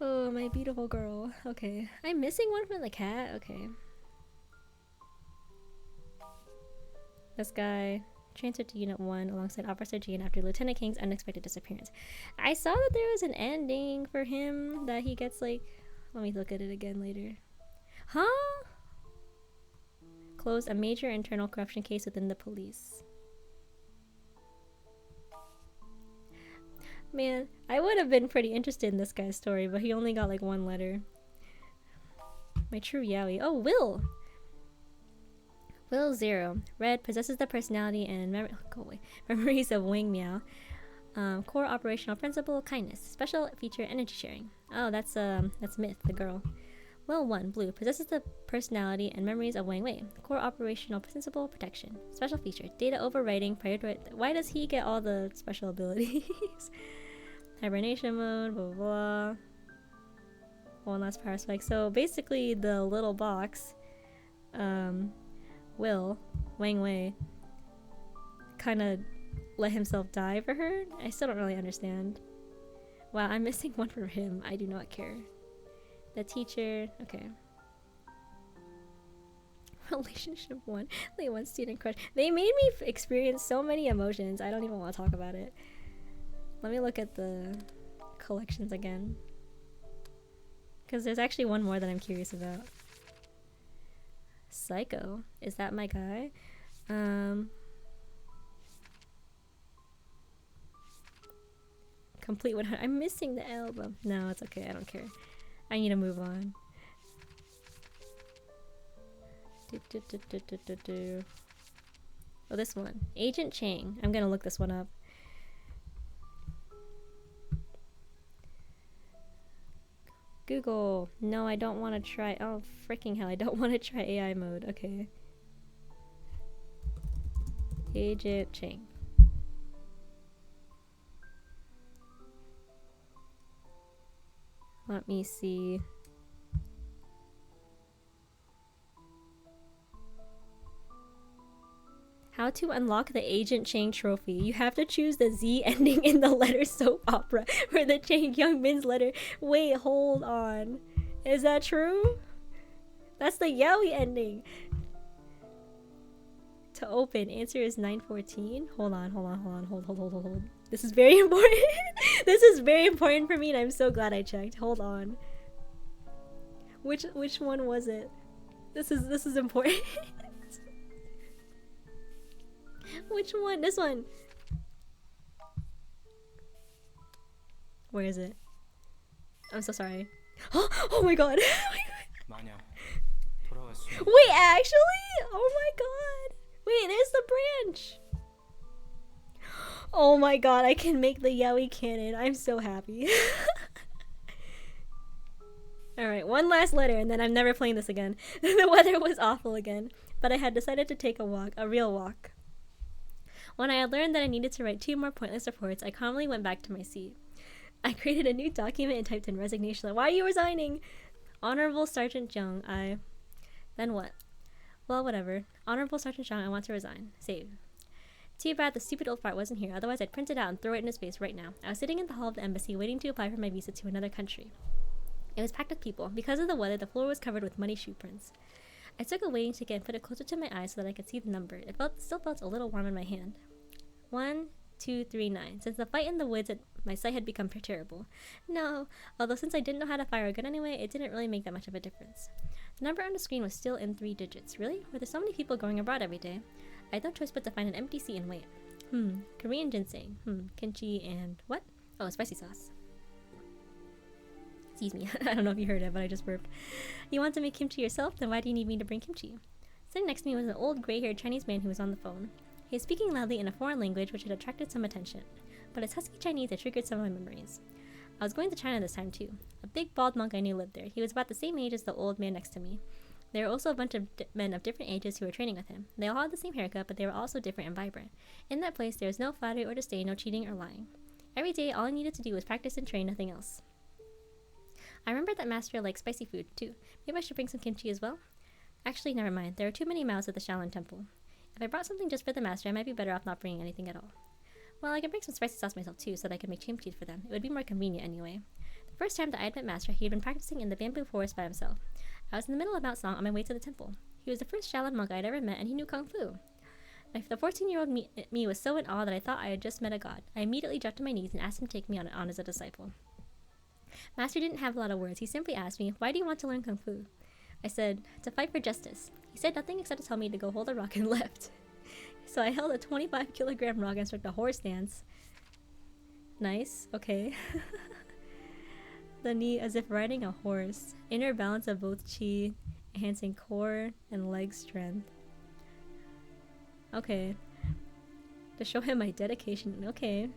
Oh, my beautiful girl. Okay. I'm missing one from the cat? Okay. This guy transferred to Unit 1 alongside Officer Jane after Lieutenant King's unexpected disappearance. I saw that there was an ending for him that he gets like... Let me look at it again later. Huh? Closed a major internal corruption case within the police. Man, I would have been pretty interested in this guy's story, but he only got like one letter. My true yaoi. Oh, Will! Will 0. Red possesses the personality and memories of Wing Meow. Core operational principle, kindness. Special feature, energy sharing. Oh, that's Myth, the girl. Will 1. Blue possesses the personality and memories of Wang Wei. Core operational principle, protection. Special feature, data overwriting. Why does he get all the special abilities? Hibernation mode, blah blah blah. One last power spike. So basically, the little box, Will, Wang Wei, kind of let himself die for her. I still don't really understand. Wow, I'm missing one for him. I do not care. The teacher, okay. Relationship 1, like one student crush. They made me experience so many emotions. I don't even want to talk about it. Let me look at the collections again. Because there's actually one more that I'm curious about. Psycho. Is that my guy? Complete 100. I'm missing the album. No, it's okay. I don't care. I need to move on. Oh, this one. Agent Chang. I'm gonna look this one up. Google. No, I don't want to try. Oh, freaking hell. I don't want to try AI mode. Okay. Agent Chang. Let me see. How to unlock the Agent Chang trophy. You have to choose the Z ending in the letter soap opera for the Chang Young-min's letter. Wait, hold on. Is that true? That's the yaoi ending. To open, answer is 914. Hold on. Hold. This is very important. This is very important for me and I'm so glad I checked. Hold on. Which one was it? This is important. Which one? This one. Where is it? I'm so sorry. Oh my god. Wait, actually? Oh my god. Wait, there's the branch. Oh my god, I can make the yaoi cannon. I'm so happy. Alright, one last letter and then I'm never playing this again. The weather was awful again, but I had decided to take a walk, a real walk. When I had learned that I needed to write 2 more pointless reports, I calmly went back to my seat. I created a new document and typed in resignation. Why are you resigning? Honorable Sergeant Jung, Then what? Well, whatever. Honorable Sergeant Jung, I want to resign. Save. Too bad the stupid old fart wasn't here, otherwise I'd print it out and throw it in his face right now. I was sitting in the hall of the embassy waiting to apply for my visa to another country. It was packed with people. Because of the weather, the floor was covered with muddy shoe prints. I took a waiting ticket and put it closer to my eyes so that I could see the number. It still felt a little warm in my hand. 1239. Since the fight in the woods, my sight had become terrible. No, although since I didn't know how to fire a gun anyway, it didn't really make that much of a difference. The number on the screen was still in 3 digits. Really? Were there so many people going abroad every day? I had no choice but to find an empty seat and wait. Korean ginseng. Kimchi and what? Oh, spicy sauce. Excuse me. I don't know if you heard it, but I just burped. You want to make kimchi yourself? Then why do you need me to bring kimchi? Sitting next to me was an old gray-haired Chinese man who was on the phone. He was speaking loudly in a foreign language which had attracted some attention, but his husky Chinese had triggered some of my memories. I was going to China this time too. A big bald monk I knew lived there. He was about the same age as the old man next to me. There were also a bunch of men of different ages who were training with him. They all had the same haircut, but they were also different and vibrant. In that place, there was no flattery or disdain, no cheating or lying. Every day, all I needed to do was practice and train, nothing else. I remembered that Master liked spicy food, too. Maybe I should bring some kimchi as well? Actually, never mind. There are too many mouths at the Shaolin Temple. If I brought something just for the Master, I might be better off not bringing anything at all. Well, I can bring some spicy sauce myself, too, so that I can make kimchi for them. It would be more convenient anyway. The first time that I had met Master, he had been practicing in the bamboo forest by himself. I was in the middle of Mount Song on my way to the temple. He was the first Shaolin monk I had ever met, and he knew Kung Fu. The 14-year-old me was so in awe that I thought I had just met a god. I immediately dropped to my knees and asked him to take me on as a disciple. Master didn't have a lot of words. He simply asked me, "Why do you want to learn Kung Fu?" I said, "To fight for justice." He said nothing except to tell me to go hold a rock and left. So I held a 25-kilogram rock and struck a horse dance. Nice, okay. The knee as if riding a horse. Inner balance of both chi, enhancing core and leg strength. Okay. To show him my dedication, okay.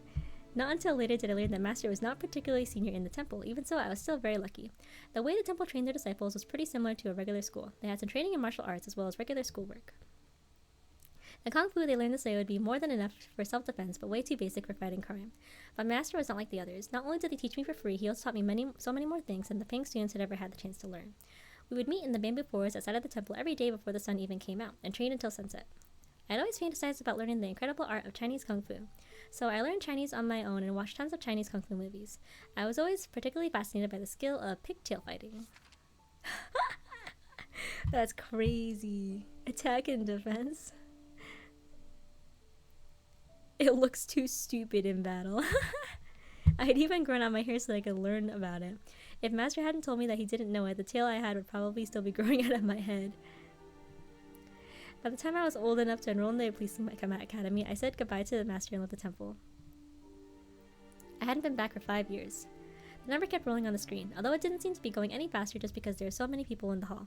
Not until later did I learn that Master was not particularly senior in the temple. Even so, I was still very lucky. The way the temple trained their disciples was pretty similar to a regular school. They had some training in martial arts as well as regular schoolwork. The Kung Fu they learned to say would be more than enough for self-defense, but way too basic for fighting crime. But Master was not like the others. Not only did he teach me for free, he also taught me so many more things than the paying students had ever had the chance to learn. We would meet in the bamboo forest outside of the temple every day before the sun even came out, and train until sunset. I had always fantasized about learning the incredible art of Chinese Kung Fu. So I learned Chinese on my own and watched tons of Chinese Kung Fu movies. I was always particularly fascinated by the skill of pigtail fighting. That's crazy. Attack and defense. It looks too stupid in battle. I had even grown out my hair so that I could learn about it. If Master hadn't told me that he didn't know it, the tail I had would probably still be growing out of my head. By the time I was old enough to enroll in the police academy, I said goodbye to the Master and left the temple. I hadn't been back for 5 years. The number kept rolling on the screen, although it didn't seem to be going any faster just because there were so many people in the hall.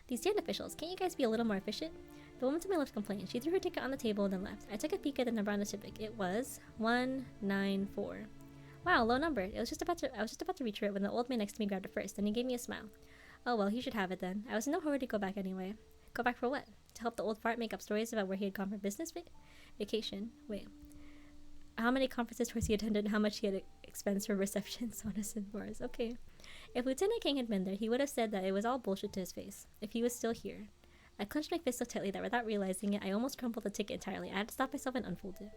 These stand officials, can't you guys be a little more efficient? The woman to my left complained. She threw her ticket on the table and then left. I took a peek at the number on the ticket. It was 194. Wow, low number. I was just about to reach for it when the old man next to me grabbed it first, and he gave me a smile. Oh well, he should have it then. I was in no hurry to go back anyway. Go back for what? To help the old fart make up stories about where he had gone for business vacation. Wait. How many conferences tours he attended and how much he had expensed for reception, saunas, and bars. Okay. If Lieutenant King had been there, he would have said that it was all bullshit to his face. If he was still here. I clenched my fist so tightly that without realizing it, I almost crumpled the ticket entirely. I had to stop myself and unfold it.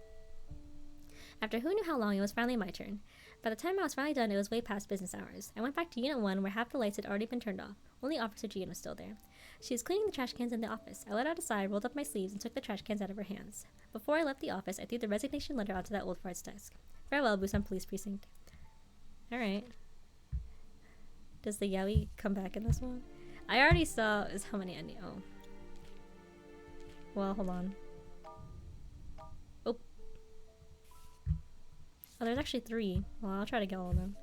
After who knew how long, it was finally my turn. By the time I was finally done, it was way past business hours. I went back to Unit 1, where half the lights had already been turned off. Only Officer Gian was still there. She was cleaning the trash cans in the office. I let out a sigh, rolled up my sleeves, and took the trash cans out of her hands. Before I left the office, I threw the resignation letter onto that old fart's desk. Farewell, Busan Police Precinct. Alright. Does the Yowie come back in this one? I already saw is how many I need. Oh. Well, hold on. Oh. Oh, there's actually 3. Well, I'll try to get all of them.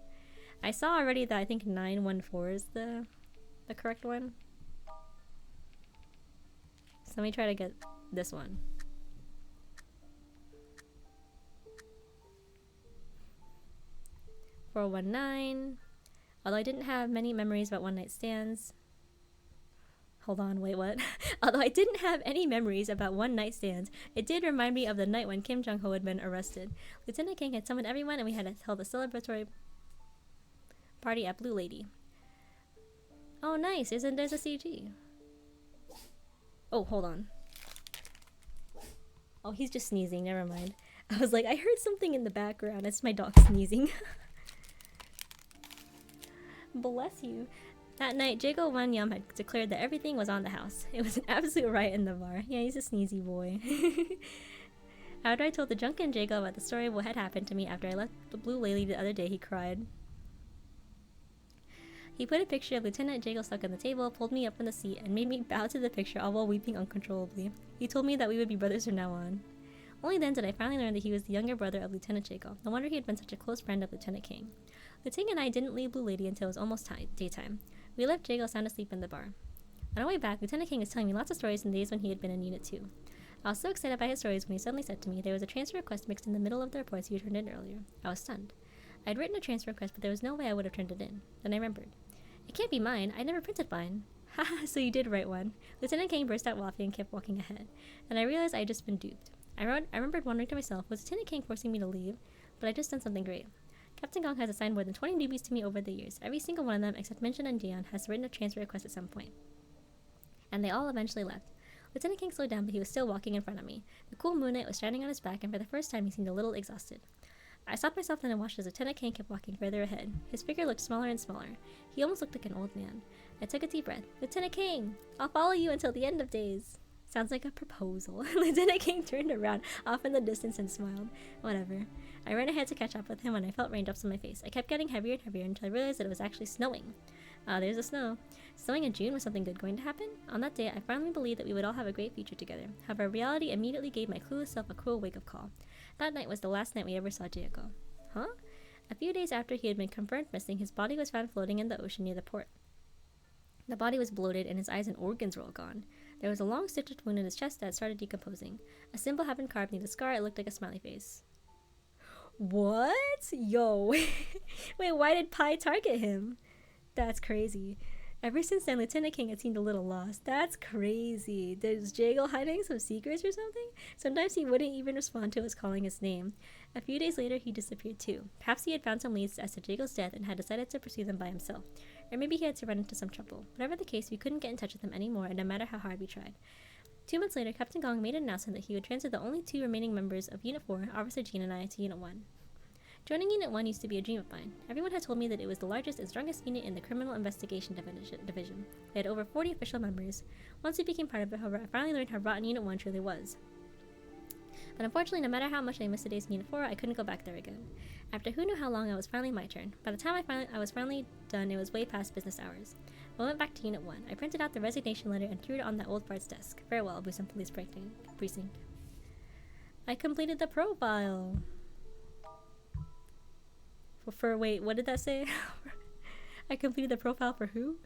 I saw already that I think 914 is the correct one. So let me try to get this one. (419). Although I didn't have many memories about one-night stands. Hold on, wait, what? Although I didn't have any memories about one-night stands, it did remind me of the night when Kim Jong-ho had been arrested. Lieutenant King had summoned everyone and we had held a celebratory party at Blue Lady. Oh, nice, there's a CG. Oh, hold on. Oh, he's just sneezing. Never mind. I was like, I heard something in the background. It's my dog sneezing. Bless you. That night, Jago Wanyam had declared that everything was on the house. It was an absolute riot in the bar. Yeah, he's a sneezy boy. After I told the drunken Jago about the story of what had happened to me after I left the Blue Lady the other day, he cried. He put a picture of Lieutenant Jago stuck on the table, pulled me up from the seat, and made me bow to the picture, all while weeping uncontrollably. He told me that we would be brothers from now on. Only then did I finally learn that he was the younger brother of Lieutenant Jago. No wonder he had been such a close friend of Lieutenant King. Lieutenant and I didn't leave Blue Lady until it was almost daytime. We left Jago sound asleep in the bar. On our way back, Lieutenant King was telling me lots of stories from the days when he had been in Unit 2. I was so excited by his stories when he suddenly said to me there was a transfer request mixed in the middle of the reports he had turned in earlier. I was stunned. I had written a transfer request, but there was no way I would have turned it in. Then I remembered. It can't be mine. I never printed mine. Haha, so you did write one. Lieutenant King burst out laughing and kept walking ahead. And I realized I had just been duped. I remembered wondering to myself, was Lieutenant King forcing me to leave? But I just done something great. Captain Gong has assigned more than 20 newbies to me over the years. Every single one of them, except Minchin and Dion, has written a transfer request at some point. And they all eventually left. Lieutenant King slowed down, but he was still walking in front of me. The cool moonlight was shining on his back, and for the first time he seemed a little exhausted. I stopped myself then and watched as Lieutenant King kept walking further ahead. His figure looked smaller and smaller. He almost looked like an old man. I took a deep breath. Lieutenant King! I'll follow you until the end of days. Sounds like a proposal. Lieutenant King turned around, off in the distance, and smiled. Whatever. I ran ahead to catch up with him when I felt raindrops on my face. I kept getting heavier and heavier until I realized that it was actually snowing. There's the snow. Snowing in June, was something good going to happen? On that day, I finally believed that we would all have a great future together. However, reality immediately gave my clueless self a cruel wake-up call. That night was the last night we ever saw Jago. Huh? A few days after he had been confirmed missing, his body was found floating in the ocean near the port. The body was bloated, and his eyes and organs were all gone. There was a long stitched wound in his chest that had started decomposing. A symbol had been carved near the scar. It looked like a smiley face. What? Yo. Wait, why did Pi target him? That's crazy. Ever since then, Lieutenant King had seemed a little lost. That's crazy. Is Jago hiding some secrets or something? Sometimes he wouldn't even respond to us calling his name. A few days later, he disappeared too. Perhaps he had found some leads as to Jago's death and had decided to pursue them by himself. Or maybe he had to run into some trouble. Whatever the case, we couldn't get in touch with him anymore, no matter how hard we tried. 2 months later, Captain Gong made an announcement that he would transfer the only 2 remaining members of Unit 4, Officer Jean and I, to Unit 1. Joining Unit 1 used to be a dream of mine. Everyone had told me that it was the largest and strongest unit in the Criminal Investigation Division. They had over 40 official members. Once we became part of it, however, I finally learned how rotten Unit 1 truly was. But unfortunately, no matter how much I missed the days in Unit 4, I couldn't go back there again. After who knew how long, it was finally my turn. By the time I was finally done, it was way past business hours. I went back to Unit 1. I printed out the resignation letter and threw it on that old fart's desk. Farewell, Busan Police Precinct. I completed the profile! Wait, what did that say? I completed the profile for who?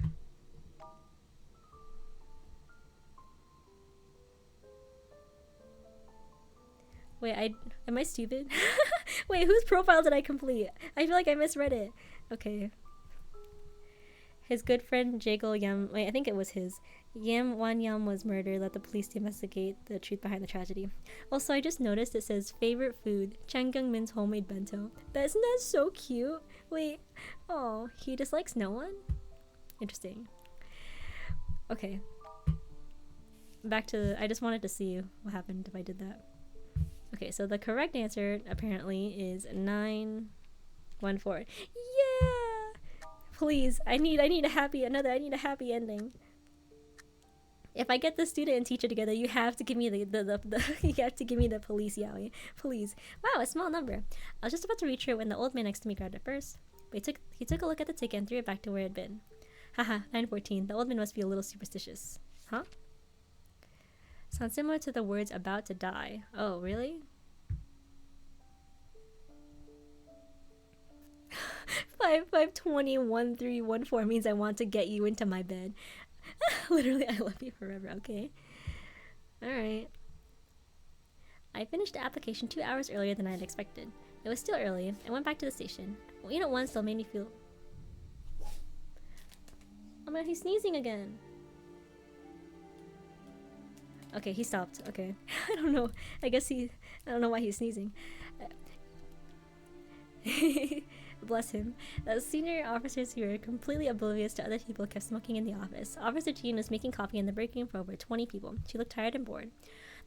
Wait, am I stupid? Wait, whose profile did I complete? I feel like I misread it. Okay. His good friend Jago Yam, wait, I think it was his. Yam Wan Yam was murdered. Let the police investigate the truth behind the tragedy. Also, I just noticed it says favorite food, Changyang Min's homemade bento. Isn't that so cute? Wait, oh, he dislikes no one? Interesting. Okay. Back to, I just wanted to see what happened if I did that. Okay, so the correct answer apparently is 914. Yeah! Please, I need a happy ending. If I get the student and teacher together, you have to give me the you have to give me the police yaoi. Please. Wow, a small number. I was just about to reach her when the old man next to me grabbed it first. But he took a look at the ticket and threw it back to where it had been. Haha, 914. The old man must be a little superstitious. Huh? Sounds similar to the words about to die. Oh, really? 55201314 means I want to get you into my bed. Literally, I love you forever, okay? Alright. I finished the application 2 hours earlier than I had expected. It was still early. I went back to the station. Unit 1 still made me feel... Oh man, he's sneezing again. Okay, he stopped. Okay. I don't know. I don't know why he's sneezing. Bless him. The senior officers who were completely oblivious to other people kept smoking in the office. Officer Jean was making coffee in the break room for over 20 people. She looked tired and bored.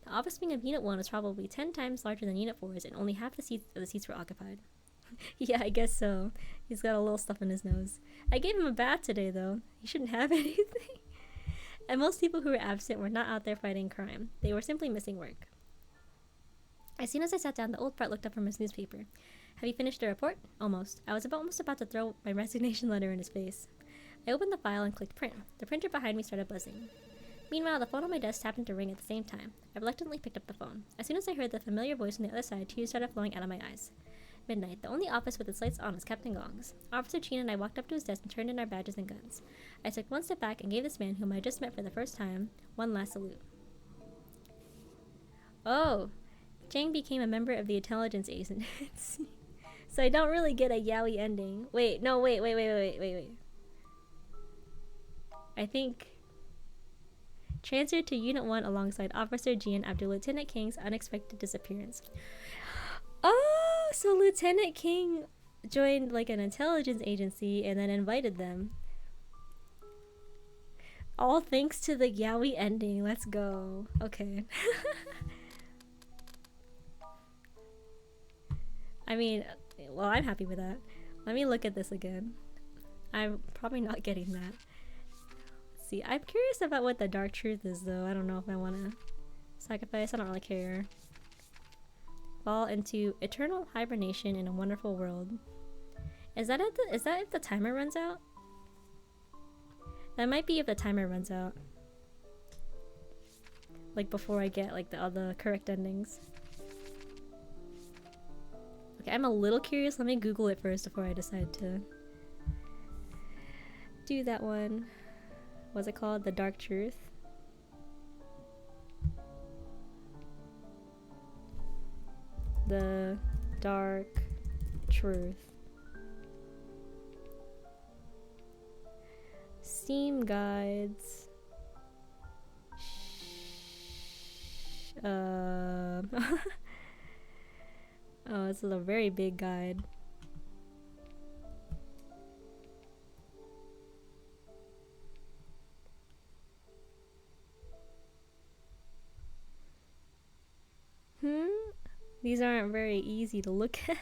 The office wing of Unit 1 was probably 10 times larger than Unit 4's, and only half the seats were occupied. Yeah, I guess so. He's got a little stuff in his nose. I gave him a bath today, though. He shouldn't have anything. And most people who were absent were not out there fighting crime. They were simply missing work. As soon as I sat down, the old fart looked up from his newspaper. Have you finished the report? Almost. I was almost about to throw my resignation letter in his face. I opened the file and clicked print. The printer behind me started buzzing. Meanwhile, the phone on my desk happened to ring at the same time. I reluctantly picked up the phone. As soon as I heard the familiar voice on the other side, tears started flowing out of my eyes. Midnight. The only office with its lights on was Captain Gong's. Officer Chin and I walked up to his desk and turned in our badges and guns. I took one step back and gave this man, whom I just met for the first time, one last salute. Oh! Chang became a member of the intelligence agency. So I don't really get a yaoi ending. Wait. I think... Transferred to Unit 1 alongside Officer Jian after Lieutenant King's unexpected disappearance. Oh, so Lieutenant King joined like an intelligence agency and then invited them. All thanks to the yaoi ending. Let's go. Okay. I mean, well, I'm happy with that. Let me look at this again. I'm probably not getting that. Let's see. I'm curious about what the dark truth is, though. I don't know if I want to sacrifice. I don't really care. Fall into eternal hibernation in a wonderful world. Is that if the timer runs out? That might be if the timer runs out. Like before I get like all the correct endings. Okay, I'm a little curious. Let me Google it first before I decide to do that one. What's it called? The Dark Truth? The Dark Truth. Steam guides. Oh, this is a very big guide. These aren't very easy to look at.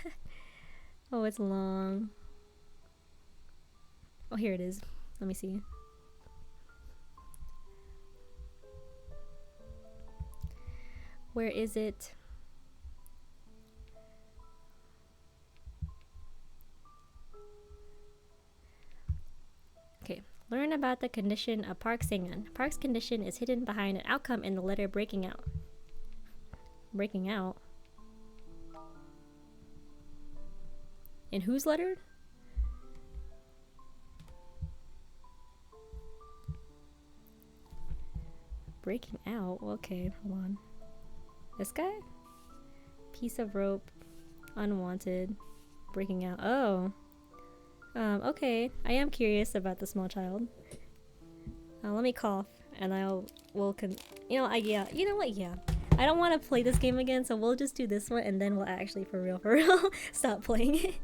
Oh, it's long. Oh, here it is. Let me see. Where is it? Okay. Learn about the condition of Park Sang-eun. Park's condition is hidden behind an outcome in the letter breaking out. Breaking out? In whose letter? Breaking out? Okay, hold on. This guy? Piece of rope. Unwanted. Breaking out. Oh. Okay. I am curious about the small child. Let me cough and you know what? Yeah. I don't want to play this game again, so we'll just do this one and then we'll actually for real stop playing it.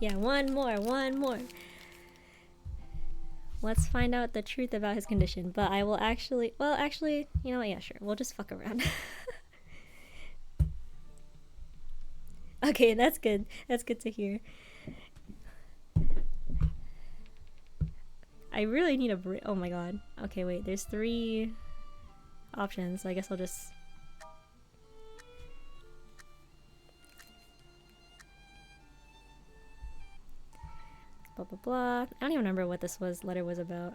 Yeah, one more. Let's find out the truth about his condition, but I will actually, you know what, yeah, sure, we'll just fuck around. Okay, that's good to hear. I really need a break. Oh my god. Okay, wait, there's 3 options, so I guess I'll just... Blah blah blah. I don't even remember what this letter was about.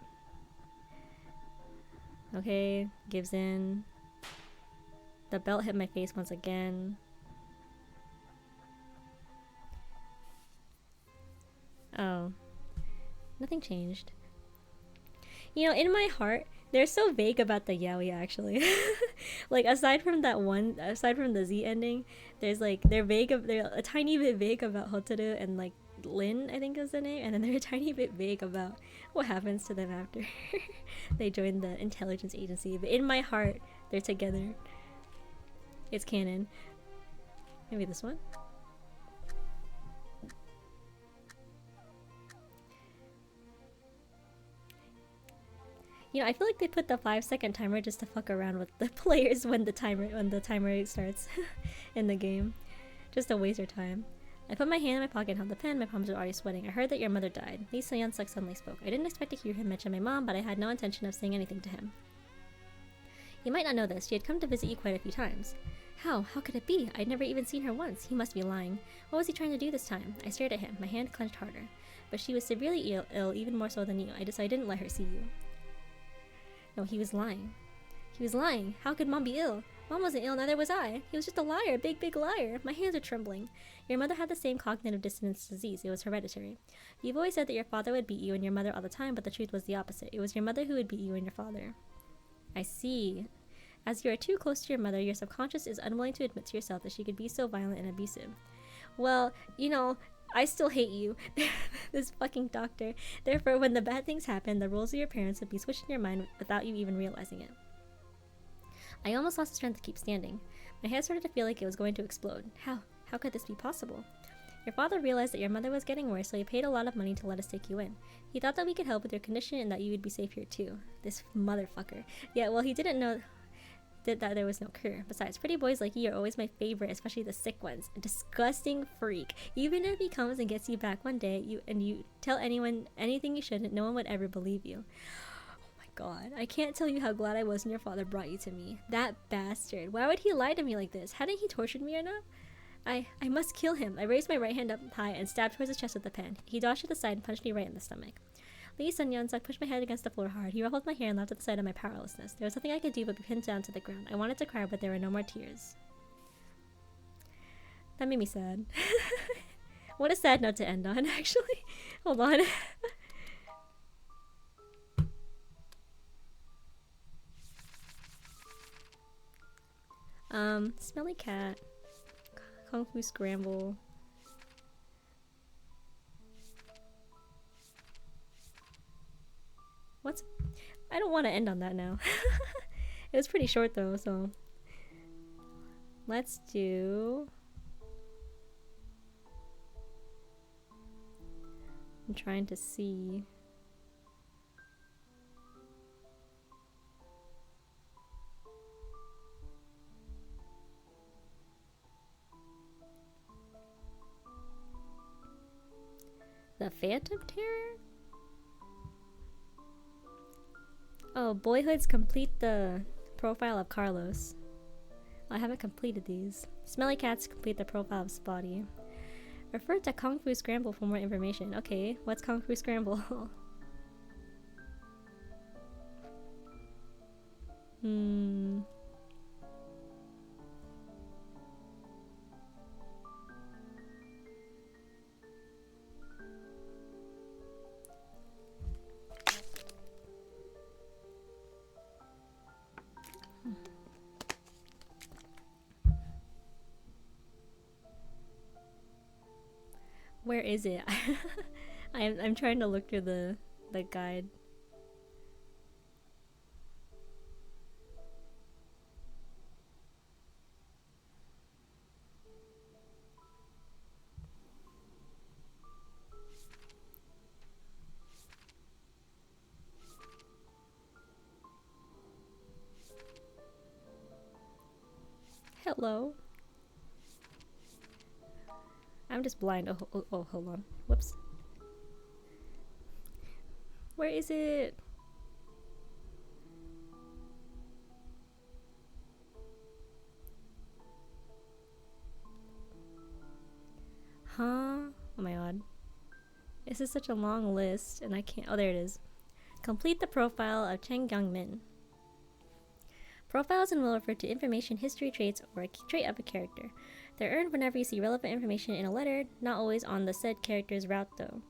Okay, gives in. The belt hit my face once again. Oh. Nothing changed. You know, in my heart, they're so vague about the yaoi actually. Like aside from the Z ending, there's like they're a tiny bit vague about Hotaru and like Lin, I think is the name, and then they're a tiny bit vague about what happens to them after they join the intelligence agency. But in my heart, they're together. It's canon. Maybe this one? You know, I feel like they put the 5-second timer just to fuck around with the players when the timer starts in the game. Just to waste your time. I put my hand in my pocket and held the pen. My palms were already sweating. I heard that your mother died. Lee Seon-suk suddenly spoke. I didn't expect to hear him mention my mom, but I had no intention of saying anything to him. You might not know this. She had come to visit you quite a few times. How? How could it be? I'd never even seen her once. He must be lying. What was he trying to do this time? I stared at him. My hand clenched harder. But she was severely ill, even more so than you. I decided I didn't let her see you. No, he was lying. He was lying. How could Mom be ill? Mom wasn't ill, neither was I. He was just a liar, big liar. My hands are trembling. Your mother had the same cognitive dissonance disease. It was hereditary. You've always said that your father would beat you and your mother all the time, but the truth was the opposite. It was your mother who would beat you and your father. I see. As you are too close to your mother, your subconscious is unwilling to admit to yourself that she could be so violent and abusive. Well, you know, I still hate you. This fucking doctor. Therefore, when the bad things happen, the roles of your parents would be switched in your mind without you even realizing it. I almost lost the strength to keep standing. My head started to feel like it was going to explode. How could this be possible? Your father realized that your mother was getting worse, so he paid a lot of money to let us take you in. He thought that we could help with your condition and that you would be safe here too. This motherfucker. Yeah, well, he didn't know that there was no cure. Besides, pretty boys like you are always my favorite, especially the sick ones. A disgusting freak. Even if he comes and gets you back one day, you tell anyone anything you shouldn't, no one would ever believe you. God, I can't tell you how glad I was when your father brought you to me. That bastard. Why would he lie to me like this? Hadn't he tortured me enough? I must kill him. I raised my right hand up high and stabbed towards his chest with the pen. He dodged to the side and punched me right in the stomach. Lee Sun-yeon-suk pushed my head against the floor hard. He ruffled my hair and laughed at the sight of my powerlessness. There was nothing I could do but be pinned down to the ground. I wanted to cry, but there were no more tears. That made me sad. What a sad note to end on, actually. Hold on. Smelly cat. Kung Fu Scramble. What's... I don't want to end on that now. It was pretty short though, so... Let's do... I'm trying to see... The Phantom Terror? Oh, Boyhoods complete the profile of Carlos. I haven't completed these. Smelly Cats complete the profile of Spotty. Refer to Kung Fu Scramble for more information. Okay, what's Kung Fu Scramble? Where is it? I'm trying to look through the guide. Hello. I'm just blind. Oh, hold on. Whoops. Where is it? Huh? Oh my god. This is such a long list and I can't... Oh, there it is. Complete the profile of Chang Kyung-min. Profiles and will refer to information, history, traits, or a trait of a character. They're earned whenever you see relevant information in a letter, not always on the said character's route though.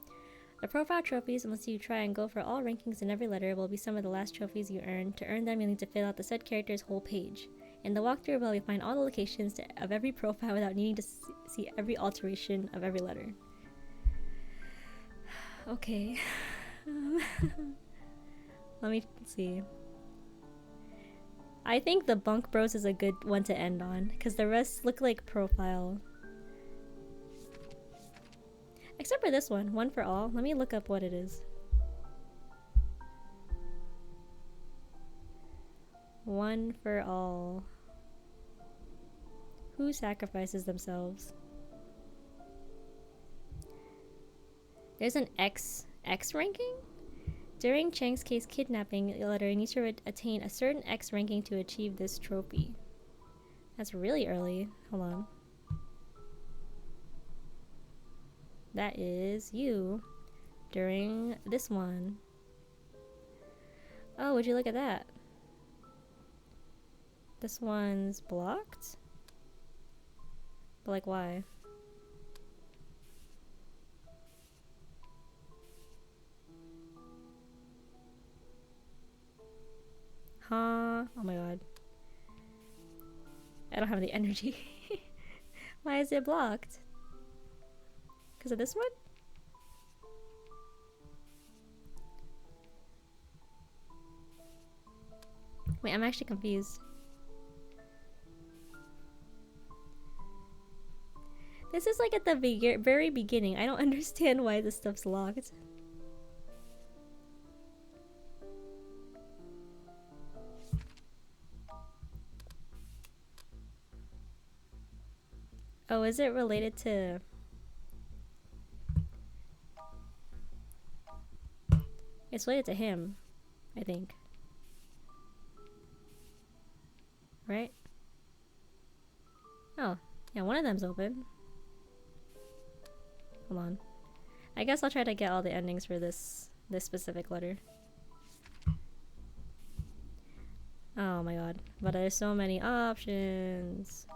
The profile trophies, unless you try and go for all rankings in every letter, will be some of the last trophies you earn. To earn them, you'll need to fill out the said character's whole page. In the walkthrough, we'll find all the locations of every profile without needing to see every alteration of every letter. Okay. Let me see. I think the Bunk Bros is a good one to end on, because the rest look like profile. Except for this one, One for All. Let me look up what it is. One for All. Who sacrifices themselves? There's an X ranking? During Chang's case kidnapping letter, needs to attain a certain X ranking to achieve this trophy. That's really early. Hold on. That is you during this one. Oh, would you look at that? This one's blocked? But like, why? Huh? Oh my god. I don't have the energy. Why is it blocked? Because of this one? Wait, I'm actually confused. This is like at the very beginning. I don't understand why this stuff's locked. Oh, is it related to... It's related to him, I think. Right? Oh, yeah, one of them's open. Hold on. I guess I'll try to get all the endings for this specific letter. Oh my god. But there's so many options.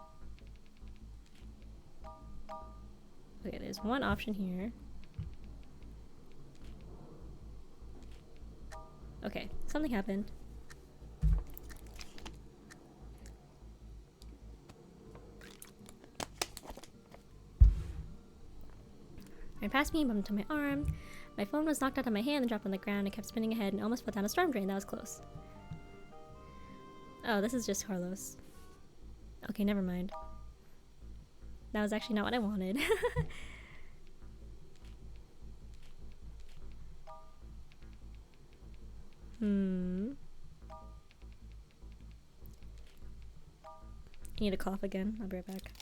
Okay, there's one option here. Okay, something happened. Ran past me and bumped into my arm. My phone was knocked out of my hand and dropped on the ground. It kept spinning ahead and almost fell down a storm drain. That was close. Oh, this is just Carlos. Okay, never mind. That was actually not what I wanted. I need to cough again. I'll be right back.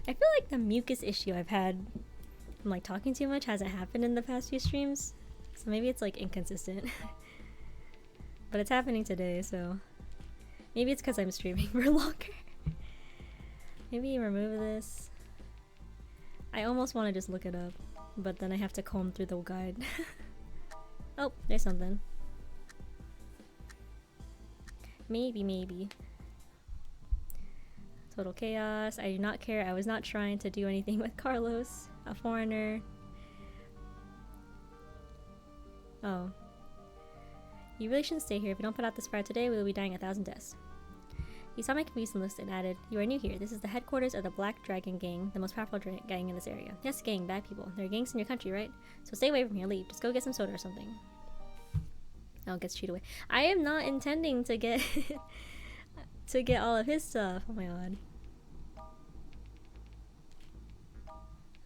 I feel like the mucus issue I've had from like talking too much hasn't happened in the past few streams. So maybe it's like inconsistent. But it's happening today, so maybe it's because I'm streaming for longer. Maybe remove this. I almost want to just look it up, but then I have to comb through the guide. Oh, there's something. Maybe. Total chaos. I do not care. I was not trying to do anything with Carlos, a foreigner. Oh. You really shouldn't stay here. If you don't put out this fire today, we will be dying 1,000 deaths. He saw my confused list and added, "You are new here. This is the headquarters of the Black Dragon Gang, the most powerful gang in this area." Yes, gang, bad people. There are gangs in your country, right? So stay away from here. Leave. Just go get some soda or something. Oh, it gets chewed away. I am not intending to get to get all of his stuff. Oh my god.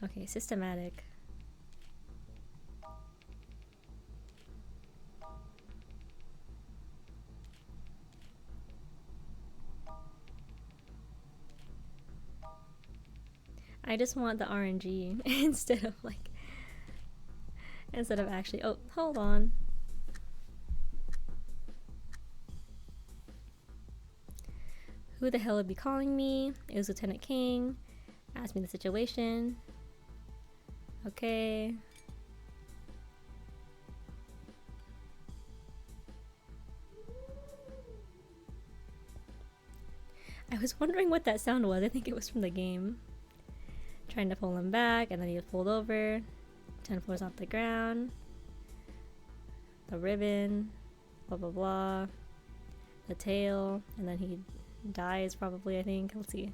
Okay, systematic. I just want the RNG instead of actually. Oh, hold on. Who the hell would be calling me? It was Lieutenant King. Asked me the situation. Okay. I was wondering what that sound was. I think it was from the game. Trying to pull him back, and then he was pulled over. 10 floors off the ground. The ribbon. Blah blah blah. The tail. And then he dies probably, I think. Let's see.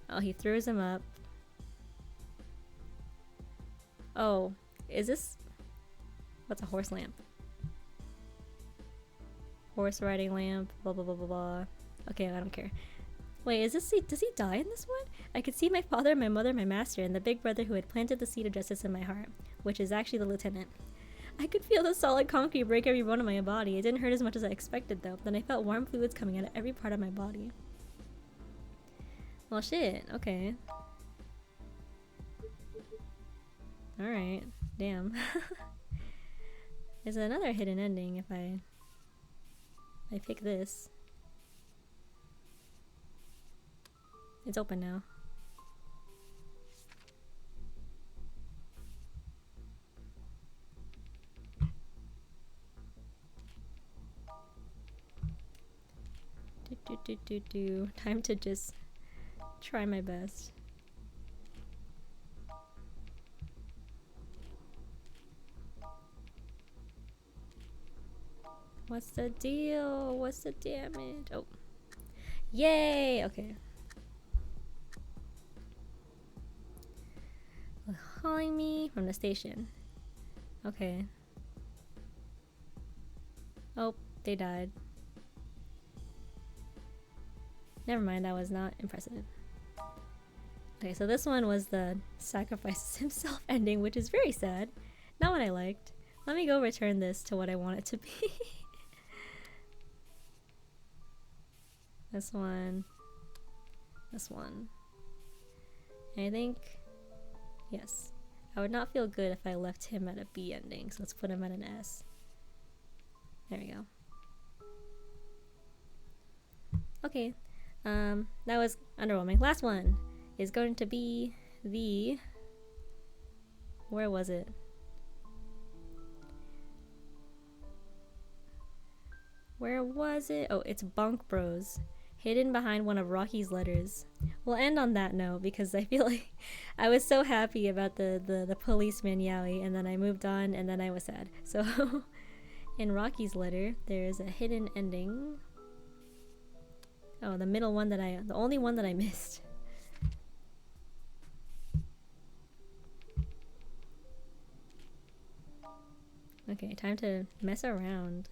Oh, he throws him up. Oh, is this... What's a horse lamp? Horse riding lamp, blah blah blah blah blah. Okay, I don't care. Wait, is this... Does he die in this one? I could see my father, my mother, my master, and the big brother who had planted the seed of justice in my heart, which is actually the lieutenant. I could feel the solid concrete break every bone in my body. It didn't hurt as much as I expected though. Then I felt warm fluids coming out of every part of my body. Well shit, okay. Alright, damn. There's another hidden ending if I pick this. It's open now. Time to just try my best. What's the deal? What's the damage? Oh. Yay! Okay. Calling me from the station. Okay. Oh, they died. Never mind, that was not impressive. Okay, so this one was the sacrifices himself ending, which is very sad. Not what I liked. Let me go return this to what I want it to be. This one. This one. And I think... Yes. I would not feel good if I left him at a B ending, so let's put him at an S. There we go. Okay. That was underwhelming. Last one is going to be the... Where was it? Where was it? Oh, it's Bonk Bros. Hidden behind one of Rocky's letters. We'll end on that note because I feel like I was so happy about the policeman Yowie, and then I moved on and then I was sad. So in Rocky's letter, there is a hidden ending. Oh, the middle one that the only one that I missed. Okay, time to mess around.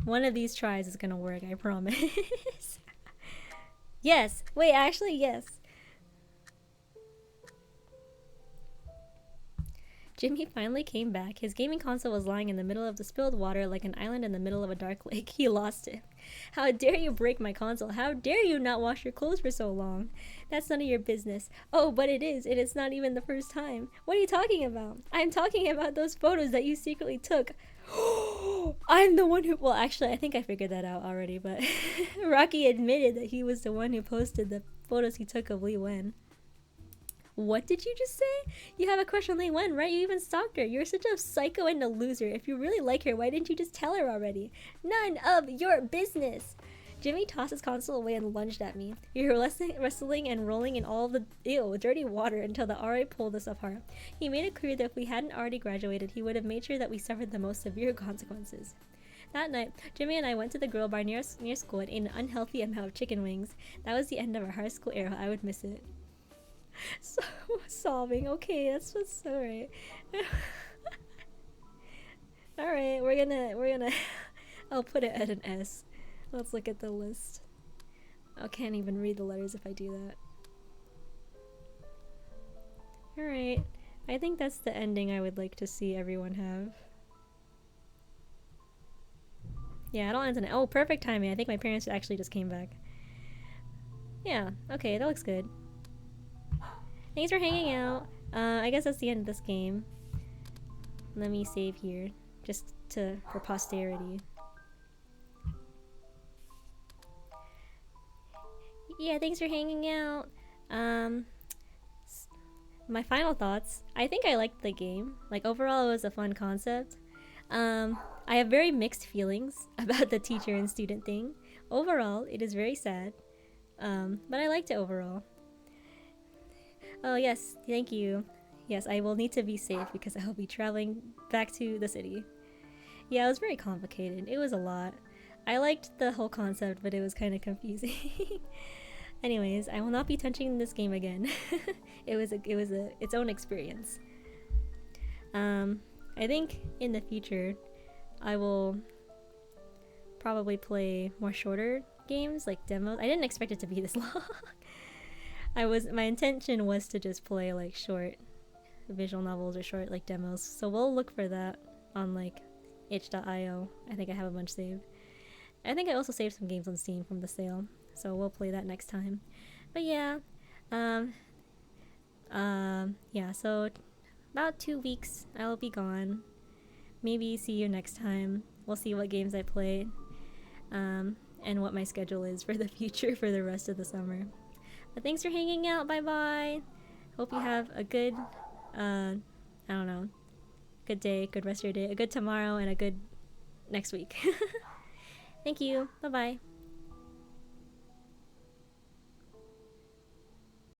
One of these tries is gonna work, I promise. Yes! Wait, actually, yes. Jimmy finally came back. His gaming console was lying in the middle of the spilled water like an island in the middle of a dark lake. He lost it. How dare you break my console? How dare you not wash your clothes for so long? That's none of your business. Oh, but it is, and it's not even the first time. What are you talking about? I'm talking about those photos that you secretly took. I'm the one who... Well, actually, I think I figured that out already, but Rocky admitted that he was the one who posted the photos he took of Lee Wen. What did you just say? You have a crush on Lee Wen, right? You even stalked her. You're such a psycho and a loser. If you really like her, why didn't you just tell her already? None of your business. Jimmy tossed his console away and lunged at me. We were wrestling and rolling in all the dirty water until the RA pulled us apart. He made it clear that if we hadn't already graduated, he would have made sure that we suffered the most severe consequences. That night, Jimmy and I went to the grill bar near school and ate an unhealthy amount of chicken wings. That was the end of our high school era. I would miss it. So sobbing. Okay, that's what's alright. Alright, we're gonna I'll put it at an S. Let's look at the list. I can't even read the letters if I do that. Alright. I think that's the ending I would like to see everyone have. Yeah, I don't want to. Oh, perfect timing. I think my parents actually just came back. Yeah, okay, that looks good. Thanks for hanging out. I guess that's the end of this game. Let me save here, just for posterity. Yeah, thanks for hanging out. Um, my final thoughts. I think I liked the game. Like overall, it was a fun concept. I have very mixed feelings about the teacher and student thing. Overall, it is very sad. But I liked it overall. Oh yes, thank you. Yes, I will need to be safe because I will be traveling back to the city. Yeah, it was very complicated. It was a lot. I liked the whole concept, but it was kind of confusing. Anyways, I will not be touching this game again. It was its own experience. I think in the future, I will probably play more shorter games like demos. I didn't expect it to be this long. My intention was to just play like short visual novels or short like demos. So we'll look for that on like itch.io. I think I have a bunch saved. I think I also saved some games on Steam from the sale. So we'll play that next time. But yeah, yeah, so about 2 weeks I'll be gone. Maybe see you next time. We'll see what games I play, and what my schedule is for the future for the rest of the summer. But thanks for hanging out. Bye bye. Hope you have a good, I don't know, good day, good rest of your day, a good tomorrow, and a good next week. Thank you. Bye bye.